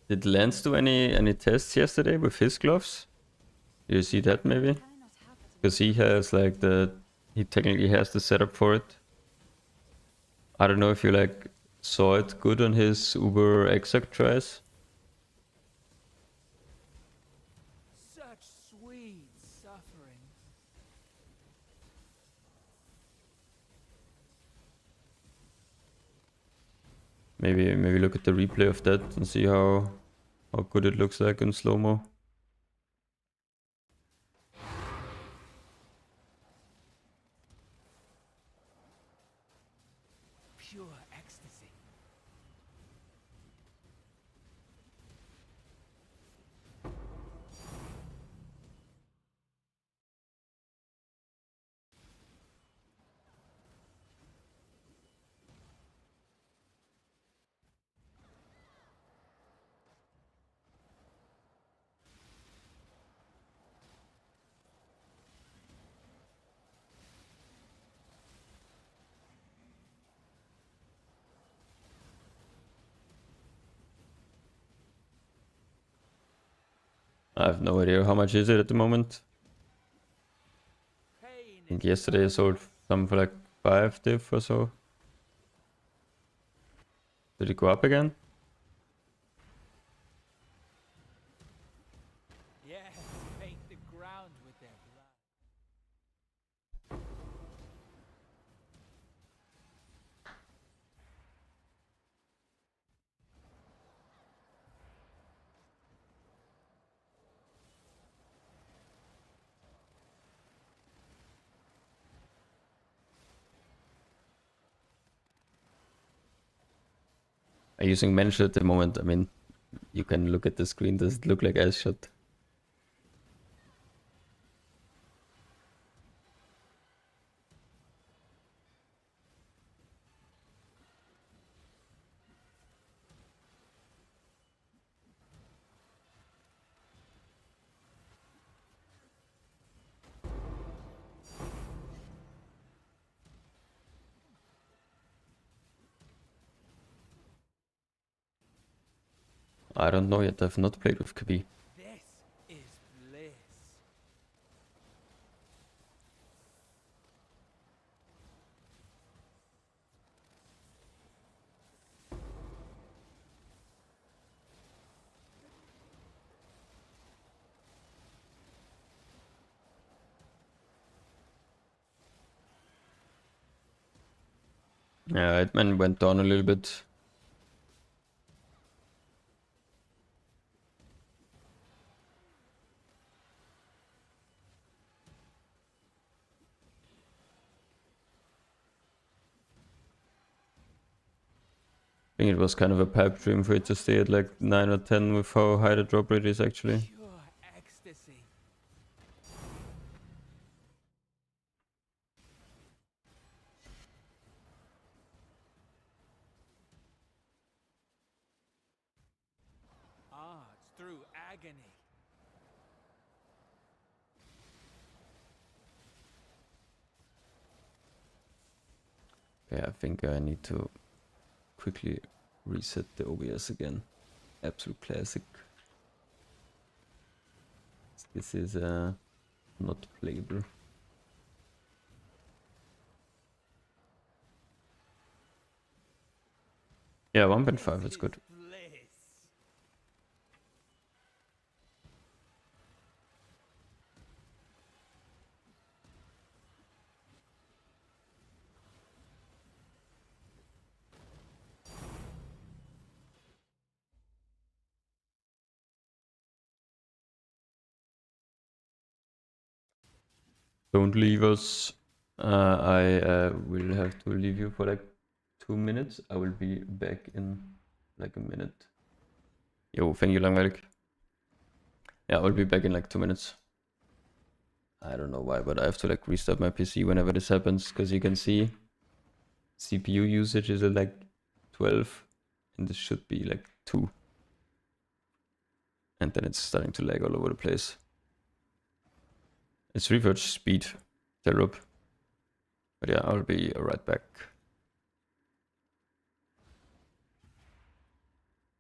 F: Did Lance do any tests yesterday with his gloves? Did you see that maybe?
D: Can I not have but a
F: Because he has like he technically has the setup for it. I don't know if you like saw it good on his Uber exact tries.
C: Such sweet suffering.
F: Maybe look at the replay of that and see how good it looks like in slow-mo.
C: Pure ecstasy.
F: I have no idea how much is it at the moment. I
C: Pain
F: think
C: is
F: yesterday I sold some for like 5 diff or so. Did it go up again?
C: Yes, paint the ground with their blood.
F: I'm using Mention at the moment. I mean, you can look at the screen. Does it look like ass shot? I don't know yet. I've not played with KB.
C: This is bliss.
F: Yeah, it went down a little bit. I think it was kind of a pipe dream for it to stay at like 9 or 10 with how high the drop rate is actually.
C: Pure ecstasy. Art through agony.
F: Yeah, I think I need to quickly reset the OBS again. Absolute classic. This is not playable. Yeah, 1.5 is good.
C: Bliss.
F: Don't leave us. I will have to leave you for like 2 minutes. I will be back in like a minute. Yo, thank you, Langweilig. Yeah, I will be back in like 2 minutes. I don't know why, but I have to like restart my PC whenever this happens, because you can see CPU usage is at like 12 and this should be like 2. And then it's starting to lag all over the place. It's refresh speed, they're up. But yeah, I'll be right back.